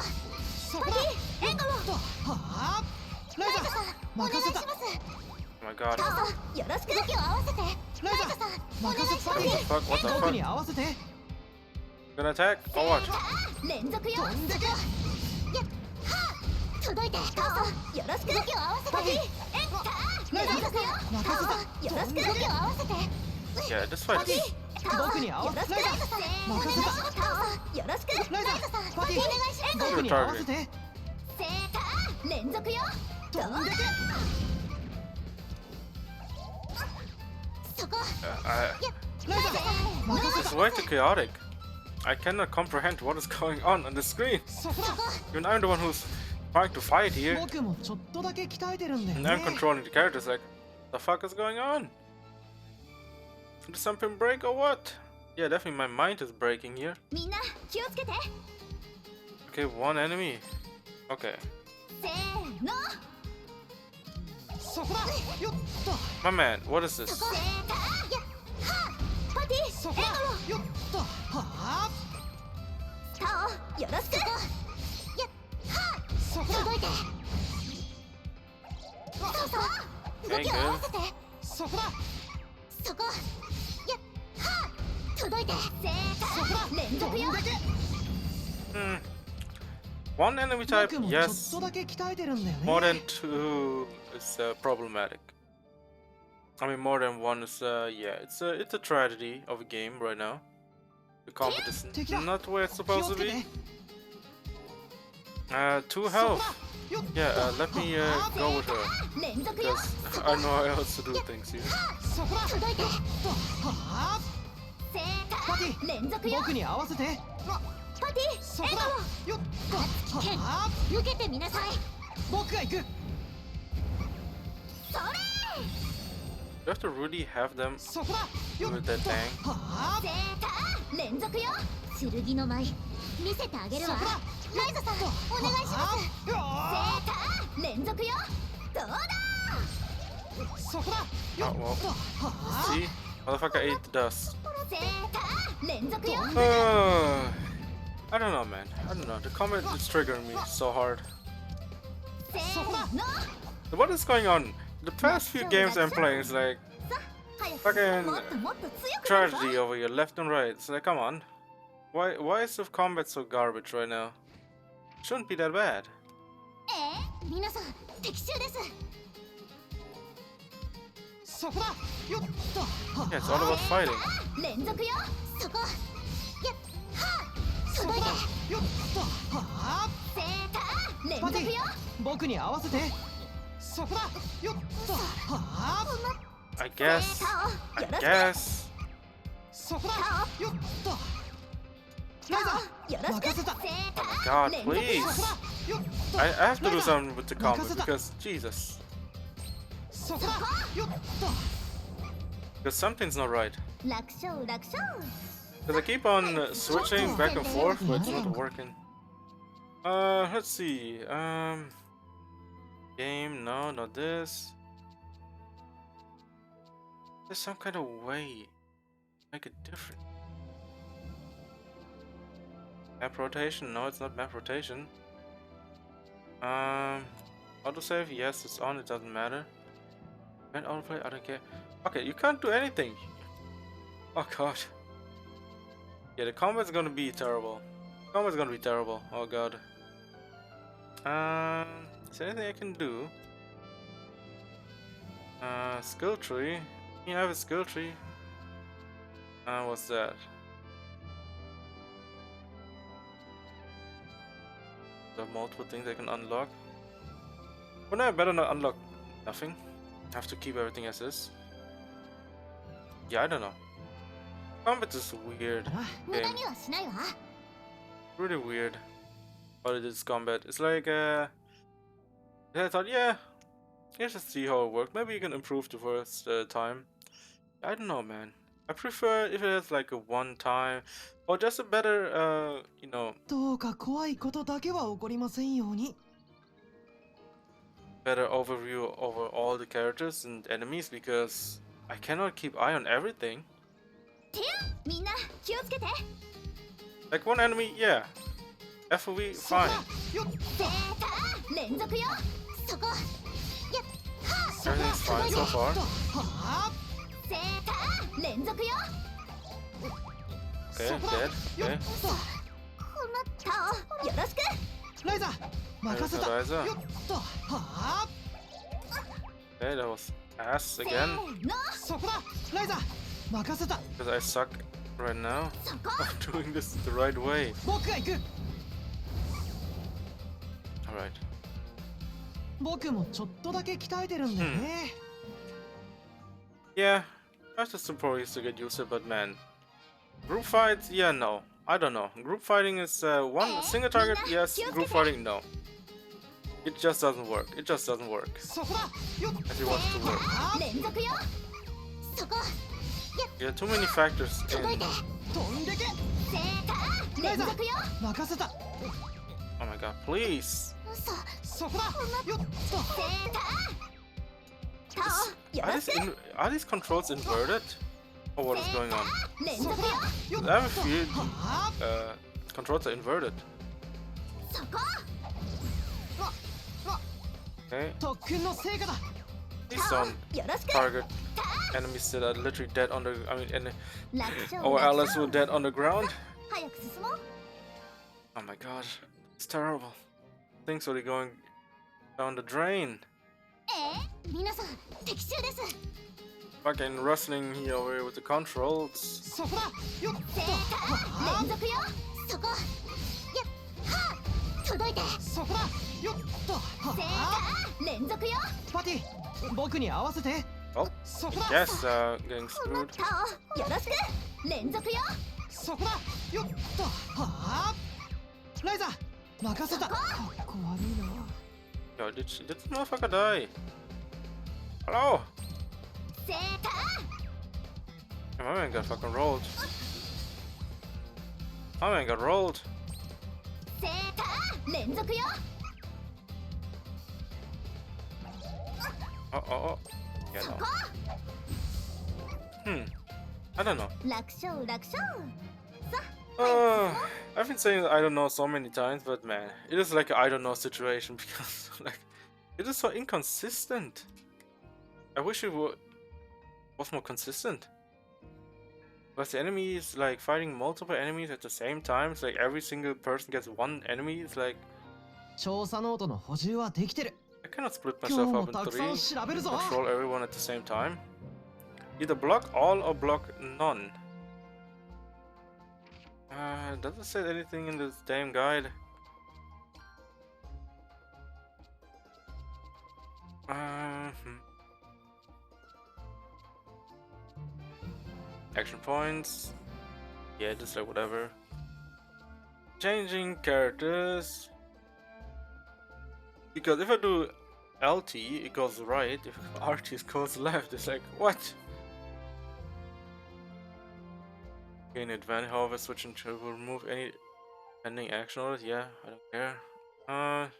そこだよ援護を。っとはあライザライザさん、お願いします。 Oh my god. タオさん、よろしく動きを合わせて。ライザライザさん、お願いします。 What the fuck? What the 僕 fuck? に合わせて Gonna attack or what? 連続よ。飛んでけやっは届いて。タオさん、よろしく動きを合わせて。連続よ。タオさん、よろしく動きを合わせて。 Yeah, this fight is 僕に合わせてライザ任せたタオさん、よろしく。ライザライザさん、パティお願いします。僕に合わせてせー連続よ。飛んでけそこ。 ライザ任せ it's た way too chaotic. I cannot comprehend what is going on the screen. そこだ Even I'm the one who's trying to fight here, 僕もちょっとだけ鍛えてるんだよ and I'm ね controlling the characters. Like, the fuck is going on? Did something break or what? Yeah, definitely my mind is breaking here. みんな気をつけて。 Okay, one enemy. Okay, せーの。そこだよっと my man, what is this? せーやっはパティそこだよっとはあタオよろしく。やっはそこだ届いて。そうそう動きを合わせて。そこだそこ。やっは届いて。せそこだー連続よ。飛んでけ Hmm. One enemy type, 僕もちょっ yes. とだけ鍛えてるんだよね More than two is problematic. I mean, more than one is yeah. It's a tragedy of a game right now. The combat is Take it out. not where it's 気 supposed を to つけて be. Two そこ health. だよっと Yeah, let me go with her 連続よ。 because I know how else to do things here. そこだ届いて。とはあせパテーィ連続よ。僕に合わせてパティ援そこだ護よっとはあを受けてみなさい。僕が行くそれ You have to really have them そこだよっ with と that thing. はあせー連続よ。剣の舞見せてあげるわ。そこだライザさんお願いします。すよ連続よ。どうだ。そこだよっ Oh, well. とはあ See, motherfucker ate the dust. 連続よ。 I don't know, man. I don't know. The combat is triggering me so hard. せーの。 What is going on? The past few games I'm playing is like 早く fucking もっともっと強くなるぞ。 tragedy over here, left and right. It's like, come on. Why is the combat so garbage right now? Shouldn't be that bad. 皆さん敵襲です。そこだよっとは Yeah, it's all about fighting. 連続よ。そこ。やっはそこ届いて。だよっとはあ連パティ続よ。僕に合わせてそこだよっとはあ I guess. I guess. そこだよっとライザよろしく。任せた Oh my god, please. そこだよっと I have to do something with the combat Makaseta. because Jesus. そこだよっと Because something's not right. 楽勝楽勝。 Because I keep on switching back and forth, but it's not working. Let's see. Game, no, not this. There's some kind of way to make it different. Map rotation, no, it's not map rotation. Autosave, yes, it's on, it doesn't matter. And autoplay, I don't care. Okay, you can't do anything. Oh god. Yeah, the combat's gonna be terrible. Combat's gonna be terrible. Oh god. Is there anything I can do? Skill tree. Yeah, I have a skill tree. What's that? There are multiple things I can unlock. But now I better not unlock nothing. Have to keep everything as is. Yeah, I don't know. Combat is weird. 無駄にはしないわ。 Really weird. How it is combat. It's like I thought, yeah, let's just see how it works. Maybe you can improve the first time. I don't know, man. I prefer if it has like a one time or just a better, you know, どうか怖いことだけは起こりませんように。 better overview over all the characters and enemies because I cannot keep eye on everything. みんな気をつけて。 Like one enemy, yeah. FOV, fine. よっセーター連続よ。そこ。やっはあ。 Everything's fine so far. はあ。セーター連続よ。 Okay, dead. Okay. さあ、このタオよろしく。ライザ任せた。 Ryza. よっと。はあ。 Okay, that was ass せ again ーの。そこだ。ライザ任せた。 because I suck right now そこ。 of doing this the right way. 僕が行く。 Alright. 僕もちょっとだけ鍛えてるんだよね。 Yeah, I just probably used to get used to it, but man. Group fights, yeah, no. I don't know. Group fighting is one single target, yes. Group fighting, no. It just doesn't work. It just doesn't work そこだ。よっ。 as it wants to work. はあ。連続よ。そこ。 There are too many factors 届い in. て。飛んでけ。セーター連続よ。任せた。 Oh my god, please. 嘘。そこだ。よっと。セーター。タオよ Are ろし these, く。 are these controls inverted? Or what is going on? 連続よ。よっ I have a feel はあ。 controls are inverted. そこ。 Okay, 特訓の成果だ。 please タ don't オよろしく。 target enemies that are literally dead on the. I mean, 楽勝 our 楽 allies 勝 were dead on the ground. 早く進もう。 Oh my god, it's terrible. Things are going down the drain. 皆さん敵襲です。 Fucking rustling here away with the controls. そこだ。よっと。セーター連続よ。そこ。やっはあ届いて。そこだ。よっと。はセーあ。ター連続よ。パティ、僕に合わせて。 Oh, そこだ。 yes, getting この screwed. タオよろしく。連続よ。そこだ。よっと。はあ。ライザ任せた。かっこ悪いな。 Yo, did this motherfucker die? Hello? セータ My man got fucking rolled. My man got rolled. ーセーター連続よ。 Oh. Yeah, そ no. こ。 I don't know. 楽勝楽勝。さ I've been saying I don't know so many times, but man, it is like an I don't know situation because like it is so inconsistent. I wish it was more consistent. Because the enemy is like fighting multiple enemies at the same time. It's like every single person gets one enemy. It's like 調査ノートの補充はできてる。 I cannot split 今日 myself も up た in くさん three. 調べるぞ。 Control everyone at the same time. Either block all or block none. Does it say anything in this damn guide? Action points. Yeah, just like whatever. Changing characters. Because if I do LT, it goes right. If RT, it goes left. It's like, what? Gain advantage, however, switching to will remove any pending action orders. Yeah, I don't care.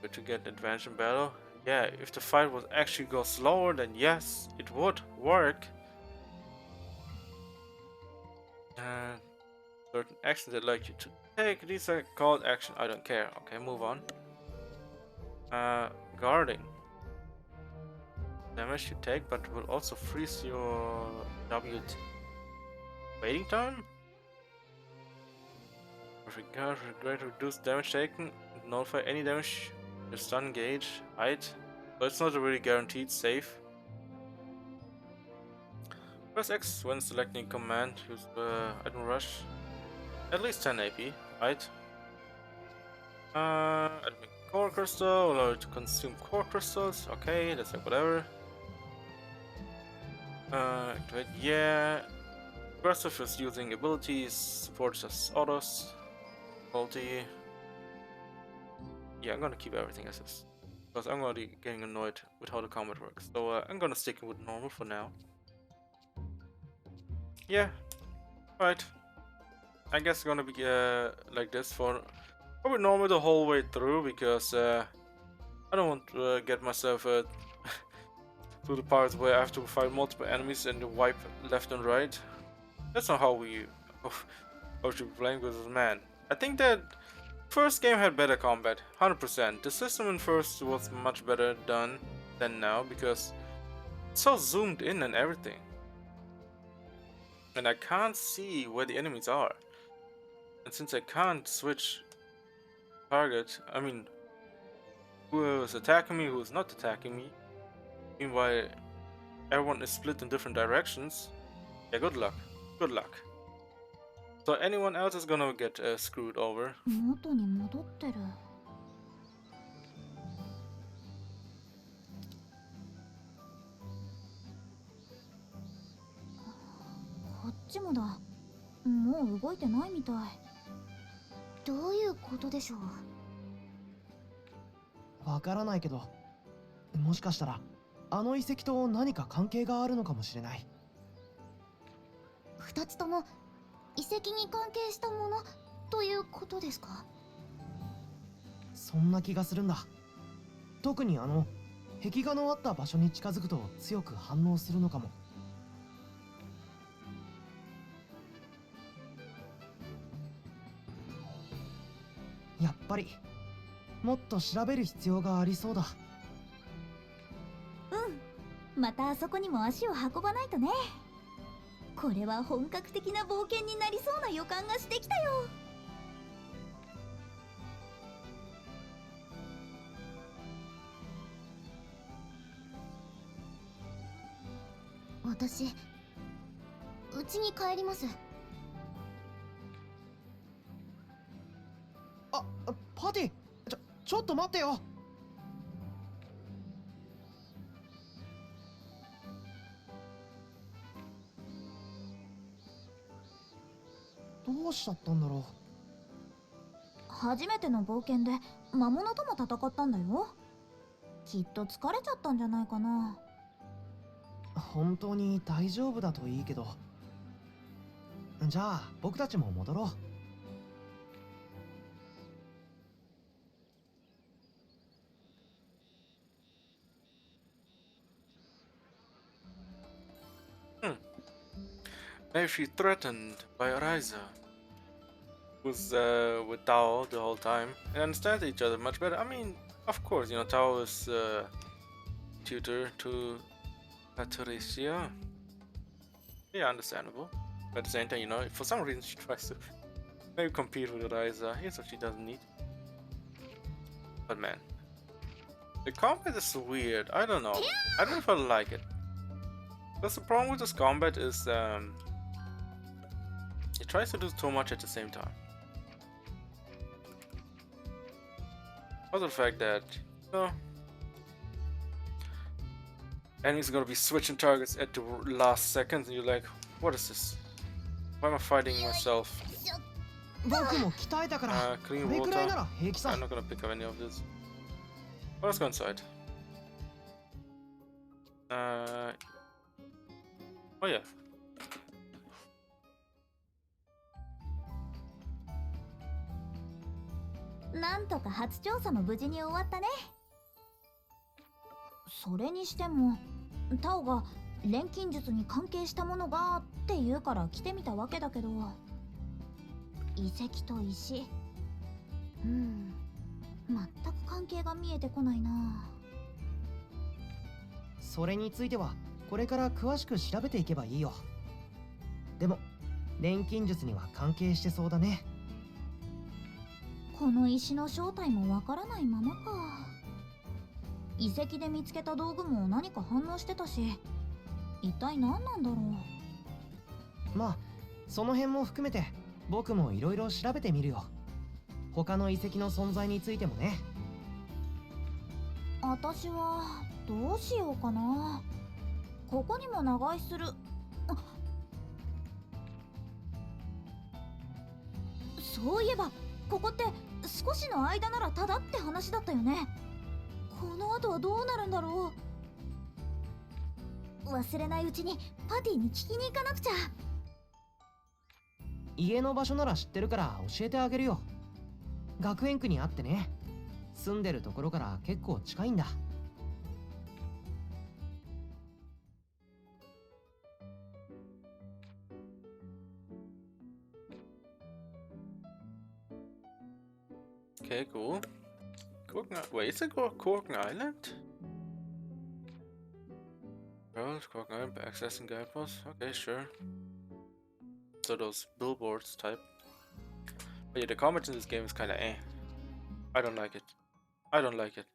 Good to get advantage in battle. Yeah, if the fight would actually go slower, then yes, it would work. Certain actions I'd like you to take. These are called action. I don't care. Okay, move on. Guarding. Damage you take, but will also freeze your WT. Waiting time? Perfect guard, great reduce damage taken. Nullify any damage. Your stun gauge. Height. So it's not a really guaranteed save. Press X when selecting command. Use item rush. at least 10 AP, right? Admit core crystal, allow it to consume core crystals. Okay, that's like whatever. Activate, yeah. Aggressive is using abilities, supports as autos. Multi. Yeah, I'm gonna keep everything as is. Because I'm already getting annoyed with how the combat works. So I'm gonna stick with normal for now. Yeah, right. I guess it's gonna be like this for probably normal the whole way through because I don't want to get myself to the parts where I have to fight multiple enemies and wipe left and right. That's not how we how should be playing with this man. I think that first game had better combat, 100%. The system in first was much better done than now because it's so zoomed in and everything. And I can't see where the enemies are. And since I can't switch target, I mean, who is attacking me, who is not attacking me. Meanwhile, everyone is split in different directions. Yeah, good luck. Good luck. So anyone else is gonna get screwed over. 元に戻ってる。こっちもだ。もう動いてないみたい。どういうことでしょう。わからないけど、もしかしたらあの遺跡と何か関係があるのかもしれない。2つとも遺跡に関係したものということですか？そんな気がするんだ。特に壁画のあった場所に近づくと強く反応するのかも。やっぱりもっと調べる必要がありそうだ。うん、またあそこにも足を運ばないとね。これは本格的な冒険になりそうな予感がしてきたよ。私、家に帰ります。パティ、ちょっと待ってよ。どうしちゃったんだろう。初めての冒険で魔物とも戦ったんだよ。きっと疲れちゃったんじゃないかな。本当に大丈夫だといいけど。じゃあ僕たちも戻ろう。Maybe she's threatened by Ryza, who's with Tao the whole time, and understands each other much better. I mean, of course, you know, Tao is tutor to Patricia. Yeah, understandable. But at the same time, you know, for some reason she tries to maybe compete with Ryza. Here's what she doesn't need. But man, the combat is weird. I don't know. I don't know if I like it. Because the problem with this combat is it tries to do too much at the same time. Also the fact that, you know, enemies are gonna be switching targets at the last seconds and you're like, what is this? Why am I fighting myself? 僕も鍛えたからこ Clean れくらい water. なら平気さ。 I'm not gonna pick up any of this. Well, let's go inside. Oh yeah. なんとか初調査も無事に終わったね。それにしてもタオが錬金術に関係したものがって言うから来てみたわけだけど、遺跡と石、全く関係が見えてこないな。それについてはこれから詳しく調べていけばいいよ。でも錬金術には関係してそうだね。この石の正体もわからないままか。遺跡で見つけた道具も何か反応してたし、一体何なんだろう。まあその辺も含めて僕もいろいろ調べてみるよ。他の遺跡の存在についてもね。私はどうしようかな。ここにも長居する。そういえばここって少しの間ならただって話だったよね。この後はどうなるんだろう。忘れないうちにパティに聞きに行かなくちゃ。家の場所なら知ってるから教えてあげるよ。学園区にあってね。住んでるところから結構近いんだ。Okay, cool. Wait, is it called Corken Island? Well, Corken Island by accessing guideposts. Okay, sure. So those billboards type. But yeah, the combat in this game is kinda eh. I don't like it. I don't like it.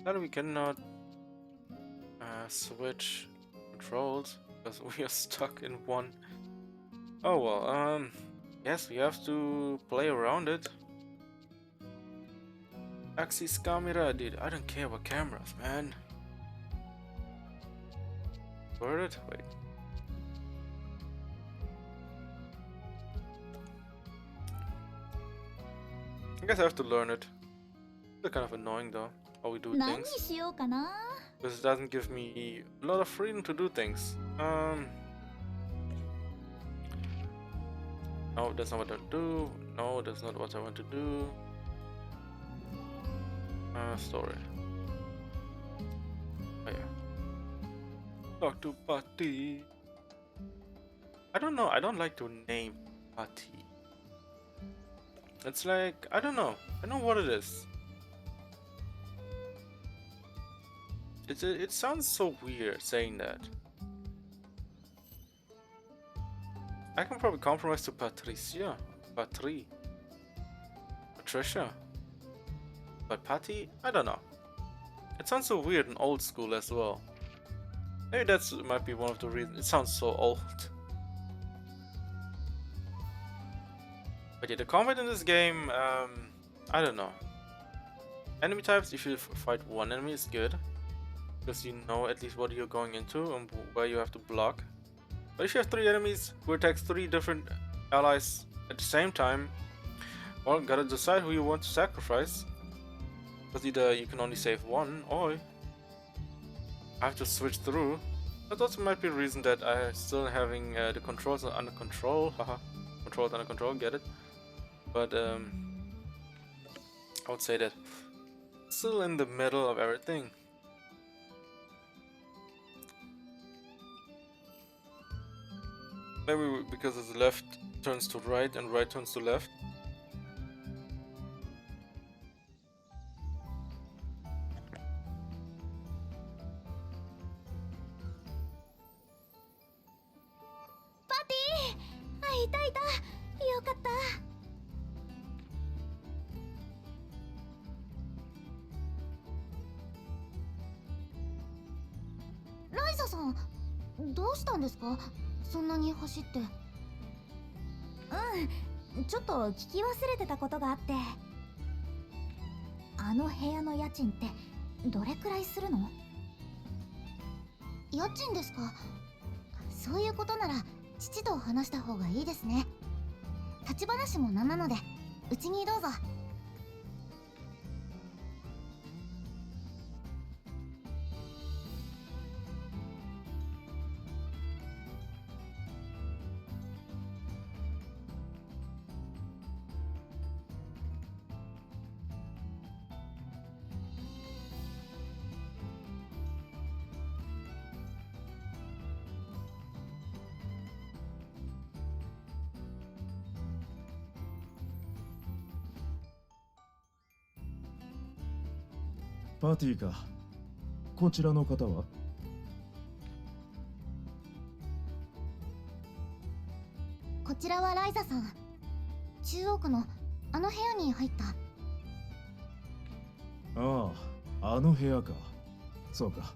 Now we cannot switch controls because we are stuck in one. Oh well, yes, we have to play around it. Axis camera, dude. I don't care about cameras, man. Word it? Wait. I guess I have to learn it. It's kind of annoying though, how we do 何に things. しようかな。 Because it doesn't give me a lot of freedom to do things. No, that's not what I do. No, that's not what I want to do. Story. Oh yeah. Talk to Patty. I don't know. I don't like the name Patty. It's like, I don't know. I know what it is. It sounds so weird saying that. I can probably compromise to Patricia. Patricia. But Patty? I don't know. It sounds so weird and old school as well. Maybe that's might be one of the reasons. It sounds so old. But yeah, the combat in this game, I don't know. Enemy types, if you fight one enemy, is good. Because you know at least what you're going into and where you have to block. But if you have 3 enemies who attacks 3 different allies at the same time, well, gotta decide who you want to sacrifice. Because either you can only save one, or I have to switch through. That also might be a reason that I'm still having the controls under control. Haha, controls under control, get it? But I would say that still in the middle of everything. Maybe because it's left turns to right and right turns to left. Patty! あ、いたいた。よかった。ライザさん、どうしたんですか？そんなに走って。うん、ちょっと聞き忘れてたことがあって。あの部屋の家賃ってどれくらいするの？家賃ですか？そういうことなら父と話した方がいいですね。立ち話もなんなので、うちにどうぞ。パーティーか。こちらの方は？こちらはライザさん。中央区のあの部屋に入った。ああ、あの部屋か。そうか。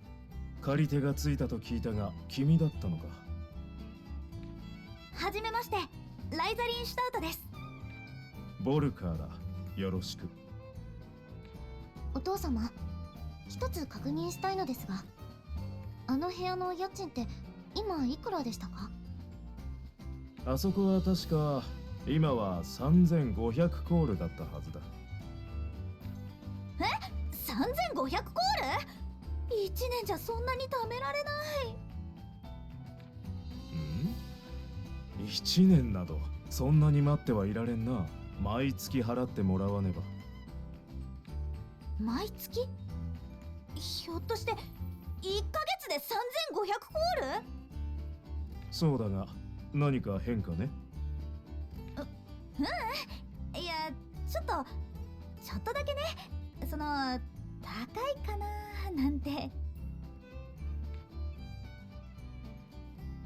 借り手がついたと聞いたが、君だったのか。はじめまして、ライザリン・シュタウトです。ボルカーだ。よろしく。お父様、一つ確認したいのですが、あの部屋の家賃って今いくらでしたか？あそこは確か今は3500コールだったはずだ。3500コール ?1 年じゃそんなに貯められない。ん ?1 年などそんなに待ってはいられんな。毎月払ってもらわねば。毎月？ひょっとして1ヶ月で3500コール？そうだが何か変かね？いや、ちょっとだけね、その高いかななんて。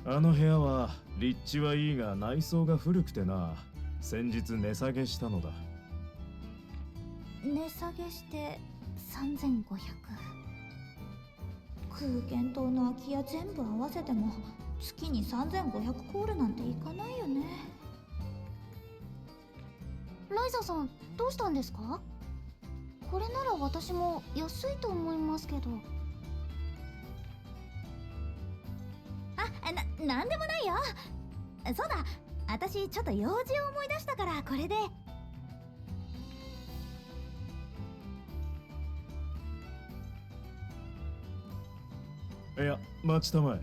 あの部屋は立地はいいが内装が古くてな。先日値下げしたのだ。値下げして3500。空間棟の空き家全部合わせても月に3500コールなんていかないよね。ライザさん、どうしたんですか？これなら私も安いと思いますけど。なんでもないよ。そうだ、私ちょっと用事を思い出したからこれで。いや、待ちたまえ。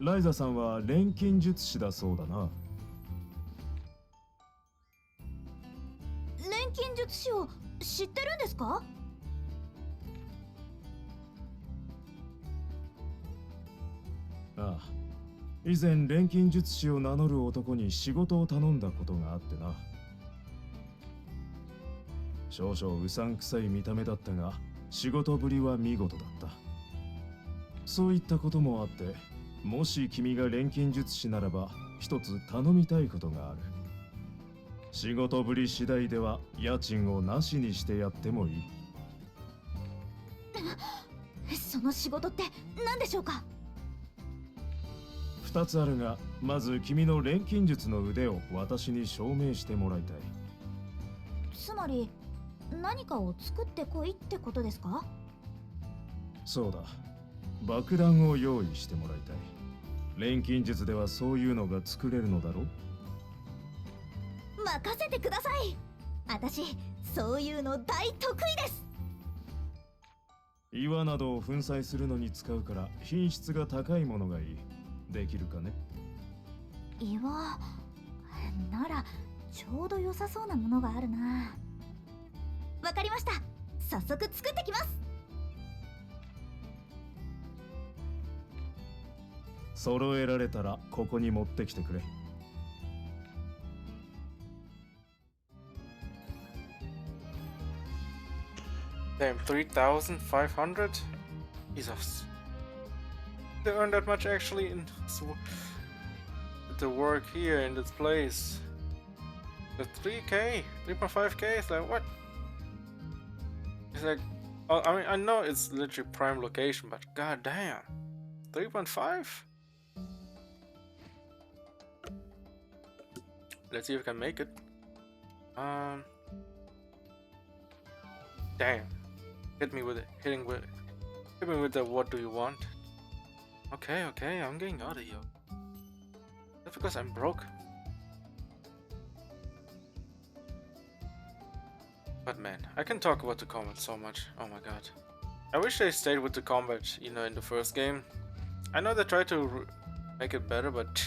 ライザさんは錬金術師だそうだな。錬金術師を知ってるんですか？ああ、以前錬金術師を名乗る男に仕事を頼んだことがあってな。少々うさんくさい見た目だったが仕事ぶりは見事だった。そういったこともあって、もし君が錬金術師ならば一つ頼みたいことがある。仕事ぶり次第では家賃をなしにしてやってもいい。その仕事って何でしょうか2つあるが、まず君の錬金術の腕を私に証明してもらいたい。つまり何かを作ってこいってことですか？そうだ、爆弾を用意してもらいたい。錬金術ではそういうのが作れるのだろう。任せてください。私そういうの大得意です。岩などを粉砕するのに使うから品質が高いものがいい。できるかね？岩ならちょうど良さそうなものがあるな。わかりました。早速作ってきます。揃えられたらここに持ってきてくれ。Damn, 3,500? Jesus. They earn that much actually in the work here in this place. The 3k? 3.5k? It's like, what? It's like, oh, I mean, I know it's literally prime location, but god damn. 3.5? Let's see if we can make it. Damn. Hit me with it. Hit me with the what do you want? Okay, I'm getting out of here. That's because I'm broke. But man, I can talk about the combat so much. Oh my god. I wish they stayed with the combat, you know, in the first game. I know they tried to make it better, but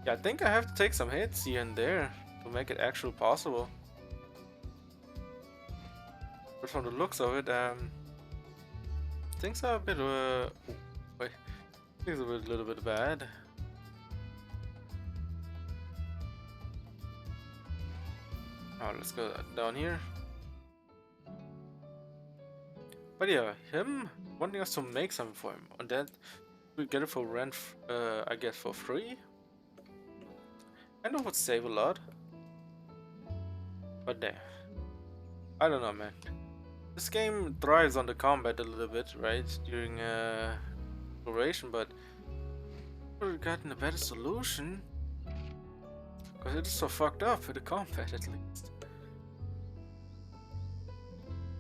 yeah, I think I have to take some hits here and there to make it actually possible. But from the looks of it, things are a bit, wait, things are a little bit bad. Oh, let's go down here. But yeah, him wanting us to make something for him, and that we get it for rent, I guess for free. I know it would save a lot, but damn, I don't know, man. This game thrives on the combat a little bit, right, during exploration, but we could have gotten a better solution. Because it is so fucked up with the combat, at least.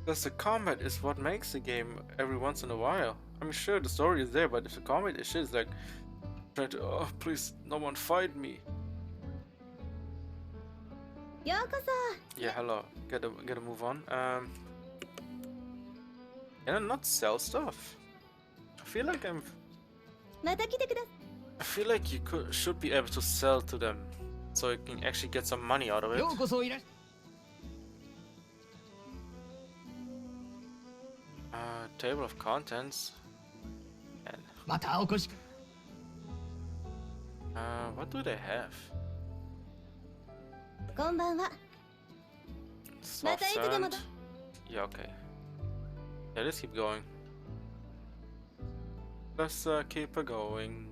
Because the combat is what makes the game every once in a while. I'm sure the story is there, but if the combat is shit, it's like trying to, oh please, no one fight me. ようこそ。 Yeah, hello. Gotta move on. Can I not sell stuff? I feel like I'm. また来てください。 I feel like you should be able to sell to them, so you can actually get some money out of it. ようこそいらっ Table of contents. And またお越し what do they have? こんばんは。 Soft またいつでも sand. だ。 Yeah, okay. Yeah, let's keep going. Let's keep it going.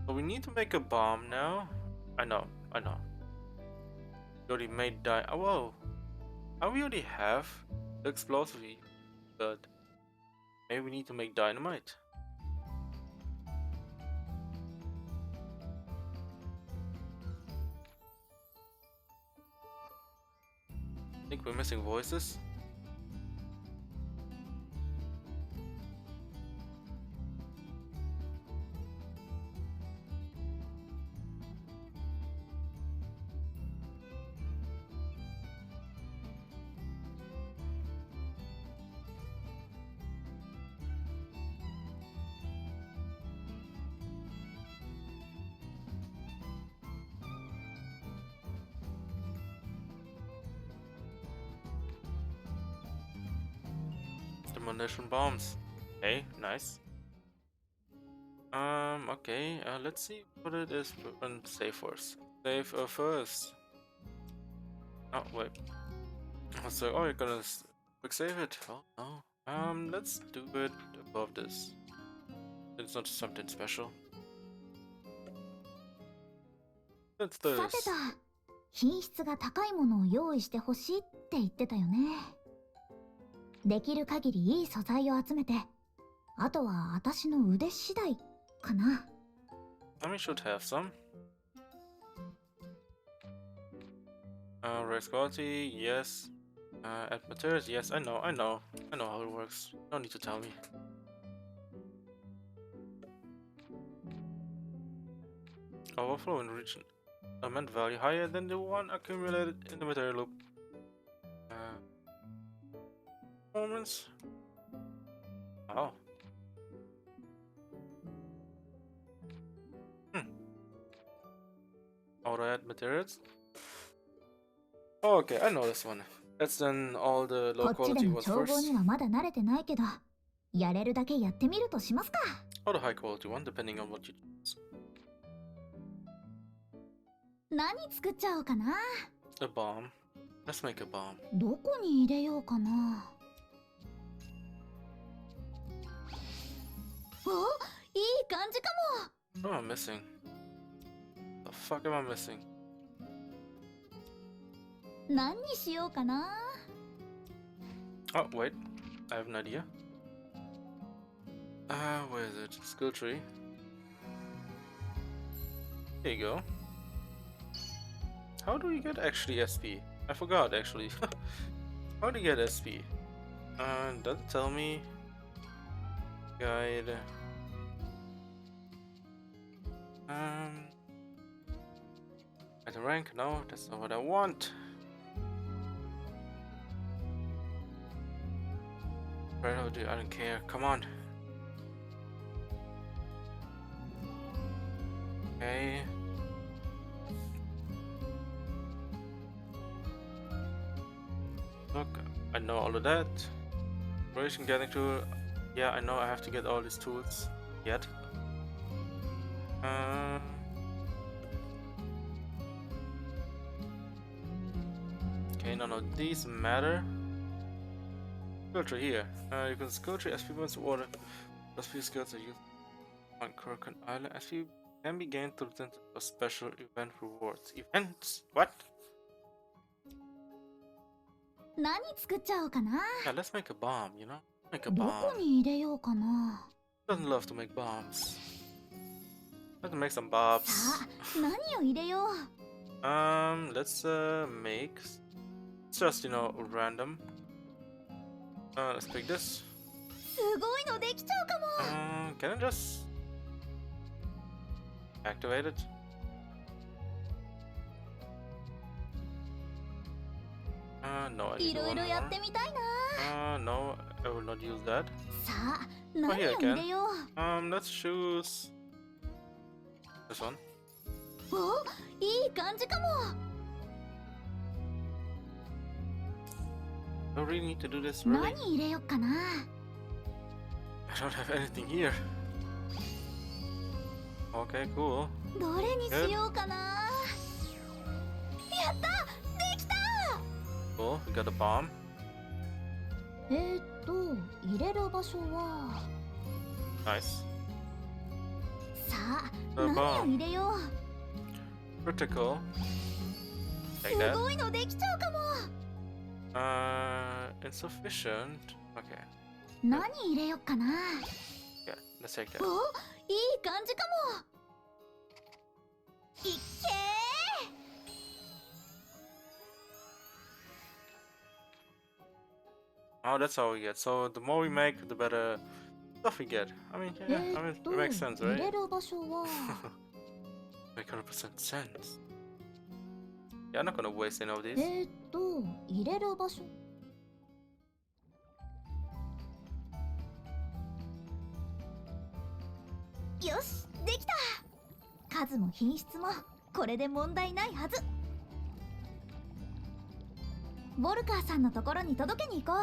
So we need to make a bomb now. I know. We already made oh, whoa. We already have the explosive, but maybe we need to make dynamite. I think we're missing voices. Demolition bombs. Okay, nice. Okay, let's see what it is on save first. Save first. Oh, wait. I was like, oh, you're gonna quick save it. Oh, no. Let's do it above this. It's not something special. Let's do さて this. と、品質が高いものを用意してほしいって言ってたよね。できる限りいい素材を集めて、あとは私の腕次第かな。I should have some. Raise quality, yes. Add materials, yes. I know how it works. No need to tell me. Overflow in region. Element value higher than the one accumulated in the material loop. Performance. Oh. Auto add materials. Okay, I know this one. That's then all the こ low っちで quality の was 調合 first. にはまだ慣れてないけど、やれるだけやってみるとしますか。 Or the high quality one, depending on what you choose. 何作っちゃおうかな。 A bomb. Let's make a bomb. どこに入れようかな。お、いい感じかも。 What am I missing? The fuck am I missing? 何にしようかな。 Oh, wait. I have an idea. Where is it? Skill tree. Here you go. How do you get actually SP? I forgot actually. How do you get SP? Does it tell me? Guide. At the rank? No, that's not what I want. Right, I don't care. Come on. Okay. Look, I know all of that. Operation getting to. Yeah, I know I have to get all these tools yet. Okay, none of these matter. Culture here. You can culture SP points of water. SP skills are used on Kurkan Island. SP can be gained through a special event rewards. Events? What? 何作っちゃおうかな。 Yeah, let's make a bomb, you know? Make a ど bomb. こに入れようかな。 Doesn't love to make bombs. Let's make some bobs. さあ何を入れよう。 Let's make. It's just random. Let's pick this. すごいのできちゃうかも。 Can I just activate it? No, I need いろい one ろやっ more. てみたいな。 No, I will not use that. さあ何を here I 入れよう。 Let's choose this one. お、いい感じかも。 Do I really need to do this, really? 何入れよっかな。 I don't have anything here. Okay, cool. どれにしようかな。やった、できた。 Cool. We got a bomb. 入れる場所は。 Nice. さあ The 何を bomb. 入れよう。 Critical. す Like that. ごいのできちゃうかも。 Insufficient. Okay. 何入れよっかな。 Yeah, let's take that. お、いい感じかも。いっけ Oh, that's how we get. So the more we make, the better stuff we get. I mean, yeah, I mean, it makes sense, 入 right? れる場所は。 Make 100% sense. Yeah, I'm not gonna waste any of these. 入れる場所。よし、できた。数も品質もこれで問題ないはず。ボルカーさんのところに届けに行こう。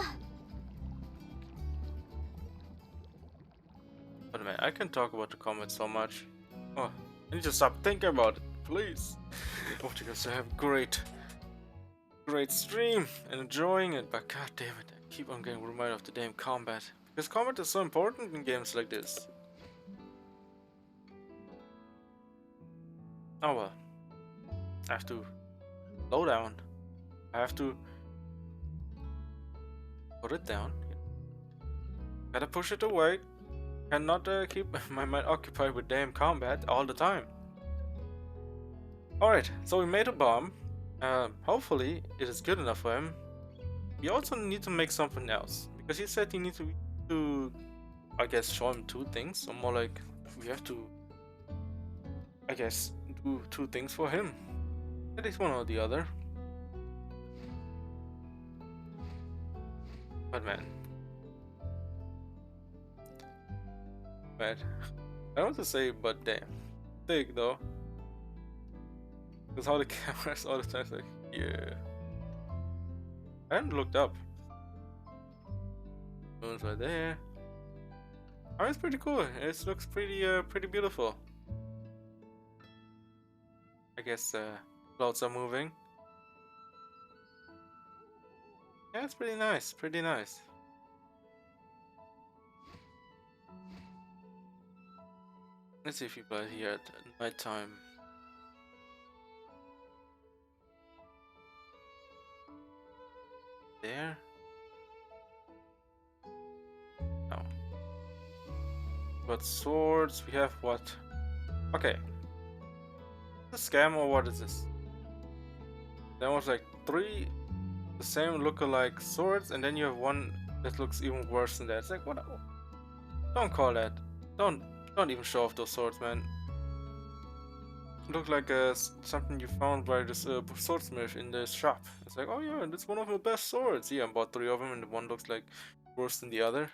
But man, I can talk about the comments so much. Oh, I need to stop thinking about it, please. I want you guys to have great stream and enjoying it. But god damn it, I keep on getting reminded of the damn combat because combat is so important in games like this. Oh well, I have to slow down. I have to put it down. Gotta push it away. Cannot keep my mind occupied with damn combat all the time. Alright, so we made a bomb. Hopefully it is good enough for him. We also need to make something else because he said he needs to I guess show him two things, or more like we have to I guess do two things for him. At least one or the other. But man, I don't want to say but damn. Big though. Because how the cameras all the time like, yeah. I haven't looked up. Moon's right there. Oh, it's pretty cool. It looks pretty beautiful. I guess clouds are moving. Yeah, it's pretty nice, pretty nice. Let's see if people are here at night time. There? No. But swords, we have what? Okay. The scam or what is this? There was like 3 the same look-alike swords, and then you have one that looks even worse than that. It's like, what? Don't call that. Don't even show off those swords, man. Look like something you found by this swordsmith in the shop. It's like, oh yeah, that's one of the best swords. Yeah, I bought 3 of them, and the one looks like worse than the other.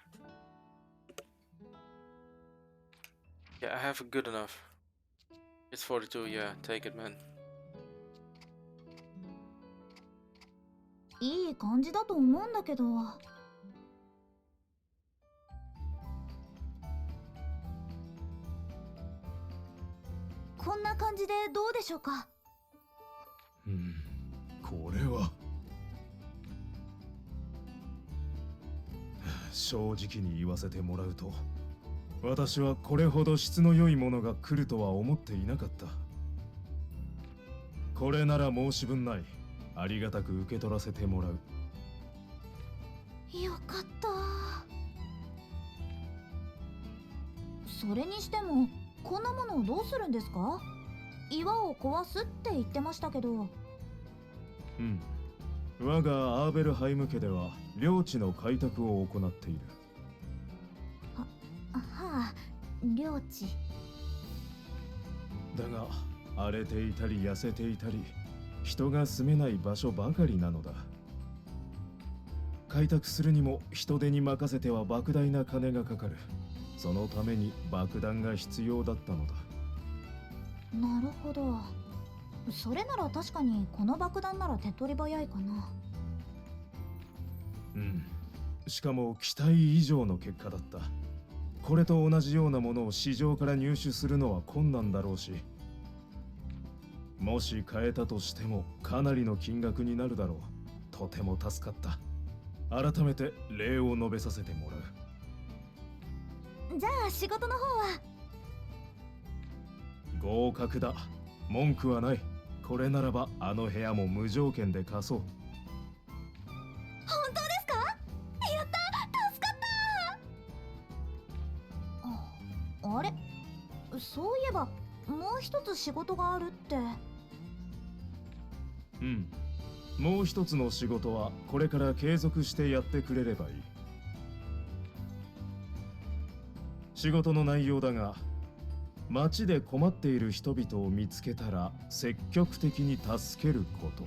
Yeah, I have a good enough. It's 42. Yeah, take it, man. いい感じだと思うんだけど。こんな感じでどうでしょうか。これは正直に言わせてもらうと、私はこれほど質の良いものが来るとは思っていなかった。これなら申し分ない。ありがたく受け取らせてもらう。よかった。それにしてもこんなものをどうするんですか？岩を壊すって言ってましたけど。うん。我がアーベルハイム家では領地の開拓を行っている。はあ、領地。だが荒れていたり痩せていたり人が住めない場所ばかりなのだ。開拓するにも人手に任せては莫大な金がかかる。そのために爆弾が必要だったのだ。なるほど。それなら確かにこの爆弾なら手っ取り早いかな。うん。しかも期待以上の結果だった。これと同じようなものを市場から入手するのは困難だろうし、もし買えたとしてもかなりの金額になるだろう。とても助かった。改めて礼を述べさせてもらう。じゃあ仕事の方は？合格だ。文句はない。これならばあの部屋も無条件で貸そう。本当ですか？やった、助かった。あれ、そういえばもう一つ仕事があるって。うん。もう一つの仕事はこれから継続してやってくれればいい。仕事の内容だが、街で困っている人々を見つけたら積極的に助けること。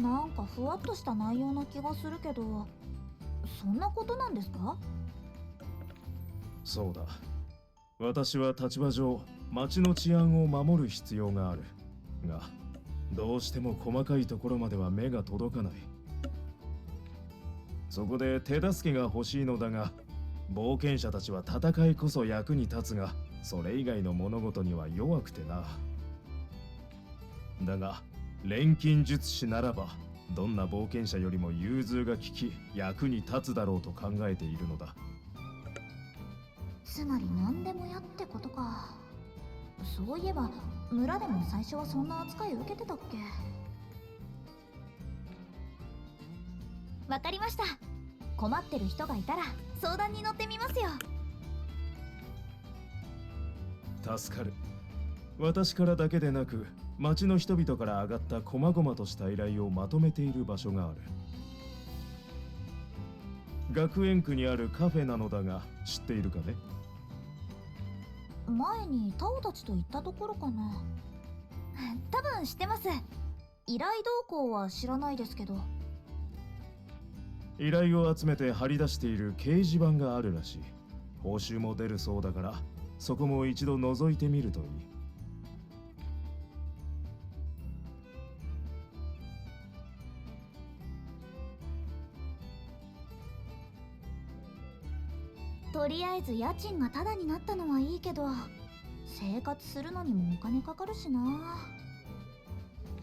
なんかふわっとした内容な気がするけど、そんなことなんですか？そうだ。私は立場上街の治安を守る必要があるが、どうしても細かいところまでは目が届かない。そこで手助けが欲しいのだが、冒険者たちは戦いこそ役に立つが、それ以外の物事には弱くてな。だが錬金術師ならばどんな冒険者よりも融通が利き役に立つだろうと考えているのだ。つまり何でもやってことか。そういえば村でも最初はそんな扱い受けてたっけ？わかりました。困ってる人がいたら相談に乗ってみますよ。助かる。私からだけでなく町の人々から上がった細々とした依頼をまとめている場所がある。学園区にあるカフェなのだが知っているかね？前にタオたちと行ったところかな。多分知ってます。依頼動向は知らないですけど。依頼を集めて貼り出している掲示板があるらしい。報酬も出るそうだからそこも一度覗いてみるといい。とりあえず家賃がタダになったのはいいけど、生活するのにもお金かかるしな。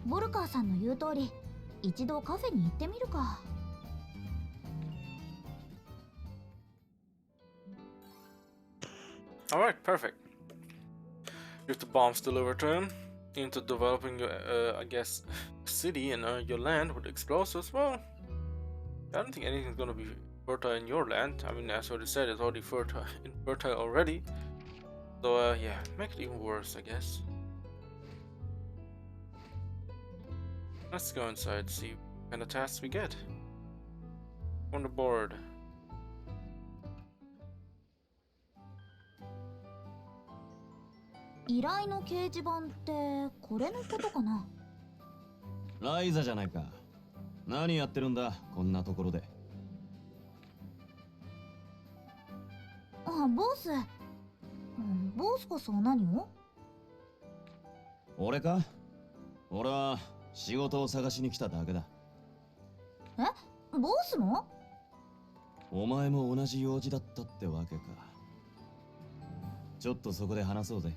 ボルカーさんの言う通り一度カフェに行ってみるか。Alright, perfect. If the bombs still return into developing your, I guess, city and your land with explosives, well, I don't think anything's gonna be fertile in your land. I mean, as already said, it's already infertile already. So, yeah, make it even worse, I guess. Let's go inside, see what kind of tasks we get. On the board. 依頼の掲示板ってこれのことかな？ライザじゃないか。何やってるんだこんなところで。あ、ボス。ボスこそ何を？俺か？俺は仕事を探しに来ただけだ。え？ボスも？お前も同じ用事だったってわけか。ちょっとそこで話そうぜ。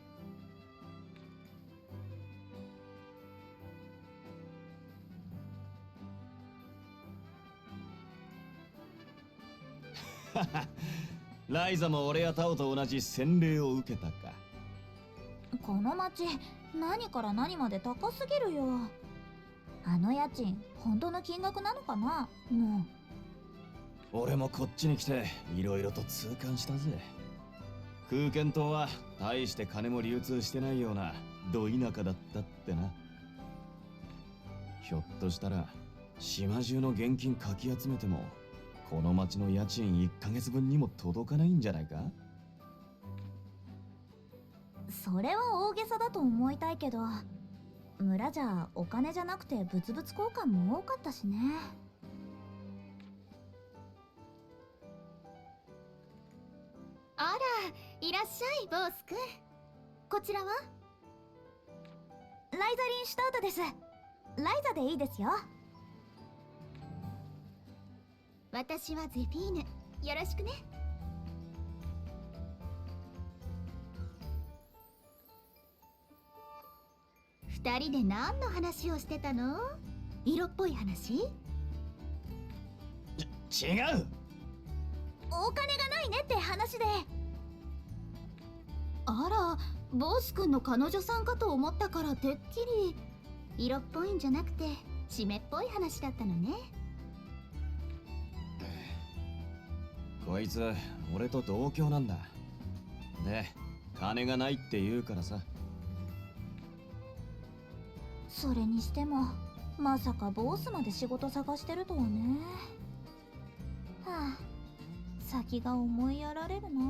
ライザも俺やタオと同じ洗礼を受けたか。この町何から何まで高すぎるよ。あの家賃本当の金額なのかな？も俺もこっちに来ていろいろと痛感したぜ。空間島は大して金も流通してないようなど田舎だったってな。ひょっとしたら島中の現金かき集めてもこの町の家賃1ヶ月分にも届かないんじゃないか。それは大げさだと思いたいけど、村じゃお金じゃなくて物々交換も多かったしね。あら、いらっしゃいボースくん。こちらは？ライザリンシュタウトです。ライザでいいですよ。私はゼフィーヌ。よろしくね。二人で何の話をしてたの？色っぽい話？違う。お金がないねって話で。あら、ボースくんの彼女さんかと思ったからてっきり色っぽいんじゃなくて湿っぽい話だったのね。こいつ俺と同郷なんだ。で金がないって言うからさ。それにしてもまさかボスまで仕事探してるとはね。はあ、先が思いやられるな。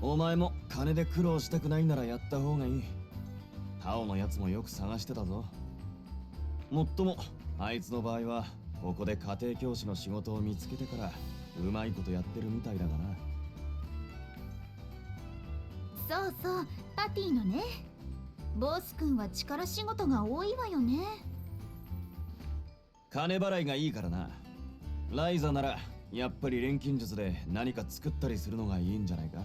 お前も金で苦労したくないならやった方がいい。タオのやつもよく探してたぞ。もっともあいつの場合はここで家庭教師の仕事を見つけてからうまいことやってるみたいだがな。そうそう、パティのね。ボースくんは力仕事が多いわよね。金払いがいいからな。ライザならやっぱり錬金術で何か作ったりするのがいいんじゃないか。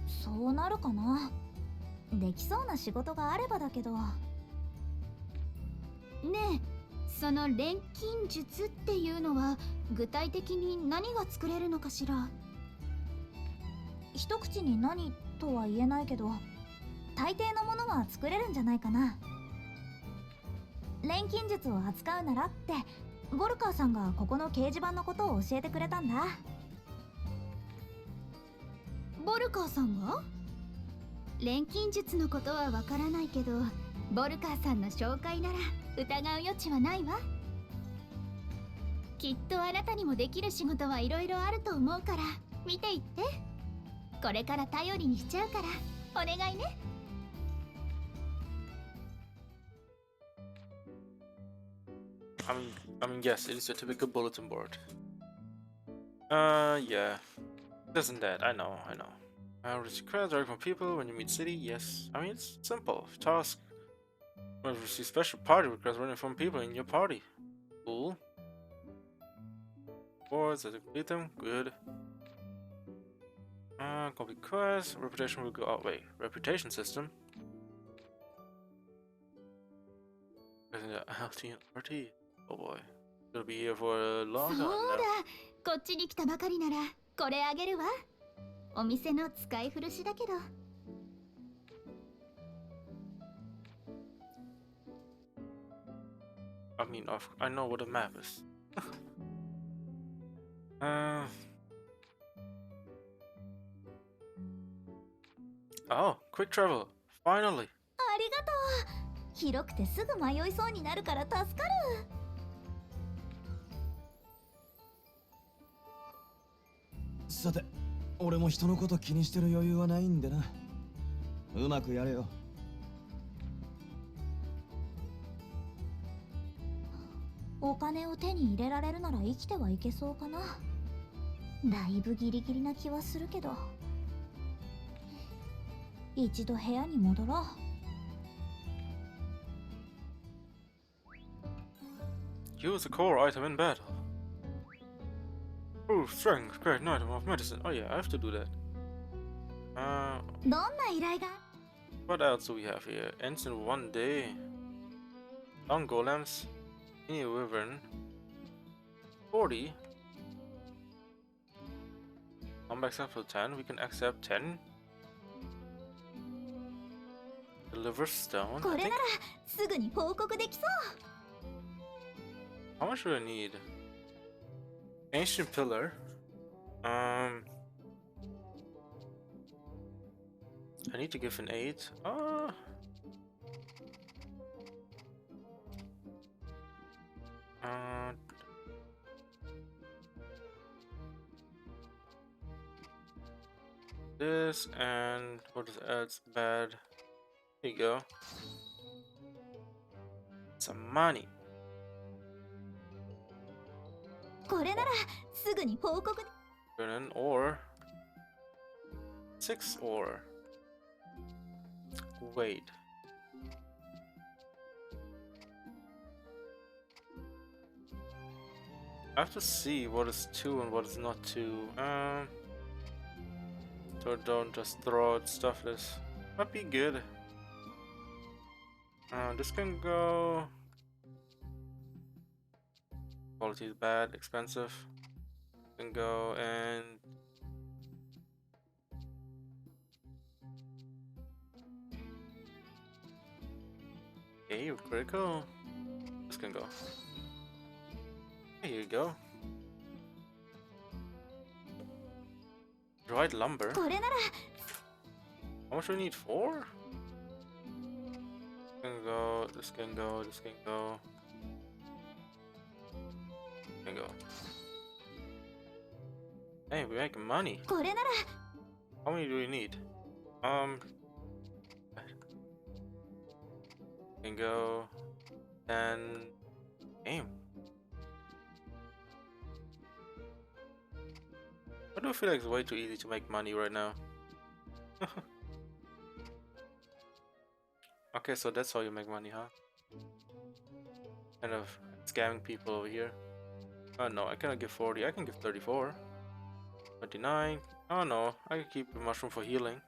そうなるかな。できそうな仕事があればだけど。ねえ、その錬金術っていうのは具体的に何が作れるのかしら。一口に何とは言えないけど、大抵のものは作れるんじゃないかな。錬金術を扱うならってボルカーさんがここの掲示板のことを教えてくれたんだ。ボルカーさんが？錬金術のことはわからないけど、ボルカーさんの紹介なら疑う余地はないわ。きっとあなたにもできる仕事はいろいろあると思うから見ていって。これから頼りにしちゃうからお願いね。Yes, it is a typical bulletin board. Yeah. Isn't that? I know. Receive credits direct from people when you meet city. Yes. I mean, it's simple. Task. When you receive special party requests running from people in your party. Cool. Boards, as you complete them. Good. Complete quest. Reputation will go out. Wait, reputation system? LT. Oh boy. It'll be here for a そ long う time だ、 now. こっちに来たばかりならこれあげるわ。お店の使い古しだけど。I mean, I know what a map is. Oh, quick travel. Finally. ありがとう。広くてすぐ迷いそうになるから助かる。さて、俺も人のこと気にしてる余裕はないんでな。うまくやれよ。お金を手に入れられるなら生きてはいけそうかな。だいぶギリギリな気はするけど。一度部屋に戻ろう。Use a core item in battle. Ooh, strength, great item of medicine. Oh yeah, I have to do that. どんな依頼が？ What else do we have here? Ends in one day. Long golems. Mini wyvern. 40. Accept for 10. We can accept 10. Deliver stone. こ I れ think. ならすぐに報告できそう。How much do I need? Ancient pillar. I need to give an 8. This and what is else bad? Here you go. Some money. これならすぐに報告。 Turn in or 6 or wait. I have to see what is 2 and what is not 2. So don't just throw out stuff this might be good. This can go. Quality is bad, expensive. Can go and okay, you're critical. This can go. Here you go. Dried lumber. これなら How much do we need? 4? Can go. This can go. This can go. Can go. Hey, we're making money. これなら How many do we need? Can go. And aim. I do feel like it's way too easy to make money right now. Okay, so that's how you make money, huh? Kind of scamming people over here. Oh no, I cannot give 40. I can give 34. 29. Oh no, I can keep the mushroom for healing.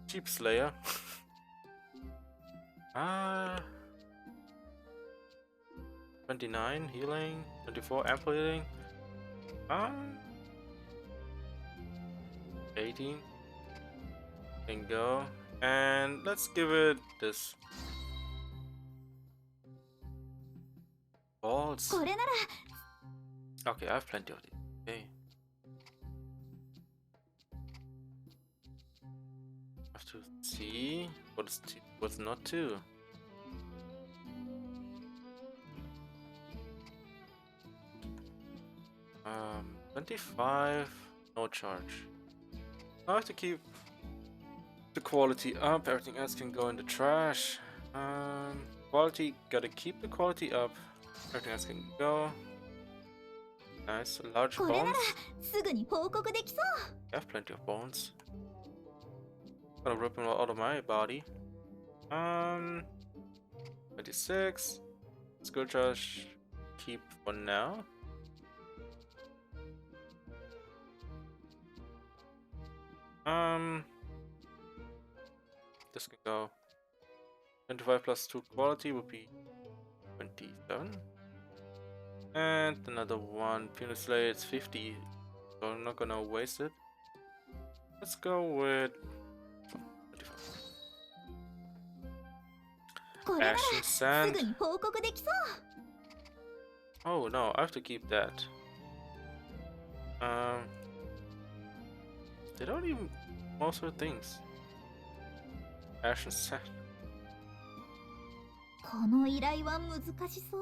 Cheap Slayer. 29 healing. 24 ample healing. 18 can go, and let's give it this. Balls. これなら Okay, I have plenty of these. Okay. Have to see what's not to. Um, 25, no charge. I have to keep the quality up. Everything else can go in the trash. Quality, gotta keep the quality up. Everything else can go. Nice, large これなら bones. すぐに報告できそう I have plenty of bones. Gonna rip them out of my body. 26. Skill charge, keep for now. This can go. 25 plus 2 quality would be 27. And another one. Penis Slayer, it's 50. So I'm not gonna waste it. Let's go with 25. これなら Ashen す Sand. ぐに報告できそう Oh no, I have to keep that. They don't even most of the things. Ashen Sand. この依頼は難しそう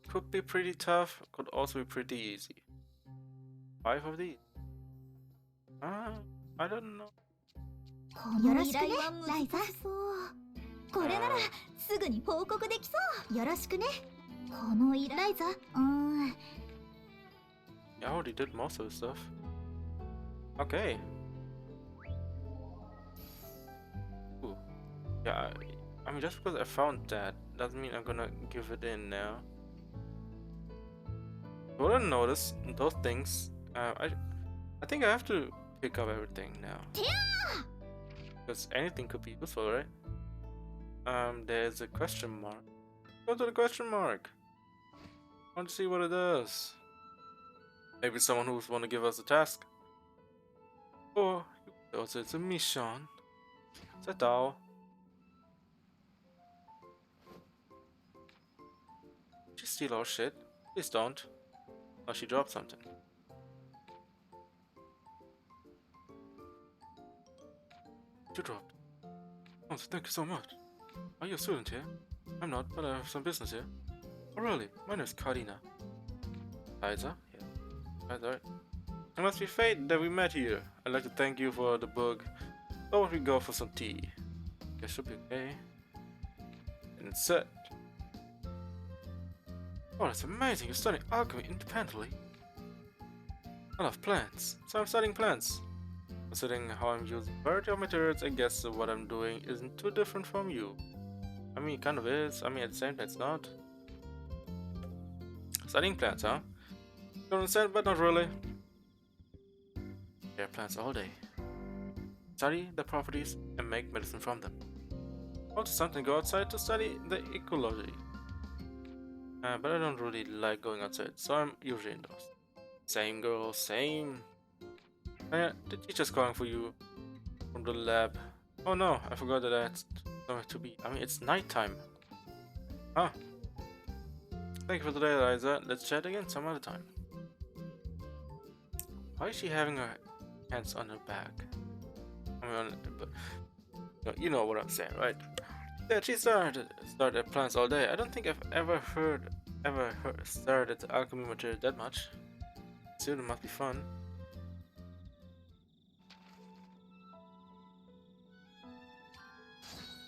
Could be pretty tough, could also be pretty easy. 5 of these. I don't know. この依頼は難しそうこれならすぐに報告できそうよろしくねこの依頼ライザ I already did most of the stuff. Okay. Ooh. Yeah, I mean, just because I found that doesn't mean I'm gonna give it in now. What I noticed, those things, I think I have to pick up everything now. Because anything could be useful, right? There's a question mark. Go to the question mark. I want to see what it does. Maybe someone who's want to give us a task. Or it's a mission. Set out. Just steal our shit. Please don't. Oh, she dropped something. You dropped. Oh, thank you so much. Are you a student here? I'm not, but I have some business here. Oh, really? My name is Karina. Ryza? Yeah. Right. It must be fate that we met here. I'd like to thank you for the book. How about we go for some tea? Guess should be okay. And it's set. Oh, that's amazing. You're studying alchemy independently. I love plants, so I'm studying plants. Considering how I'm using variety of materials, I guess what I'm doing isn't too different from you. I mean, it kind of is. I mean, at the same time, it's not. Studying plants, huh? Don't understand, but not really. Care plants all day. Study the properties and make medicine from them. Also, something go outside to study the ecology. But I don't really like going outside, so I'm usually indoors. Same girl, same. The teacher's calling for you from the lab. Oh no, I forgot that I had somewhere to be. I mean, it's nighttime. Huh. Thank you for today, Ryza. Let's chat again some other time. Why is she having her hands on her back? I mean, you know what I'm saying, right? Yeah, she started at plants all day. I don't think I've ever heard stared at alchemy material that much. Still, it must be fun.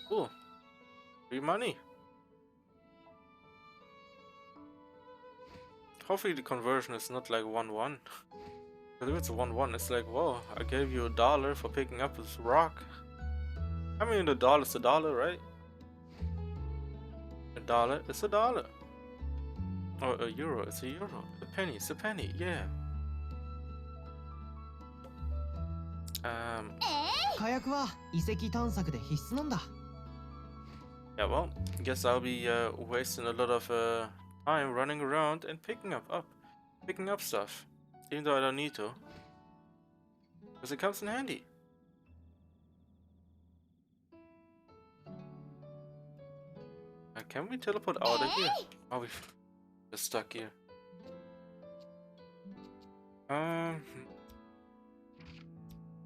Cool. Free money. Hopefully the conversion is not like 1-1. Because if it's 1-1, it's like, whoa, I gave you $1 for picking up this rock. I mean, the dollar's $1, right? $1 is $1. Or a euro, it's a euro. A penny, it's a penny, yeah. 火薬は遺跡探索で必須なんだ。 Yeah, well, I guess I'll be wasting a lot of time running around and picking up stuff, even though I don't need to, because it comes in handy. Can we teleport out of here? Oh, we're just stuck here.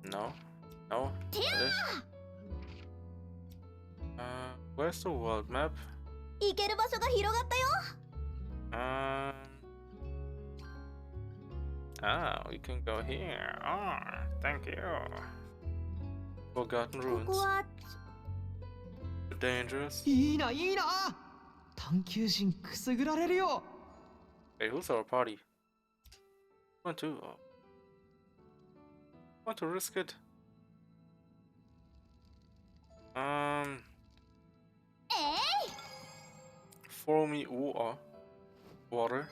No. Where's the world map? 行ける場所が広がったよ。We can go here. Thank you. Forgotten こ ruins. こは Dangerous. いいな、いいな。探求心くすぐられるよ。 Hey, who's our party? Want to risk it? Follow me water.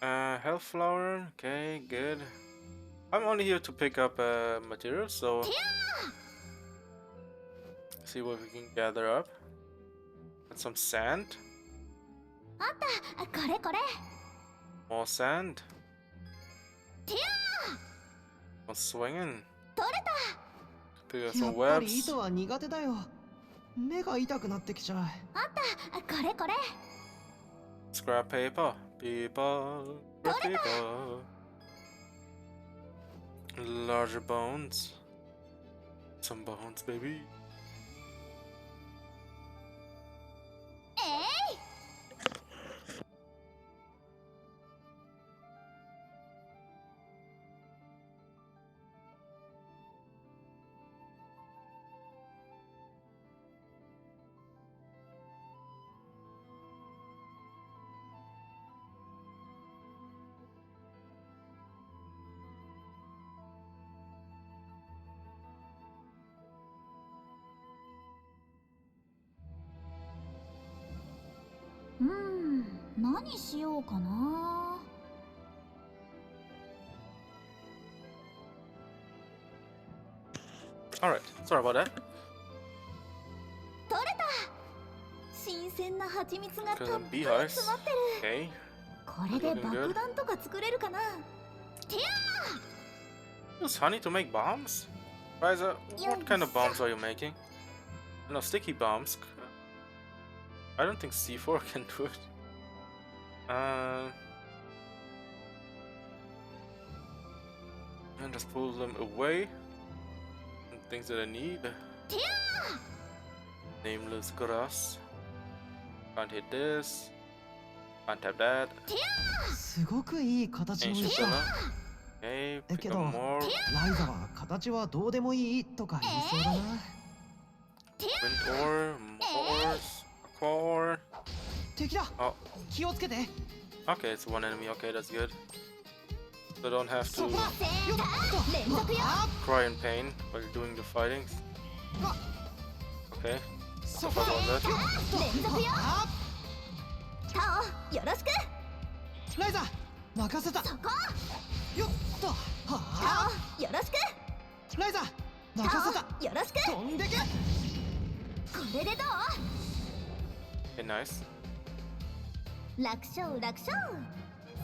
Health flower. Okay, good. I'm only here to pick up materials, so see what we can gather up. Got some sand. あった。これこれ。 More sand. More swinging. 取れた。 Pick up や some っぱり webs. 糸は苦手だよ。目が痛くなってきちゃう。あった。これこれ。 Scrap paper. Paper. Larger bones. Some bones, baby. 何しようかな。 Alright, sorry about that. 取れた。新鮮な蜂蜜がたっ Got ぷ some り beehives. 詰まってる。 Okay. これで爆弾とか作れるかな。 Use honey to make bombs? Ryza, what kind of bombs are you making? No, sticky bombs. I don't think C4 can do it. And just pull them away. And things that I need. Nameless grass. Can't hit this. Can't have that. すごくいい形の Ancient 石だ。 Pillar. Okay, pickけど、 up more. ライザは形はどうでもいいとか言いそうだな。 Wind ore, more, core. 敵だ。 Oh, 気をつけて。 okay, it's one enemy. Okay, that's good. So I don't have そ to こだ。よっと。連続よ。 cry in pain while doing the fighting. Okay, そ so こ far だ。 about that. よっと。連続よ。あタオ、よろしく。ライザ任せた。そこ。よっと。はタオ、よろしく。あ。ライザ任せた。タオ、よろしく。飛んでけ。これでど Okay, nice. う？楽勝楽勝。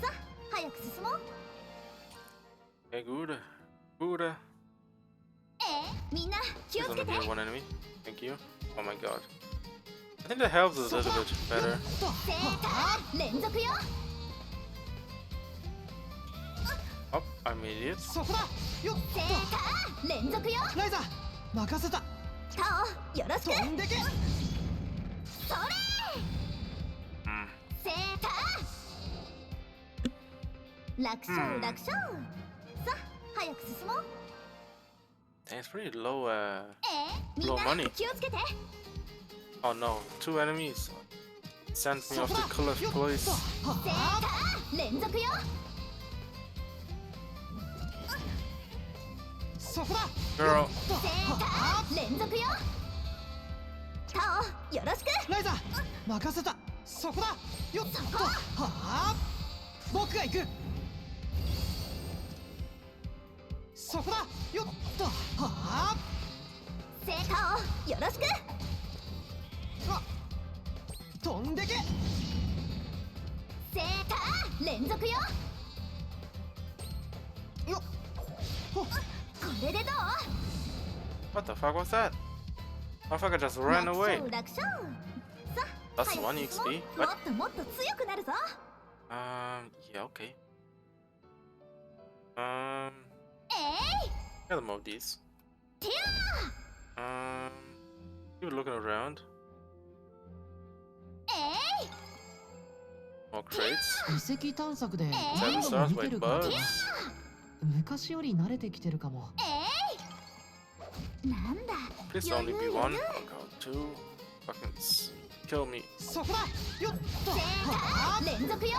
さあ、早く進もう。 Okay, good. Good. みんな気 There's をつけ only て。 be one enemy. Thank you. Oh my god. I think the health is a little bit better. 正解。連続よ。 Oh, I'm an idiot. そこだ。よっ正解。連続よ。と。ライザ任せた。タオ、よろしく。飛んでけ。それ。 Hmm. 正解。楽勝楽勝。さあ、早く進もう。 Dang, it's pretty low, みん low な money. 気をつけて。 Oh no, 2 enemies. Sent me off the cliff, よっ please. と。は正あ。解。連続よ。そこだ。 Girl. 正解。連続よ。タオ、よろしく。ライザ任せた。そこだ。よっと。はあ。僕が行く。そこだ。よっと。はあ。正タオ、よろしく。あ。飛んでけ。正解。連続よ。よっ。ほ。これでどう？ What the fuck was that? Motherfucker just ran 楽 away. 勝楽勝。さあ、 That's 早 1 く進もう。 XP. も What? っともっと強くなるぞ。 Yeah, okay. Gotta move these. Keep looking around. More crates. 遺跡探索で Seven 何度 stars, も見て white るから bugs. 昔より慣れてきてるかも。なんだ。 Please only be one. Oh god, two. Fucking kill me. そこだ。よっと。正はあ。解。連続よ。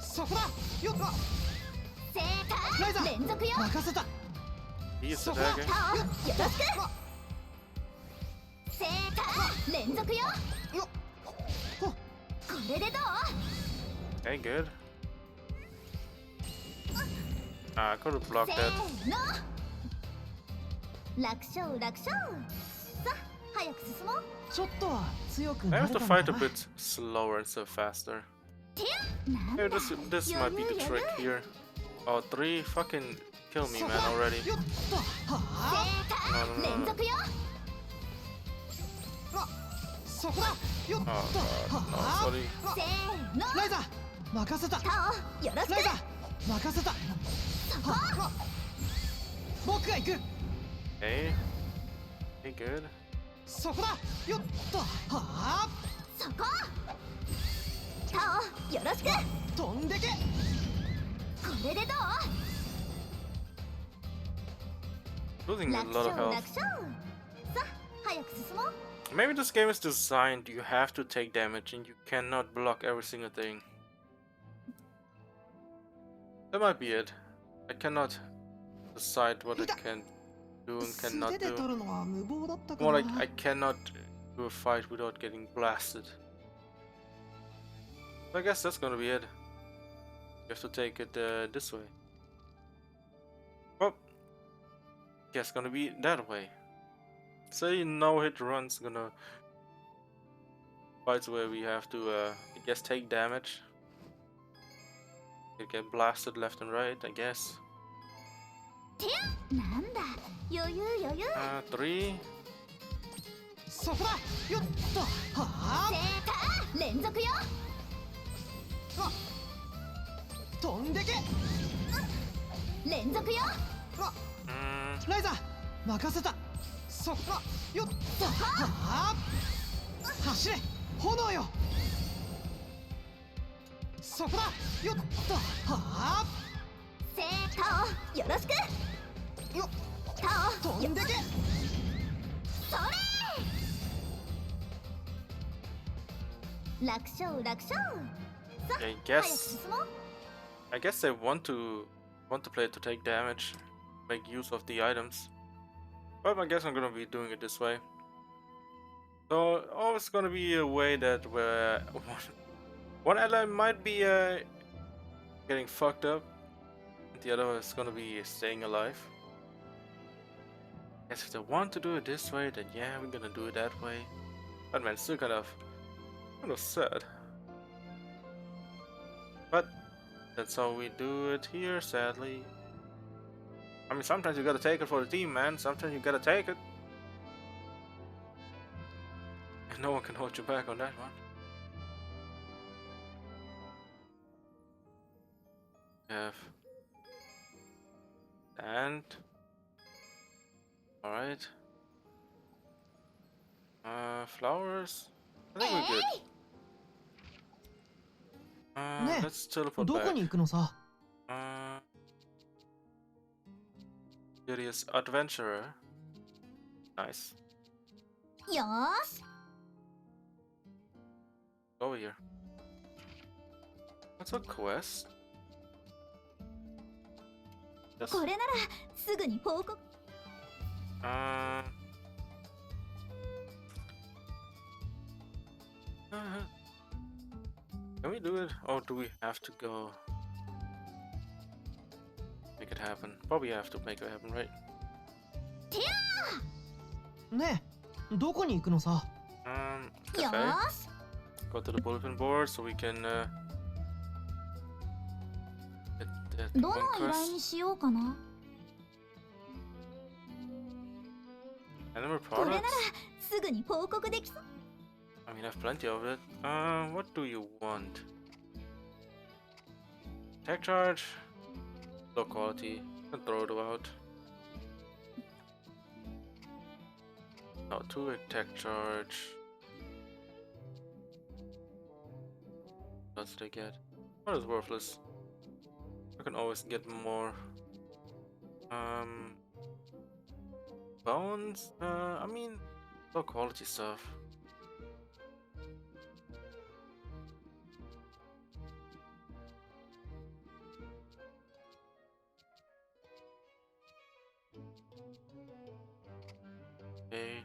そこだ。よっと。正ライザ解。連続よ。任せた。 He is そこだ。 attacking. タオ、よろしく。正解。連続よ。よっ。ほ。これでどう？ Okay, good. I could have せ blocked that. ーの。楽勝楽勝。さあ、早く進もう。ちょっとは強く I な have れ to たの fight か a な。 bit slower instead of faster. なん Maybe だ。 this might be the trick here. Oh, 3 fucking kill me, man, already. よっと。はあ。正解。連続よ。そこだ。よっと。 Oh は god, no, あ。 sorry. せーの。ライザ任せた。タオ、よろしく。ライザ任せた。そこ。はあ。僕が行く。 Okay. Okay, good. そこだ。よっと。はあ。そこ。タオ、よろしく。飛んでけ。これでどう？ Losing a 楽 lot of 勝 health. 楽勝。さあ、早く進もう。 Maybe this game is designed you have to take damage and you cannot block every single thing. That might be it. I cannot decide what I can do and 素 cannot 手で do. 取るのは無謀だったか More な。 like I cannot do a fight without getting blasted. So I guess that's gonna be it. You have to take it this way. Well, guess gonna be that way. Say no hit runs gonna fights where we have to I guess take damage. You get blasted left and right, I guess. なんだ。余裕余裕。 3. そこだ。よっと。はあ。正解。連続よ。飛飛んでけ。連続よ。ライザ任せた。そっかよっと。はあ走れ炎よ。そこだよっと。はあせータオよろしく。よっタオ飛んでけ。それ。楽勝楽勝。さ I 早 guess く進もう。 I guess they want to play to take damage, make use of the items. But I guess I'm gonna be doing it this way. So always gonna be a way that where one ally might be getting fucked up, and the other is gonna be staying alive. Guess if they want to do it this way, then yeah, we're gonna do it that way. But man, it's still kind of sad. But that's how we do it here, sadly. I mean, sometimes you gotta take it for the team, man. Sometimes you gotta take it. And no one can hold you back on that one. Have and alright. Flowers. I think we're good. ね Let's え teleport どこ back. に行くのさ。 Curious adventurer. Nice. よーし。 Go over here. What's a quest? Yes. これならすぐに報告。 Can we do it, or do we have to go make it happen? Probably have to make it happen, right? ねえどこに行くのさ。よ Cafe. ーし。 Go to the bulletin board so we can get that どの one 依頼 quest. にしようかな。 Animal これなら products. すぐに報告できそう。 I mean, I have plenty of it. What do you want? Tech charge, low quality. Can throw it out. No, 2 tech charge. What else did I get? What is worthless? I can always get more. Bones? I mean, low quality stuff. Okay.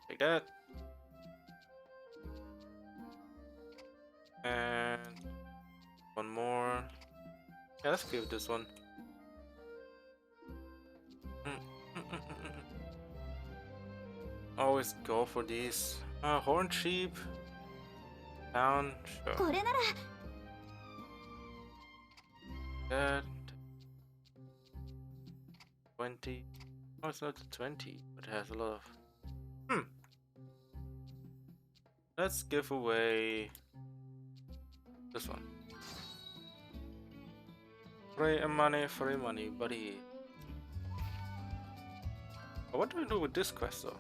Take that. And one more. Yeah, let's give this one. Always go for these. Horn sheep. Down. Sure. これなら That 20. Oh, it's not 20, but it has a lot of. Let's give away this one. Free money, buddy. But what do we do with this quest though?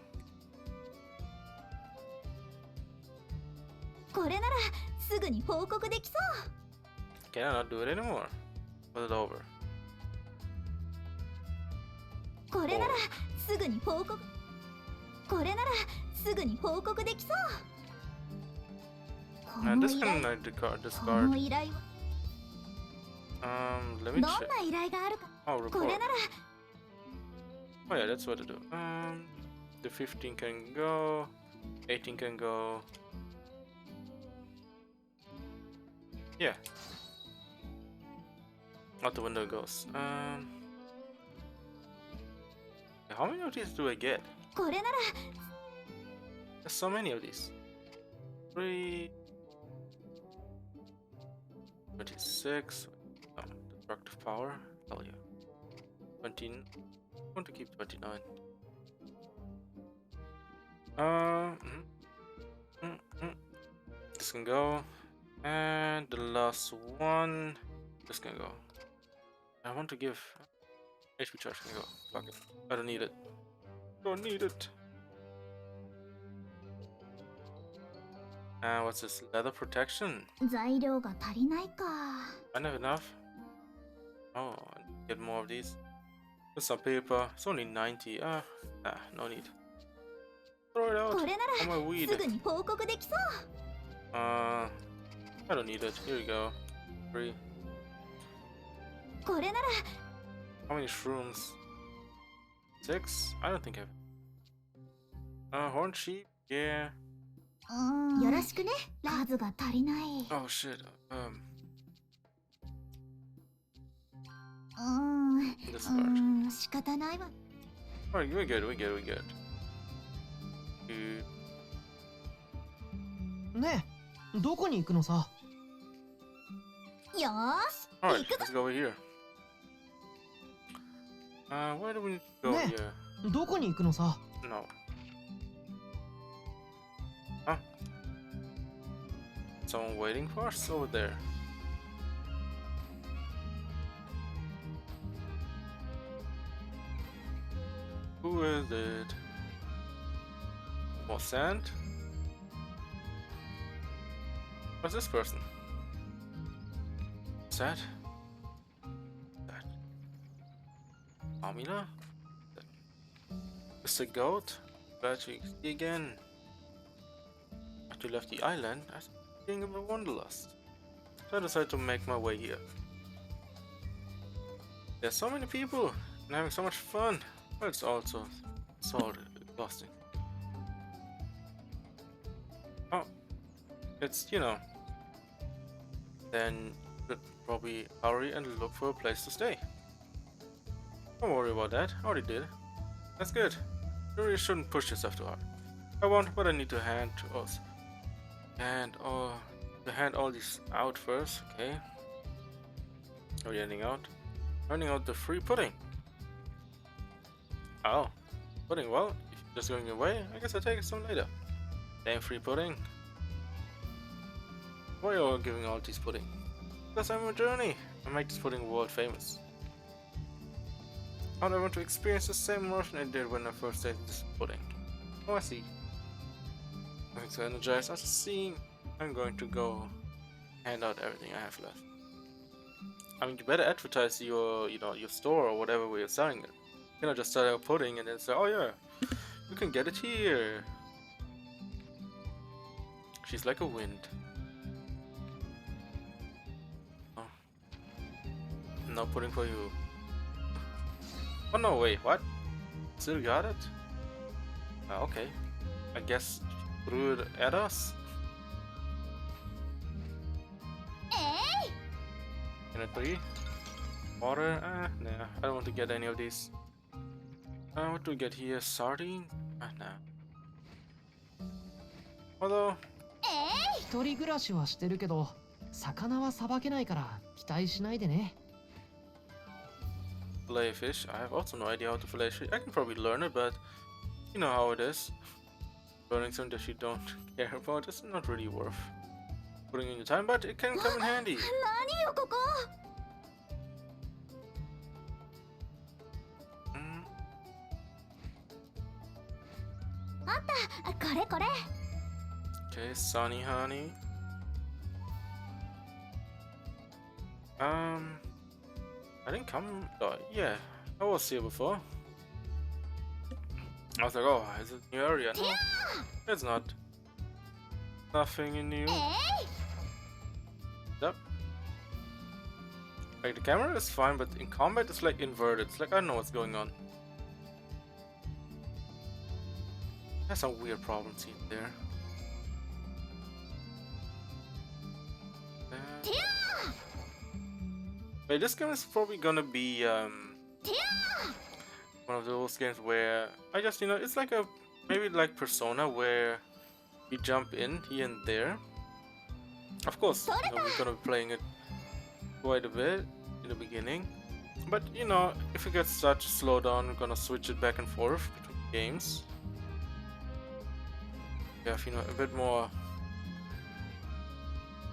これならすぐに報告できそう。 Can I not do it anymore? Put it over. これならすぐに報告。これならすぐに報告できそう。こ And の this 依 can 頼、 I discard. この Discard. 依頼は Let ど me んな check. 依頼があるか。 Oh, こ report. れなら Oh yeah, that's what to do. The 15 can go. 18 can go. Yeah. Out the window it goes. How many of these do I get? これなら There's so many of these. 3. 26. Destructive power. Hell yeah. 20. I want to keep 29. this can go. And the last one, this can go. I want to give HP charge can go. Fuck it. I don't need it. Don't need it. And what's this? Leather protection. 材料が足りないか。 I don't have enough. Oh, I need to get more of these. There's some paper. It's only 90. No need. Throw it out. これな Oh, my ら weed. すぐに報告できそう I don't need it. Here we go. 3. これなら How many shrooms? 6? I don't think I've. Horn sheep? Yeah. よろしくね。数が足りない Oh shit. This part. 仕方ないわ。 Alright, we're good, we're good, we're good. Dude. ねえ、どこに行くのさ？よーし Alright, let's go over here. Where do we need to go Ne. here? どこに行くのさ？ No. Huh? Someone waiting for us over there. Who is it? More sand? What's this person? What's that? That. Amina? Mr. Goat? Glad to see you again. After you left the island, I was being a wanderlust. So I decided to make my way here. There's so many people and having so much fun, but it's also so exhausting. Oh, it's, you know. Then you should probably hurry and look for a place to stay. Don't worry about that, I already did. That's good. You really shouldn't push yourself too hard. I won't, but I need to hand all these out first, okay? Are you handing out? Handing out the free pudding. Oh, pudding, well, if you're just going away, I guess I'll take some later. Damn free pudding. Why are you all giving all these pudding? Because I'm on a journey. I make this pudding world famous. I want to experience the same emotion I did when I first tasted this pudding. Oh, I see. I'm so energized after seeing. I'm going to go hand out everything I have left. I mean, you better advertise your, your store or whatever where you're selling it. You cannot just sell a pudding and then say, oh yeah, you can get it here. She's like a wind. Oh. No pudding for you. Oh no, wait, what? Still got it? Okay. I guess she threw it at us? Hey! In a 3? Water? Nah, I don't want to get any of these. What do we get here? Sardine? Nah. Although, 一人暮らしはしてるけど、魚はさばけないから期待しないでね。fillet fish. I have also no idea how to fillet fish. I can probably learn it, but you know how it is. Learning something that you don't care about is not really worth putting in your time, but it can come in handy. 何よここ Mm. あったこれこれ Okay, Sunny Honey. I didn't come. Yeah, I was here before. I was like, oh, is it a new area? No, it's not. Nothing new. Yep. Like the camera is fine, but in combat it's like inverted. It's like I don't know what's going on. There's some weird problems in there. Wait, this game is probably gonna be one of those games where I just, it's like maybe like Persona where you jump in here and there. Of course, we're gonna be playing it quite a bit in the beginning, but if it gets such slow down, we're gonna switch it back and forth between games. You have a bit more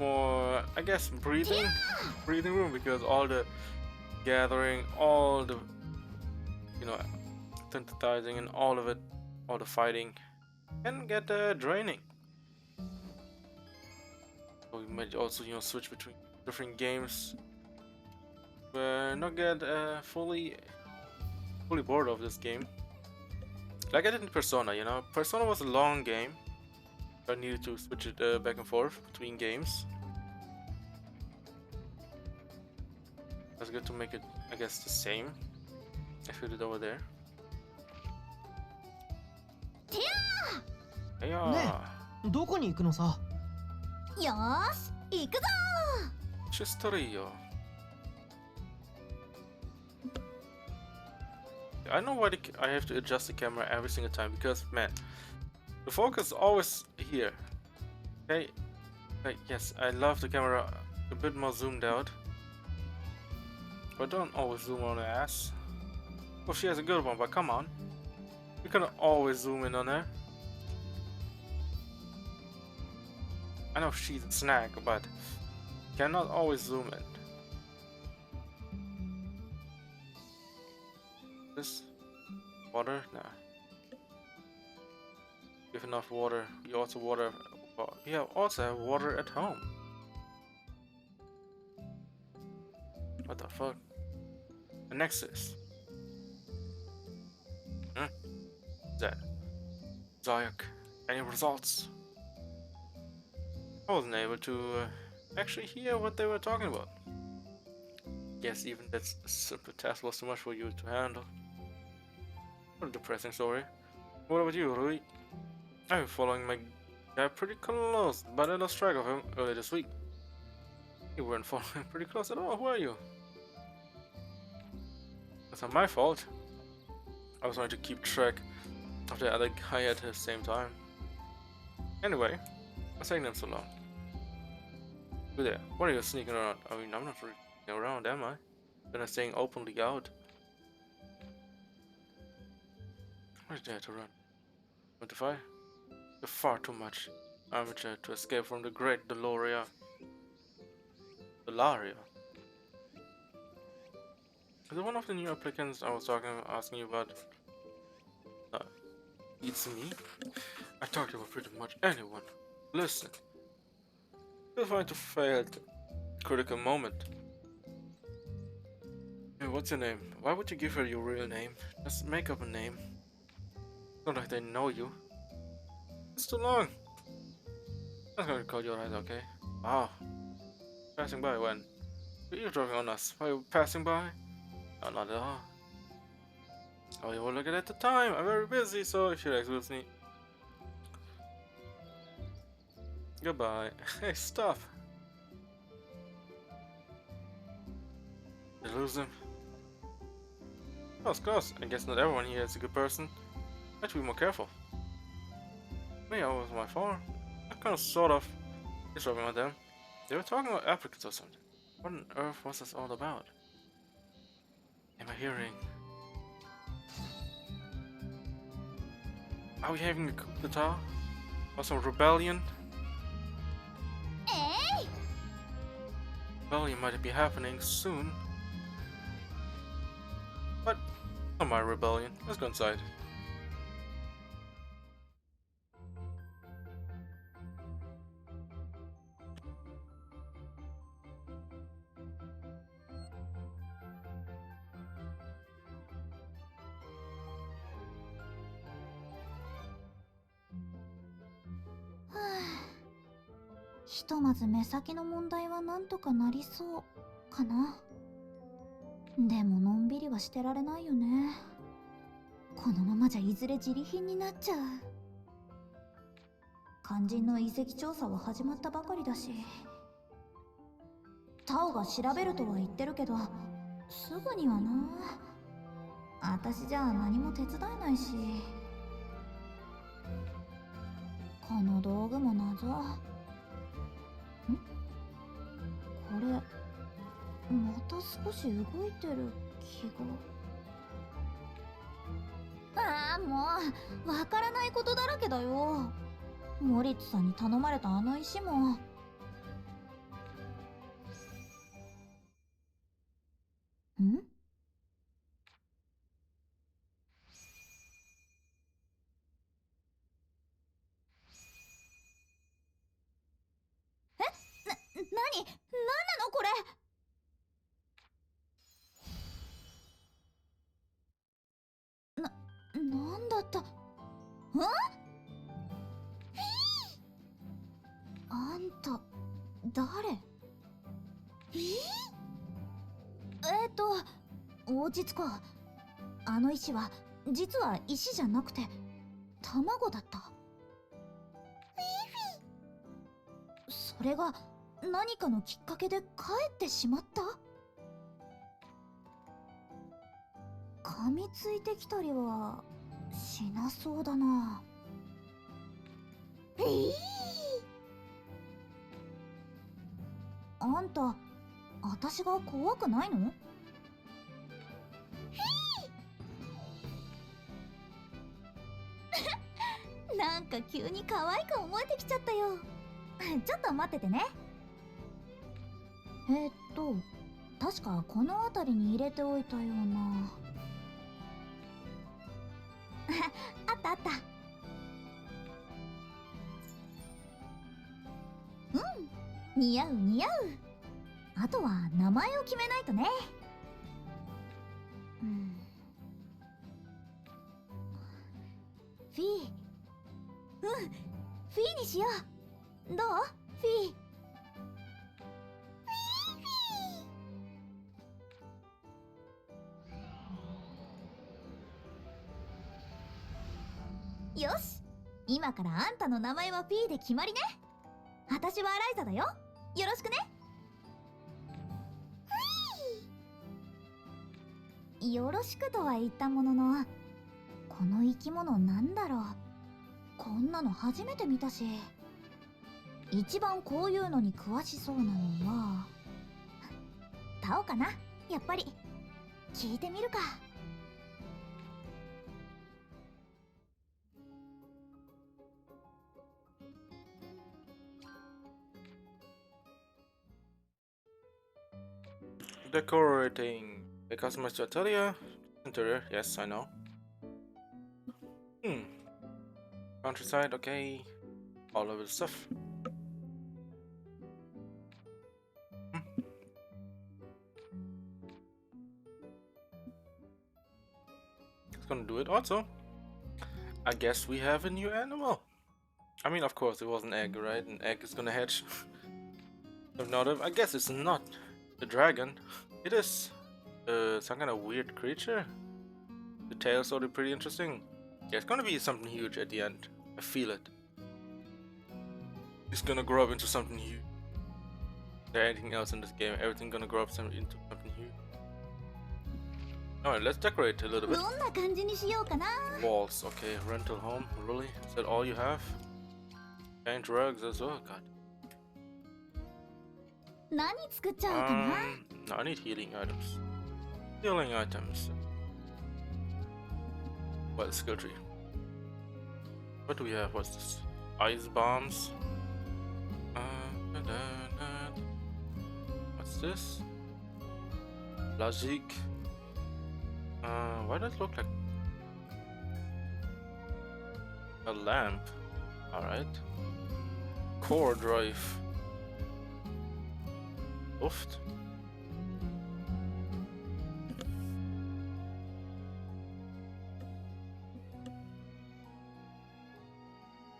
more, I guess, breathing room, because all the gathering, all the, you know, synthesizing and all of it, all the fighting can get draining. So we might also, you know, switch between different games, but not get fully bored of this game. Like I did in Persona, you know. Persona was a long game. I needed to switch it back and forth between games. That's good to make it, I guess, the same. I feel it over there. Yeah. どこに行くのさ？よーし行くぞ Chistorio. I know why I have to adjust the camera every single time, because man, the focus is always here. Okay, like, yes, I love the camera a bit more zoomed out, but don't always zoom on her ass. Well, she has a good one, but come on, you can always zoom in on her. I know she's a snack, but cannot always zoom in. This water? Nah. Give enough water. We also also have water at home. What the fuck? The Nexus. That. Zayak. Any results? I wasn't able to actually hear what they were talking about. Yes, even that simple task was too much for you to handle. What a depressing story. What about you, Rui? I've been following my guy pretty close, but I lost track of him earlier this week. You weren't following him pretty close at all, who are you? That's not my fault. I was trying to keep track of the other guy at the same time. Anyway, what's taking them so long? Who there? What are you sneaking around? I mean, I'm not really sneaking around, am I? Then I'm staying openly out. What is there to run? 25? You're far too much amateur to escape from the great Delaria. Is it one of the new applicants I was asking you about? It's me? I talked about pretty much anyone. Listen. You're going to fail at the critical moment. Hey, what's your name? Why would you give her your real name? Just make up a name. Not like they know you. It's too long. I'm gonna call you Ryza, okay? Ah. Passing by when? You're driving on us. Why are you passing by? No, not at all. Oh, you were looking at the time. I'm very busy, so if you're excuse me. Goodbye. Hey, stop. Did you lose him? Close. I guess not everyone here is a good person. I have to be more careful. Maybe it was my fault. I kind of sort of disturbing with them. They were talking about applicants or something. What on earth was this all about? Am I hearing? Are we having a coup d'etat? Or some rebellion? Hey! Rebellion might be happening soon. But not my rebellion. Let's go inside. ひとまず目先の問題はなんとかなりそうかな。でものんびりはしてられないよね。このままじゃいずれ自利品になっちゃう。肝心の遺跡調査は始まったばかりだし、タオが調べるとは言ってるけど、すぐにはな。私じゃあ何も手伝えないし。この道具も謎。これまた少し動いてる気が。ああ、もうわからないことだらけだよ。モリッツさんに頼まれたあの石もん？何なのこれ。なんだった。あんた誰？落ち着こう。あの石は実は石じゃなくて卵だった。それが何かのきっかけで帰ってしまった。噛みついてきたりはしなそうだな。あんた、私が怖くないの？なんか急に可愛く思えてきちゃったよ。ちょっと待っててね。確かこの辺りに入れておいたような。あったあった。似合う似合う。あとは名前を決めないとね。フィー。フィーにしよう。どう？フィー。よし、今からあんたの名前はフィーで決まりね。私はライザだよ。よろしくね。よろしくとは言ったものの、この生き物なんだろう。こんなの初めて見たし。一番こういうのに詳しそうなのはタオかな。やっぱり聞いてみるか。Decorating a customized Atelier. Interior, yes, I know. Countryside, okay. All of the stuff. It's gonna do it also. I guess we have a new animal. I mean, of course, it was an egg, right? An egg is gonna hatch. If not, I guess it's not a dragon. It is some kind of weird creature. The tail's already pretty interesting. Yeah, it's gonna be something huge at the end. I feel it. It's gonna grow up into something huge. There anything else in this game? Everything gonna grow up into something huge. Alright, let's decorate a little bit. どんな感じにしようかな。 Walls, okay. Rental home, really? Is that all you have? And drugs as well? God. 何作っちゃおうかな。No, I need healing items. Healing items. What skill tree? What do we have? What's this? Ice bombs. What's this? Logic. Why does it look like a lamp? Alright. Core drive. Luft.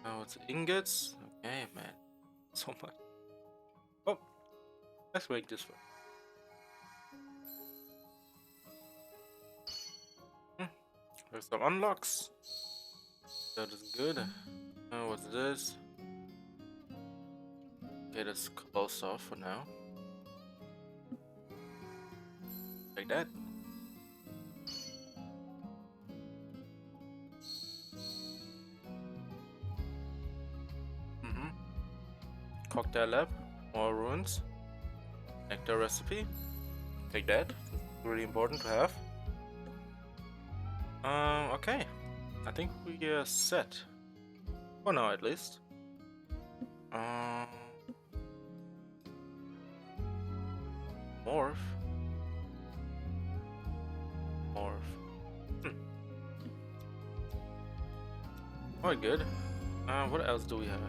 Now it's ingots. Okay, man. So much. Oh, let's make this one. There's some unlocks. That is good. What's this? Okay, that's closed off for now. Like that. Cocktail lab, more ruins. Nectar recipe. Take that. Really important to have. Okay. I think we are set. For now, at least. Morph. Morph. Quite good. What else do we have?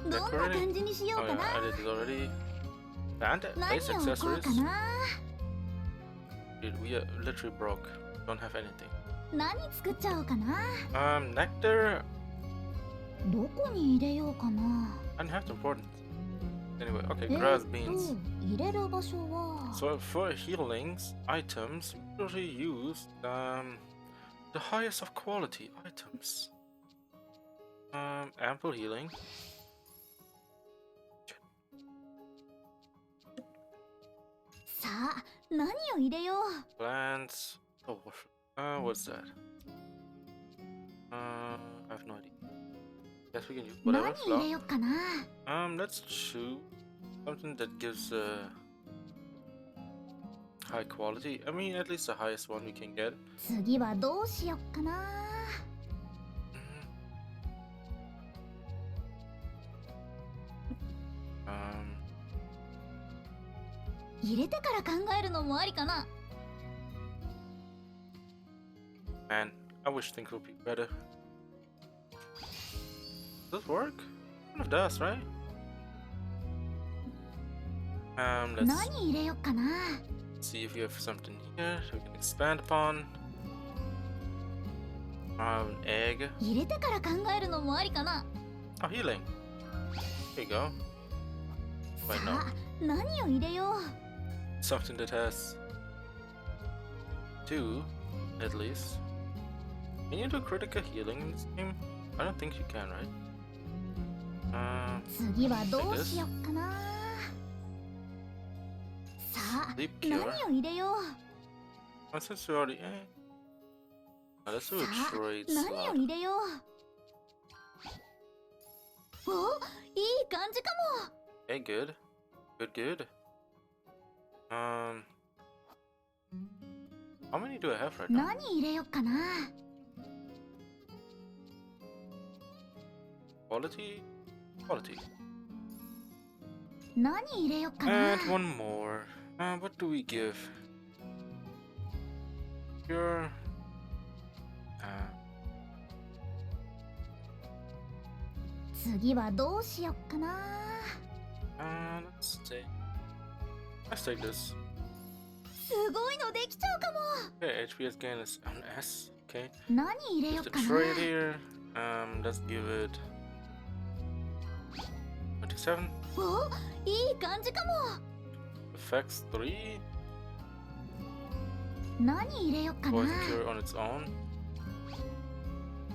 どんな感じにしよ Oh うか yeah, な。 I did it already. And 何 base を置こう accessories. かな。 Dude, we are literally broke. Don't have anything. 何作っちゃおうかな。 Nectar. どこに入れようかな。 I don't have the important. Anyway, okay, え grass beans. 入れる場所は。 So for healings items, we usually use the highest of quality items. Ample healing. さあ、何を入れよう。 Plants. Oh, what's that? I have no idea. Guess we can use 何 whatever 入れ flower. ようかな。 Let's choose something that gives high quality. I mean, at least the highest one we can get. 次はどうしよっかな。 入れてから考えるのもありかな。 Man, I wish things would be better. Does this work? Kind of does, right? Let's 何入れよっかな。 see if we have something here we can expand upon. An egg. 入れてから考えるのもありかな。 Oh, healing. There you go. さ Wait, no. あ、何を入れよう。 Something that has 2, at least. Can you do critical healing in this game? I don't think you can, right? 次はどうしよっかな。さあ、 Sleep 何 cure. を入れよう。 Oh, since we already. Let's do a さあ、 trade 何を slot. 入れよう。お、いい感じかも。 Okay, good. Good. How many do I have right now? 何入れよっかな。 Quality? 何入れよっかな。 And one more. What do we give? Pure. 次はどうしよっかな。 Let's take this. すごいのできちゃうかも。 Okay, HPS gain is an S. Okay. 何入れよ Use っ the かな。 trade here. Let's give it 27. お、いい感じかも。 Effects 3. 何入れよっかな。 Poison cure on its own.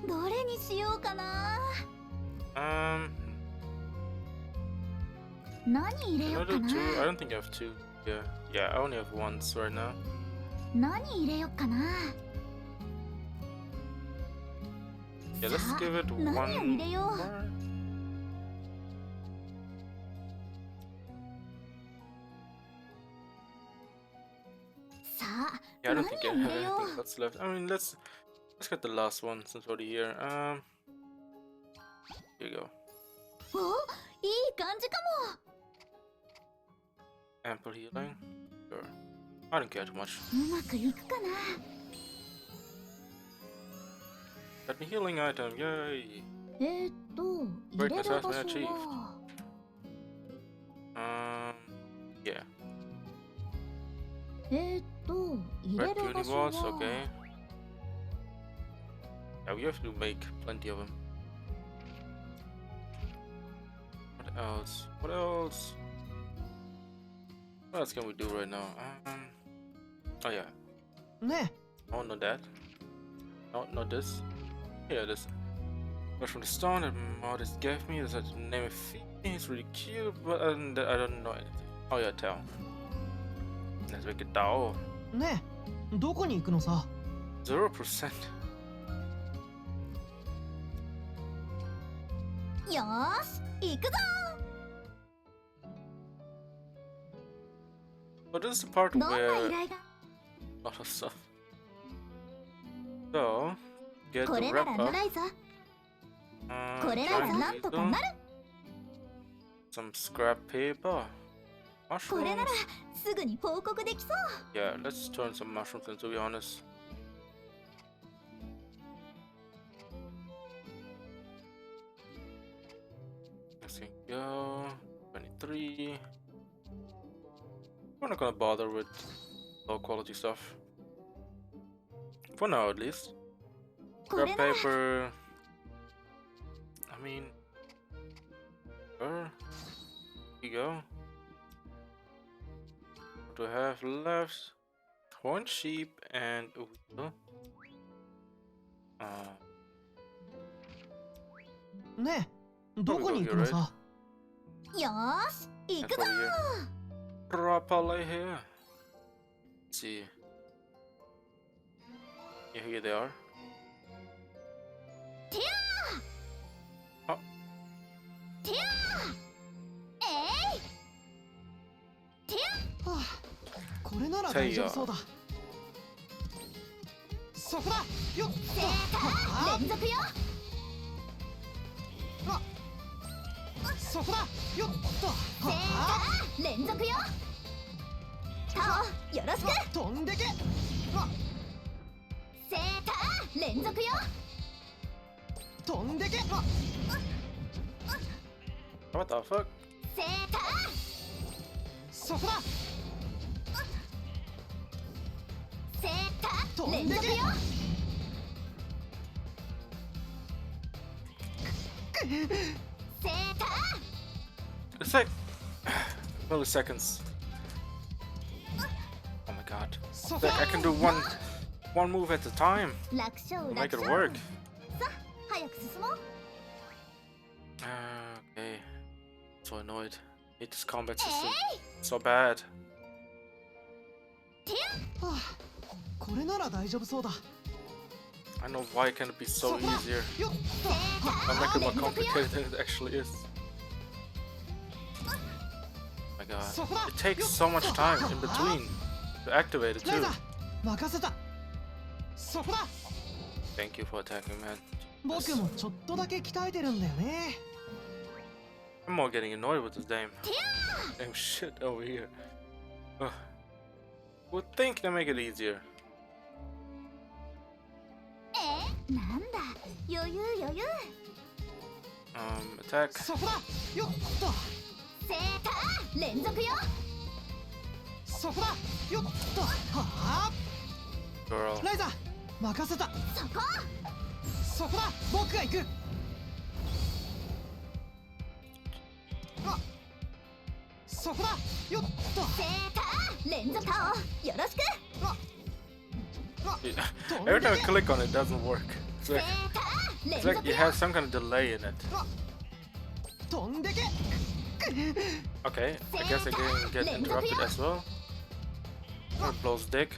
どれにしようかな。何入れ Can よ I うか do な。 2? I don't think I have 2. Yeah, I only have once right now. 何入れよっかな。 Yeah, let's さあ、 give it 何を one 入れよう。 more. さあ、 Yeah, I 何 don't think I を have 入れよ anything else left. I mean, let's get the last one since we're already here. Here you go. う。お、いい感じかも。 Ample healing. Sure. I don't care too much. うまくいくかな。 Got the healing item. Yay. 入れる場所は。 Yeah. 入 Red れる puny 場所 walls. は。 Okay. Yeah, we have to make plenty of them. What else? What else can we do right now? Oh yeah. ね Oh, not that. No, not this. Yeah, this. But from the stone that Modest gave me, there's a name of feet. It's really cute, but I don't know anything. Oh yeah, tell. Let's make it down. えねえどこに行くのさ。 0%. よーし、行くぞ。 But this is the part どんな依 where 頼が。 a lot of stuff. So, get こ the れな wrap らな up. らいぞ。これなら giant なんとか needle, なる。 some scrap paper. これなら mushrooms. すぐに報告できそう Yeah, let's turn some mushrooms in, to be honest. Let's see. Go. 23. We're not gonna bother with low quality stuff. For now, at least. こ Grab れなら paper. I mean. Sure. Here you go. What do I have left? Horned sheep and a wheel. ねえ、どこに行くのさ。よーし行 That's くぞ over here. Properly here. Let's see. Yeah, here they are. てやーあてやーえいてやはあ、これなら大丈夫そうだ。そこだよっ正解連続よそこだよっと正解連続よタオよろしく飛んでけ正解連続よ飛んでけ What the fuck? 正解そこだ正飛んでけ解連続よ 正解 It's like milliseconds. Oh my god. そこ Like I can do one move at a time. 楽勝 Make 楽 it 勝 work. さあ早く進もう Okay. So annoyed. Hate this combat system. So bad. はあ、これなら大丈夫そうだ。 I know why can it be so そこだ easier. よっ I make it more complicated than it actually is. Oh my god. そこだ It takes so much time in between to activate it ライ too. ザ任せたそこだ Thank you for attacking, man. 僕もちょっとだけ鍛えてるんだよね。 I'm more getting annoyed with this damn shit over here. Ugh. Would think they make it easier. なんだ余裕余裕 Attack. そこだよっと正解連続よそこだよっとはあ Girl. ライザ任せたそこそこだ僕が行くそこだよっと正解連続タオよろしく Every time I click on it, it doesn't work. It's 正 like, 解連 it's 続 like よ it has some kind of delay in it. 飛んでけ Okay, I guess I didn't get interrupted as well. It blows dick.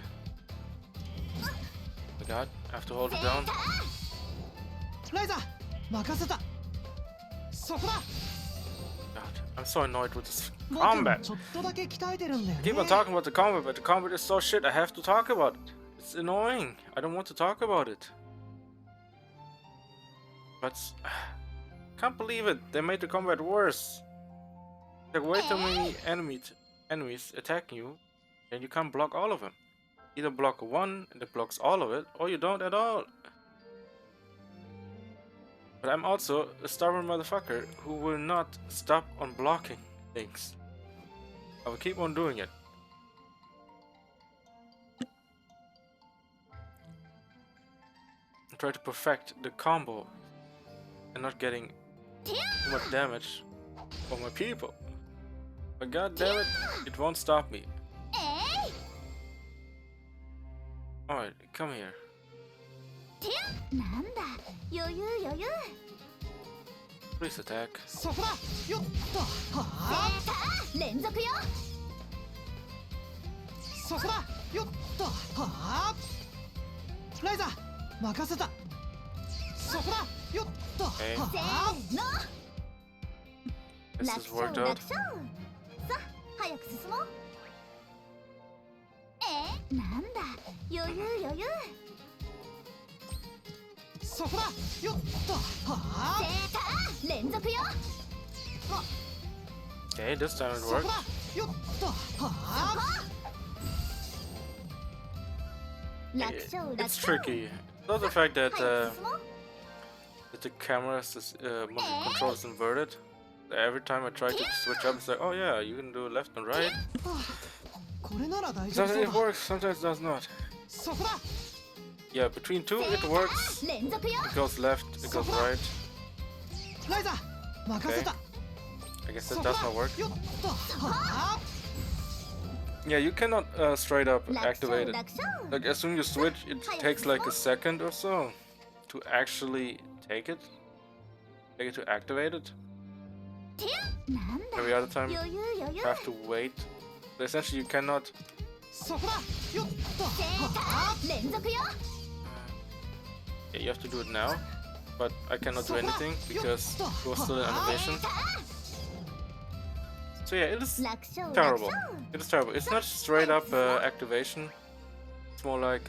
Oh my god, I have to hold it down. ライザ任せたそこだ God, I'm so annoyed with this 僕も combat. ちょっとだけ鍛えてるんだよ I keep on ね talking about the combat, but the combat is so shit, I have to talk about it. It's annoying. I don't want to talk about it. But can't believe it. They made the combat worse. Like way too many enemies attacking you, and you can't block all of them. Either block one and it blocks all of it, or you don't at all. But I'm also a stubborn motherfucker who will not stop on blocking things. I will keep on doing it. Try to perfect the combo and not getting too much damage for my people. But god damn it, it won't stop me. えい Alright, come here. なんだ余裕余裕 Please attack. そこだよっとはあ正解連続よそこだよっとはあライザ任せたそこだよっとは Okay, せあーの this 楽 has 勝 worked 楽 out. 勝さあ早く進もうなんだ余裕余裕そこだよっとはあ正解連続よ Okay, this time it そこ worked. だよっとはあ 楽勝楽 It's 勝 tricky. Not the fact that 早く進もう that the camera's motion control is inverted. Every time I try to switch up, it's like, oh yeah, you can do left and right. これなら大丈夫 Sometimes そう it だ works, sometimes it does not. そこだ Yeah, between two it works. 連続よ It goes left, it goes right. ライザ任せた I guess そ that こだ does not work. よっとはあ Yeah, you cannot straight up 楽勝 activate it. 楽勝 Like as soon as you switch, it takes like a second or so to actually take it to activate it. なんだ Every other time 余裕余裕 you have to wait. But essentially, you cannot. そこだよっと正はあ解連続よ Yeah, you have to do it now, but I cannot do anything because it was still in animation. So yeah, it is 楽勝楽 terrible. 勝 It is terrible. It's not straight up activation. It's more like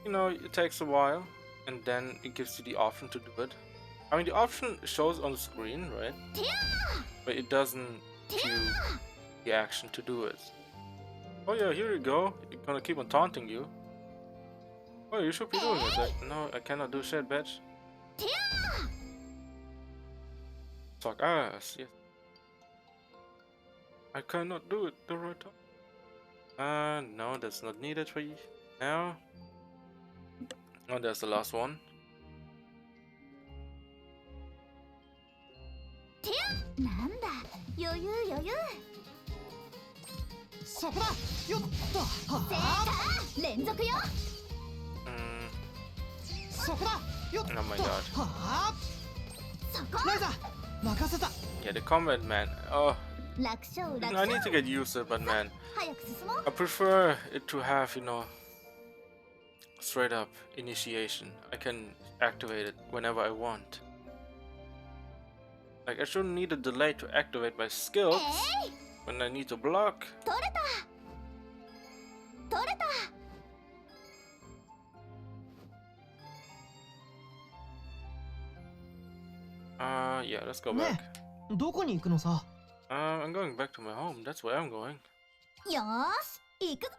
you know, it takes a while, and then it gives you the option to do it. I mean, the option shows on the screen, right? But it doesn't give you the action to do it. Oh yeah, here you go. It's gonna keep on taunting you. Oh, you should be doing it. Like, no, I cannot do shit, bitch. Suck ass, yes. I cannot do it the right time. No, that's not needed for you now. Oh, there's the last one. なんだ余裕余裕そこだよっとは正あ解連続よ そこだよっと Oh my は god. あそこライザ任せた Yeah, the combat, man. Oh, 楽勝楽 I need 勝 to get used to it, but man, 早く進もう I prefer it to have, you know, straight up initiation. I can activate it whenever I want. Like, I shouldn't need a delay to activate my skills when I need to block. 取れた取れた Yeah, let's go ね back. どこに行くのさ I'm going back to my home. That's where I'm going. よーし行くぞ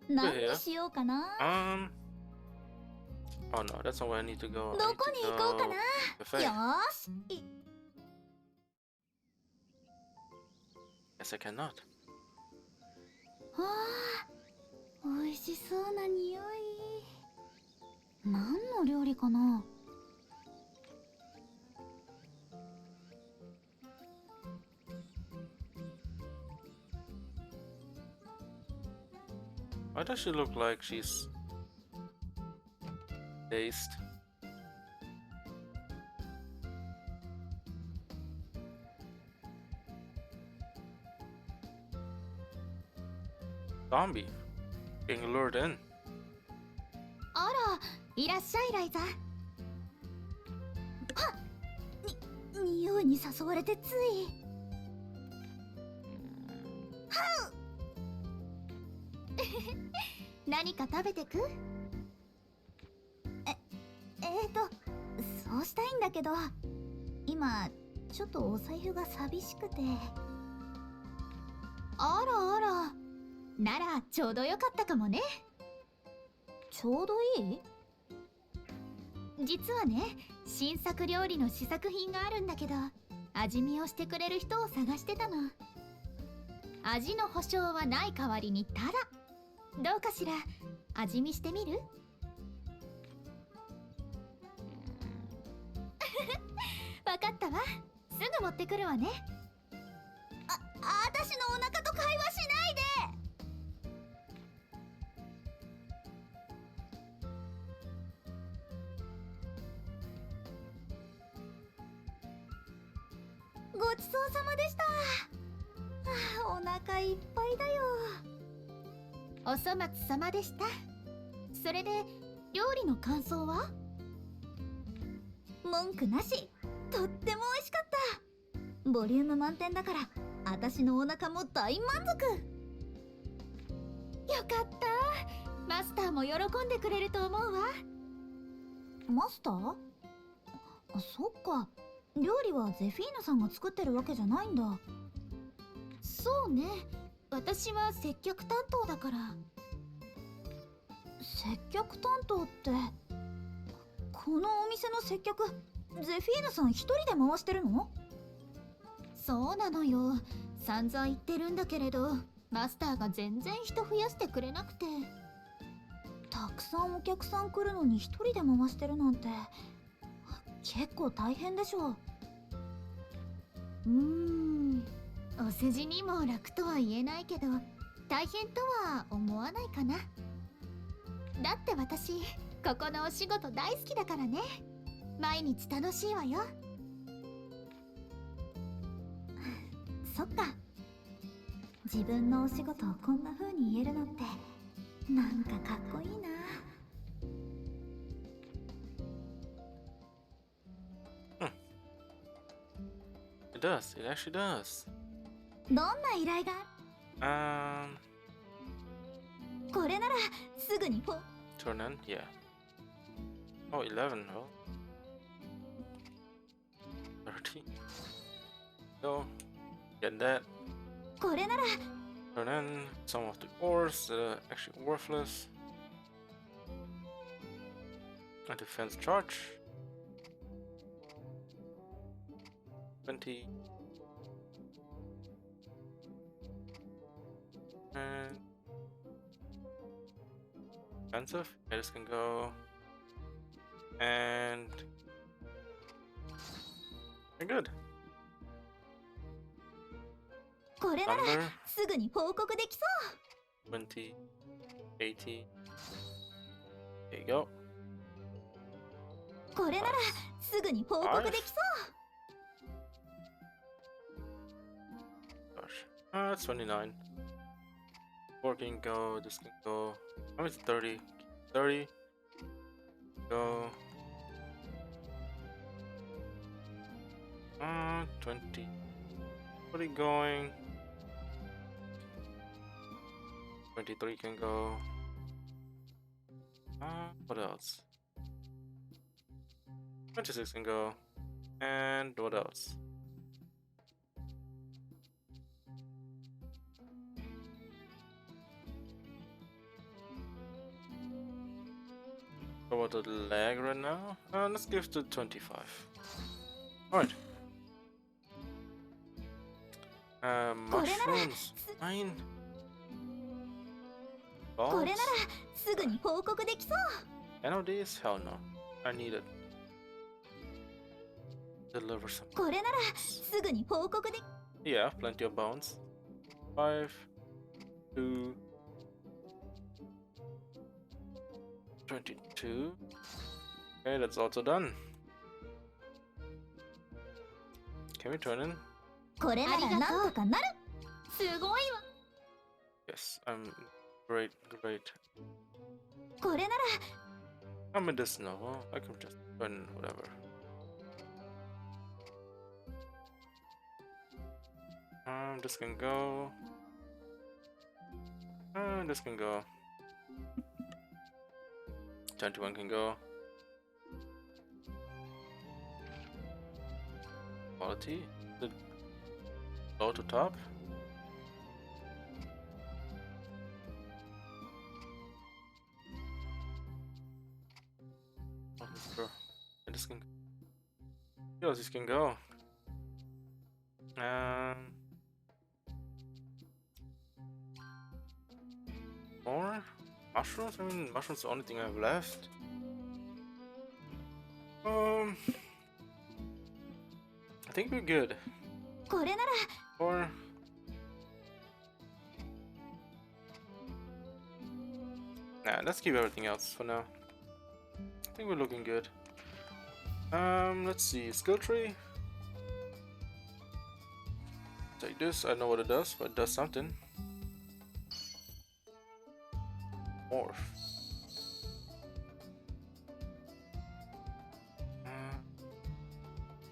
何にしようかな Oh no, that's not where I need to go. I ど need こ to に行こうかな go to the よ cafe. ーしい Yes, I cannot. はあ美味しそうな匂い何の料理かな Why does she look like she's dazed? Zombie being lured in. あらいらっしゃいライザはっ匂いに誘われてついはう何か食べてくそうしたいんだけど今ちょっとお財布が寂しくてあらあらならちょうどよかったかもねちょうどいい実はね新作料理の試作品があるんだけど味見をしてくれる人を探してたの味の保証はない代わりにただどうかしら味見してみるわかったわすぐ持ってくるわね私のお腹と会話しないでごちそうさまでしたお腹いっぱいだよお粗末様でしたそれで料理の感想は文句なしとっても美味しかったボリューム満点だから私のお腹も大満足よかったマスターも喜んでくれると思うわマスターそっか、料理はゼフィーヌさんが作ってるわけじゃないんだ。そうね、私は接客担当だから。接客担当って、このお店の接客、ゼフィーヌさん一人で回してるの？そうなのよ。散々言ってるんだけれど、マスターが全然人増やしてくれなくて。たくさんお客さん来るのに一人で回してるなんて結構大変でしょう。お世辞にも楽とは言えないけど、大変とは思わないかな。だって私、ここのお仕事大好きだからね。毎日楽しいわよ。そっか、自分のお仕事をこんな風に言えるのってなんかかっこいいな。It does. It actually does. どんな依頼が？ これならすぐにturn in? Yeah. Oh, 11. Oh. 30. Go. Get that. これなら Turn in some of the ores that are actually worthless. A defense charge. 20. And expensive. Yeah, this can go. And we're good. これなら Number すぐに報告できそ20, 80. There you go. う。これならすぐに報告できそう。 Gosh. That's 29. 4 can go. This can go. How much? 30. 30. Go. 20. What are you going? 23 can go. What else? 26 can go. And what else? Go to the lag right now. Let's give to 25. Alright. Mushrooms. Fine. これなら Balls? すぐに報告できそう。 Any of these? Hell no. I need it. Deliver some. これならすぐに報告で Yeah, plenty of bones. 5, 2, 22. Okay, that's also done. Can we turn in? これならなんとかなる。すごいわ。 Yes, I'm great, great. これなら I'm medicinal. Well, I can just turn whatever. This can go. This can go. 21 can go. Quality. The low to top. Oh, this can. Yes, this can go. More mushrooms? I mean, mushrooms are the only thing I have left. I think we're good. これなら Or nah, let's keep everything else for now. I think we're looking good. Let's see, skill tree. Take this. I know what it does, but it does something. Morph.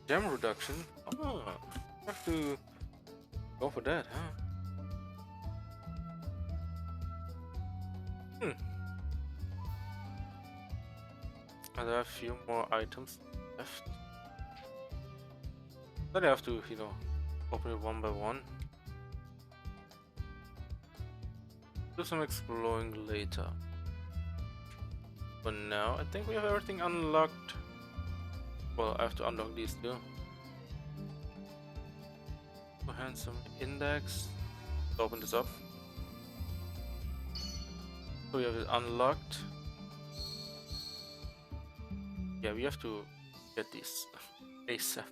Gem reduction. Oh, have to go for that, huh? I have a few more items left. Then I have to, open it one by one. Do some exploring later. For now, I think we have everything unlocked. Well, I have to unlock these two. Handsome index. Let's open this up. So we have it unlocked. Yeah, we have to get these ASAP.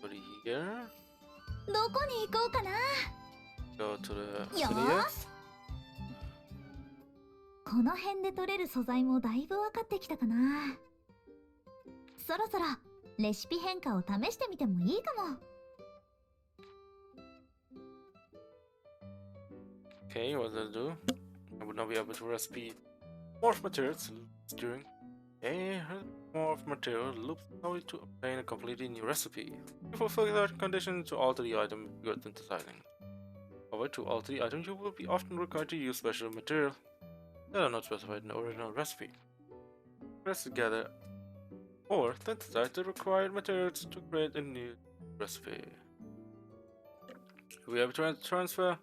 Go to here. どこに行こうかな。 Go to the よ Atelier. ーし。この辺で取れる素材もだいぶ分かってきたかな。そろそろレシピ変化を試してみてもいいかも。Okay, what does that do? I would not be able to recipe morph materials during a morph material loops slowly to obtain a completely new recipe. You fulfill that condition to alter the item you're synthesizing. However, to alter the item, you will be often required to use special material that are not specified in the original recipe. Press together or synthesize the required materials to create a new recipe. We have to transfer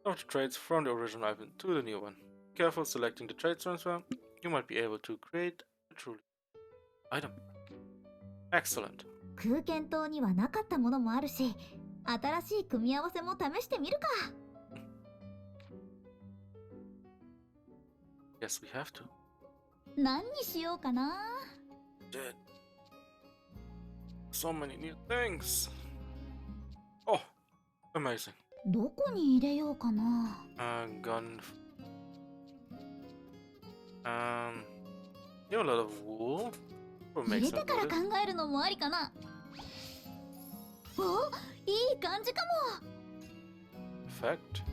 some of the traits from the original item to the new one. Careful selecting the trait transfer, you might be able to create a true item. Excellent. 空間島にはなかったものもあるし、新しい組み合わせも試してみるか。Yes, we have to. 何にしようかな。Did so many new things. Oh, amazing. どこに入れようかな。Gun. You have a lot of wool. We'll 入 make れ some てから with 考 it. えるのもありかな。お、いい感じかも。Effect.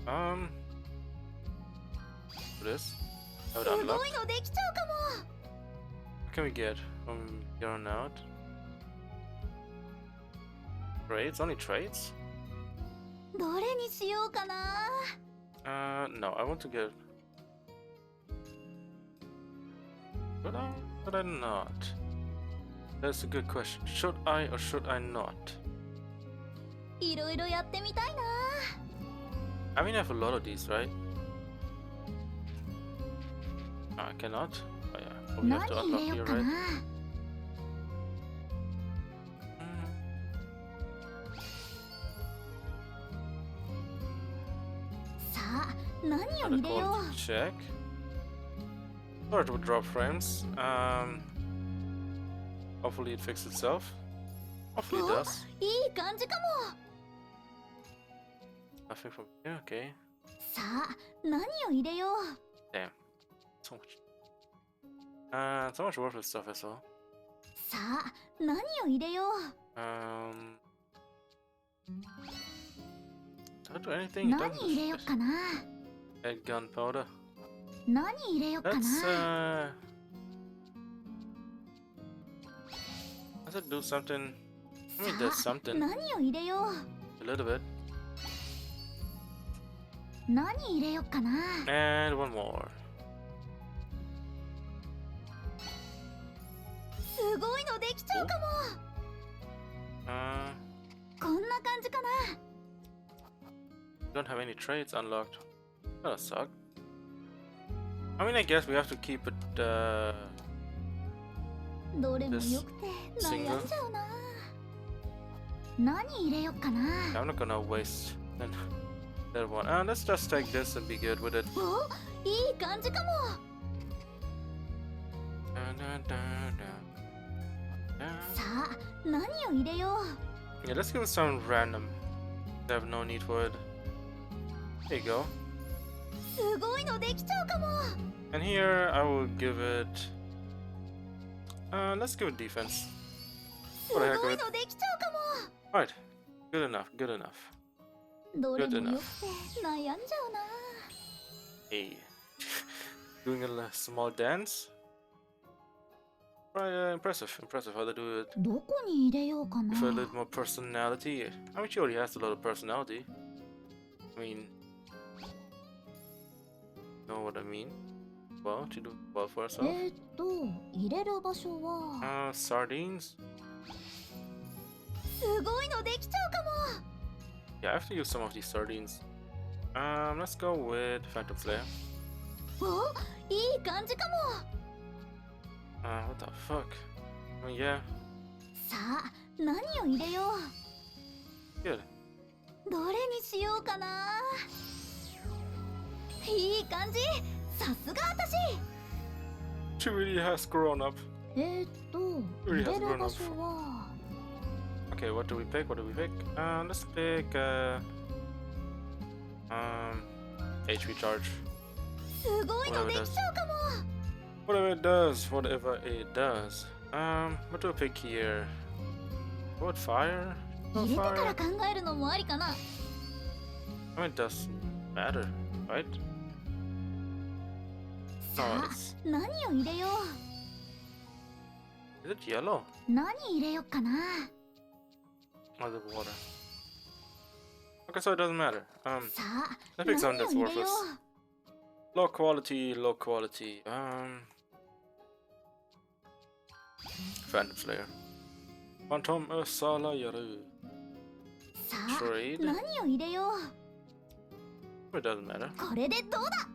This. す Have ご it い unlocked. のできちゃうかも。 What can we get from here on out? Trades? Only trades? どれにしようかな。 No, I want to get. Should I? Should I not? That's a good question. Should I or should I not? いろいろやってみたいな。 I mean, I have a lot of these, right? I cannot. Oh yeah, but we have to 何入れ unlock よ here, うか right? な。さあ、何を Another 入れよ quality check. Sorry to drop frames. Hopefully it fixes itself. Hopefully it う。お、 does. いい感じかも。 Nothing from here. Okay. さあ、何を入れよう。 Damn. So much. So much worthless stuff as well. さあ、何を入れよう。 Does that do anything? It 何入れよっ doesn't. かな。 Add gunpowder. 何入れよっか Let's な。 does it do something? I mean, it does さあ、 something 何を入れよう。 a little bit. 何入れよっかな。 And one more. すごいのできちゃうかも。 こんな感じかな。 Don't have any trades unlocked. That'll suck. I mean, I guess we have to keep it. どれもよくて悩んじゃうな。何入れよっかな。 I'm not gonna waste that one. Let's just take this and be good with it. お、いい感じかも。 さあ、何を入れよう。 Yeah, let's give it some random. I have no need for it. There you go. すごいのできちゃうかも。 And here I will give it. Let's give it defense. す What the heck ご with い it? のできちゃうかも。 Right. Good enough. Good enough. どれ Good もよ enough. くて悩んじゃうな。 Hey. Doing a small dance. Right, impressive. Impressive how they do it. どこに入れようかな。 With a little more personality. I mean, she already has a lot of personality. I mean, know what I mean? well. She do well for herself. 入れる場所は Sardines. すごいのできちゃうかも。 Yeah, I have to use some of these sardines. Let's go with Phantom Flare. お、いい感じかも。 What the fuck? Oh yeah, さあ、何を入れよ good. う。どれにしようかな。いい感じ。さすが私。 She really has grown up. 入れる場所は Okay, what do we pick? What do we pick? Let's pick HP charge. すごいのできちゃうかも。 Whatever it does, whatever it does. What do I pick here? What fire? 入 No れてから fire. 考えるのもありかな。 I mean, it doesn't matter, right? さ No, あ it's. 何を入れよ Is it yellow? う。何入れよっかな。 Or the water? Okay, so it doesn't matter. さあ I pick 何 something を that's 入れよ worthless. Low quality, low quality. Phantom Slayer. Phantom Sala Yaru. う。さあ Trade. 何を入れよう。 It doesn't matter. これでどうだ。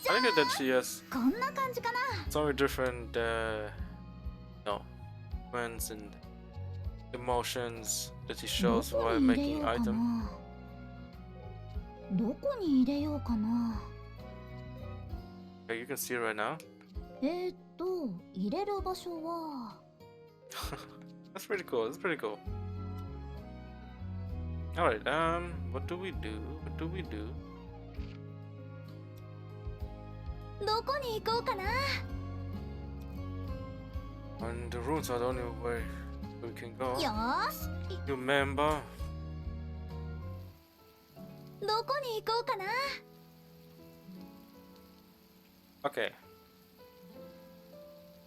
I think that she has こんな感じかな。 so many different, moments and emotions that he ど shows こ while に入れよ making うか item. な。どこに入れようかな。 Okay, you can see it right now. 入れる場所は That's pretty cool. That's pretty cool. All right. What do we do? What do we do? どこに行こうかな。 And the runes are the only way we can go. よーし、 You remember? どこに行こうかな。 Okay.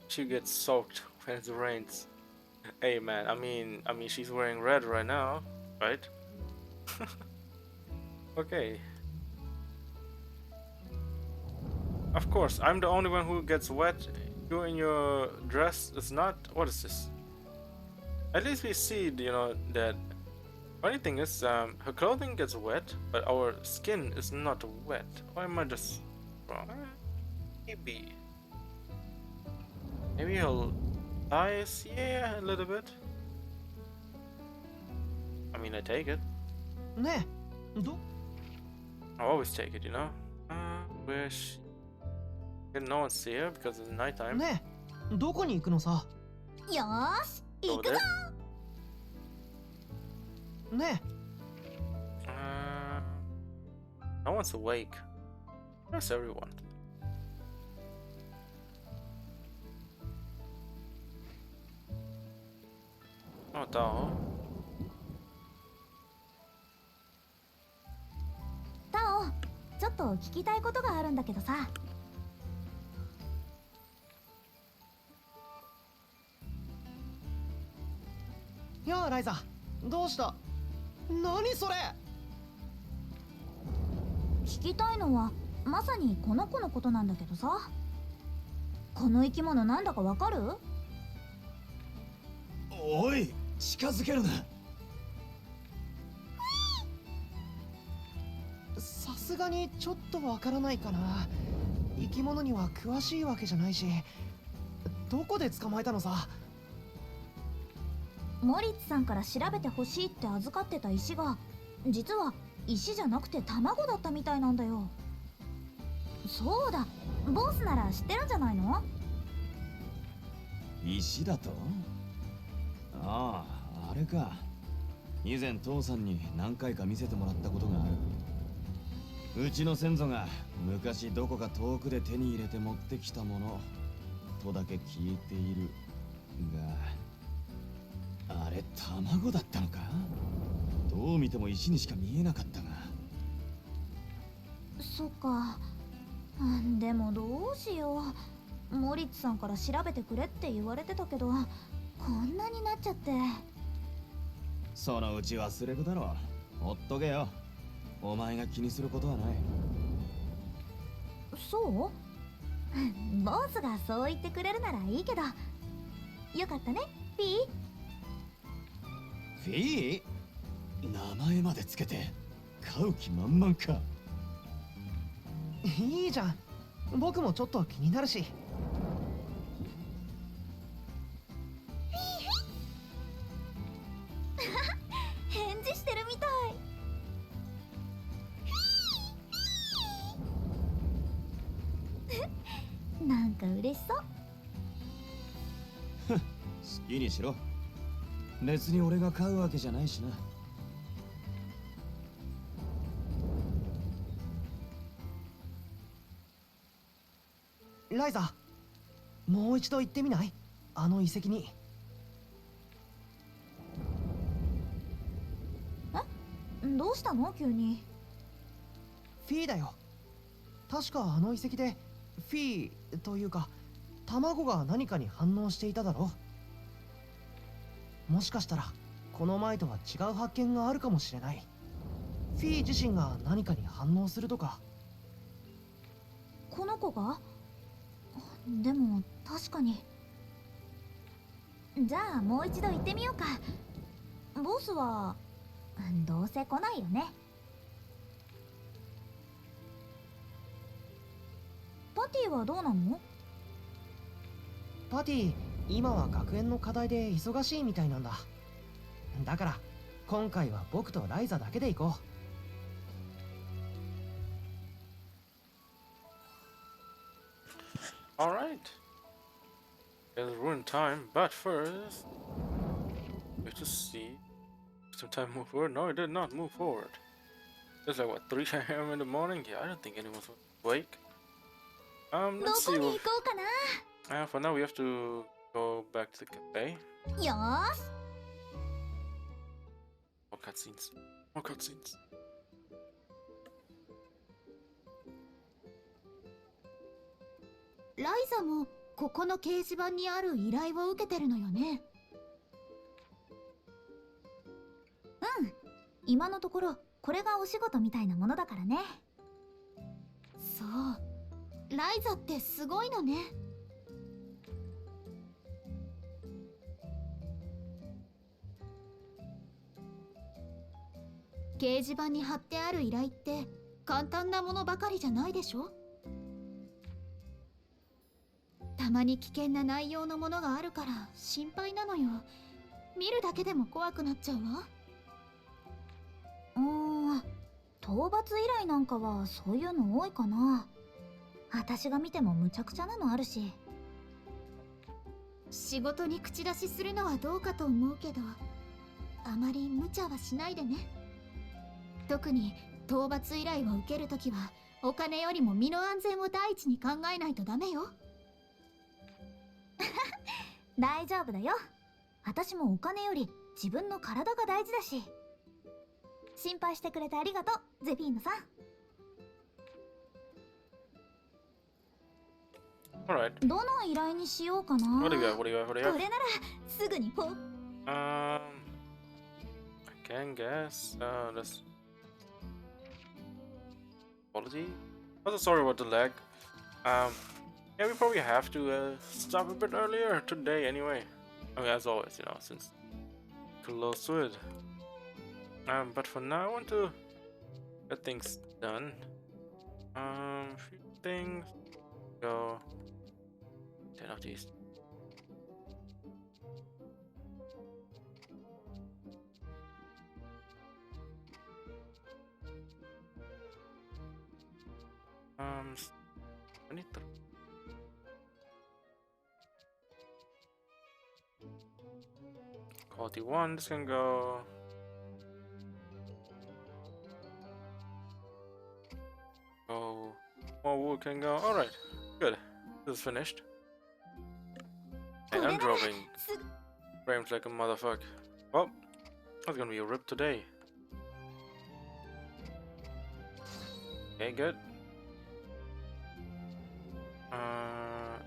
She gets soaked when it rains. Hey man, I mean, she's wearing red right now, right? Okay. Of course, I'm the only one who gets wet. You and your dress is not. What is this? At least we see, that. Funny thing is, her clothing gets wet, but our skin is not wet. Why am I just wrong? Maybe. Maybe her eyes, yeah, a little bit. I mean, I take it. ねえ、I always take it, where she? Can no one see her because it's nighttime? ねえ、どこに行くのさ。よーし、行 Over くぞ。 there. ね No one's awake. Where's everyone? Oh, Tao. タオ、ちょっと聞きたいことがあるんだけどさ。え。やあ、ライザ。どうした？何それ？聞きたいのはまさにこの子のことなんだけどさ。この生き物なんだかわかる？おい、近づけるな。さすがにちょっとわからないかな。生き物には詳しいわけじゃないし。どこで捕まえたのさ？モリッツさんから調べてほしいって預かってた石が実は石じゃなくて卵だったみたいなんだよ。そうだ、ボスなら知ってるんじゃないの？石だと？ああ、あれか。以前父さんに何回か見せてもらったことがある。うちの先祖が昔どこか遠くで手に入れて持ってきたものとだけ聞いているが、あれ卵だったのか？どう見ても石にしか見えなかったが。そっか。でもどうしよう。モリッツさんから調べてくれって言われてたけど、こんなになっちゃって。そのうち忘れるだろう。ほっとけよ。お前が気にすることはない。そうボスがそう言ってくれるならいいけど。よかったね、ピフィー、名前までつけて買う気満々か。いいじゃん。僕もちょっと気になるし。返事してるみたい。なんか嬉しそう。好きにしろ。別に俺が買うわけじゃないしな。ライザ、もう一度行ってみない？あの遺跡に。どうしたの急に。フィーだよ。確かあの遺跡でフィーというか卵が何かに反応していただろう。もしかしたらこの前とは違う発見があるかもしれない。フィー自身が何かに反応するとか。この子が？でも確かに。じゃあもう一度行ってみようか。ボスはどうせ来ないよね。パティはどうなの？パティ、今は学園の課題で忙しいみたいなんだ。だから今回は僕とライザだけで行こう。Alright. It's ruin time, but first we have to see if some time move forward. No, it did not move forward. It's like what, 3 a.m. in the morning? Yeah, I don't think anyone's awake. ど Let's こ see に行 what こうかな。 for now we have to go back to the cafe. よーし。 More cutscenes. More cutscenes. ライザもここの掲示板にある依頼を受けてるのよね。今のところこれがお仕事みたいなものだからね。そう、ライザってすごいのね。掲示板に貼ってある依頼って簡単なものばかりじゃないでしょ。たまに危険な内容のものがあるから心配なのよ。見るだけでも怖くなっちゃうわ。討伐依頼なんかはそういうの多いかな。私が見てもむちゃくちゃなのあるし。仕事に口出しするのはどうかと思うけど、あまり無茶はしないでね。特に討伐依頼を受けるときはお金よりも身の安全を第一に考えないとダメよ。大丈夫だよ。私もお金より自分の体が大事だし。心配してくれてありがとう、ゼフィーヌさん。Alright. どの依頼にしようかな。 What do you got? What do you got? What do you こ got? れならすぐにポッ。I can guess. This quality. Also, sorry about the lag. Yeah, we probably have to stop a bit earlier today, anyway. I mean, as always, you know, since close to it. But for now, I want to get things done. Few things. Go. 10 of these. I need to. Quality 1, this can go. Oh, more wood can go. Alright, good. This is finished. And I'm dropping frames like a motherfucker. Well, that's gonna be a rip today. Okay, good.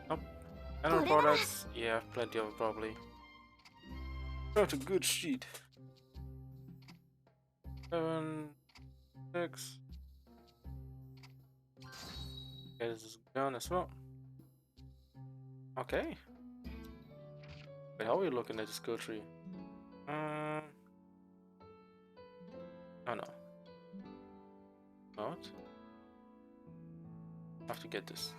Nope. Animal products, yeah, plenty of it probably. That's a good sheet. 7, 6. Get this gun as well. Okay. Wait, how are we looking at the skill tree? Oh no. Not. I have to get this.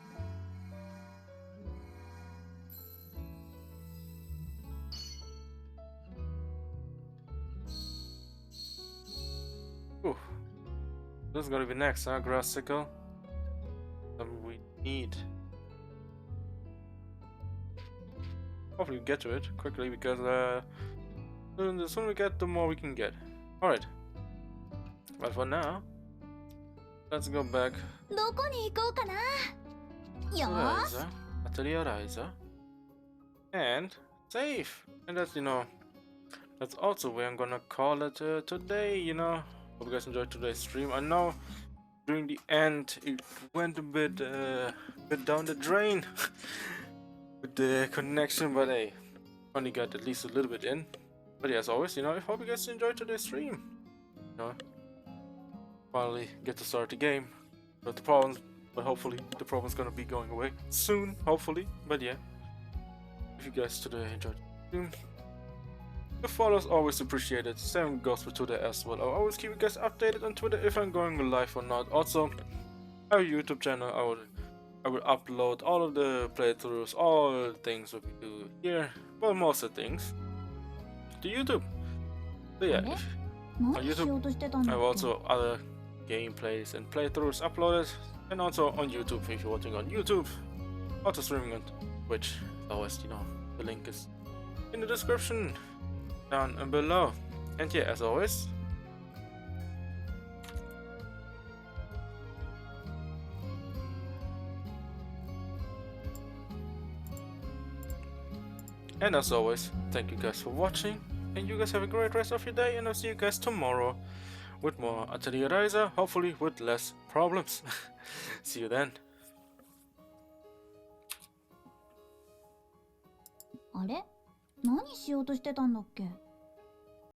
Ooh. This is gonna be next, huh? Grass sickle. Something we need. Hopefully we get to it quickly because the sooner we get, the more we can get. Alright. But for now, let's go back どこに行こうかな。 to よーし。 Ryza, Atelier Ryza, and save. And that's, that's also where I'm gonna call it today, Hope you guys enjoyed today's stream. I know during the end it went a bit down the drain with the connection, but hey, only got at least a little bit in. But yeah, as always, I hope you guys enjoyed today's stream. Finally get to start the game. But the problems, but hopefully the problem's gonna be going away soon, hopefully. But yeah, if you guys today enjoyed the stream, the follows always appreciated. Same goes for Twitter as well. I'll always keep you guys updated on Twitter if I'm going live or not. Also, our YouTube channel, I will upload all of the playthroughs, all the things that we do here, well, most of the things, to YouTube. So yeah, Eh? if, 何しようとしてたん I だっ have け。 also other gameplays and playthroughs uploaded, and also on YouTube if you're watching on YouTube, also streaming on Twitch. As always, the link is in the description down and below. And yeah, as always, thank you guys for watching, and you guys have a great rest of your day, and I'll see you guys tomorrow with more Atelier Ryza, hopefully with less problems. See you then. あれ、何しようとしてたんだっけ。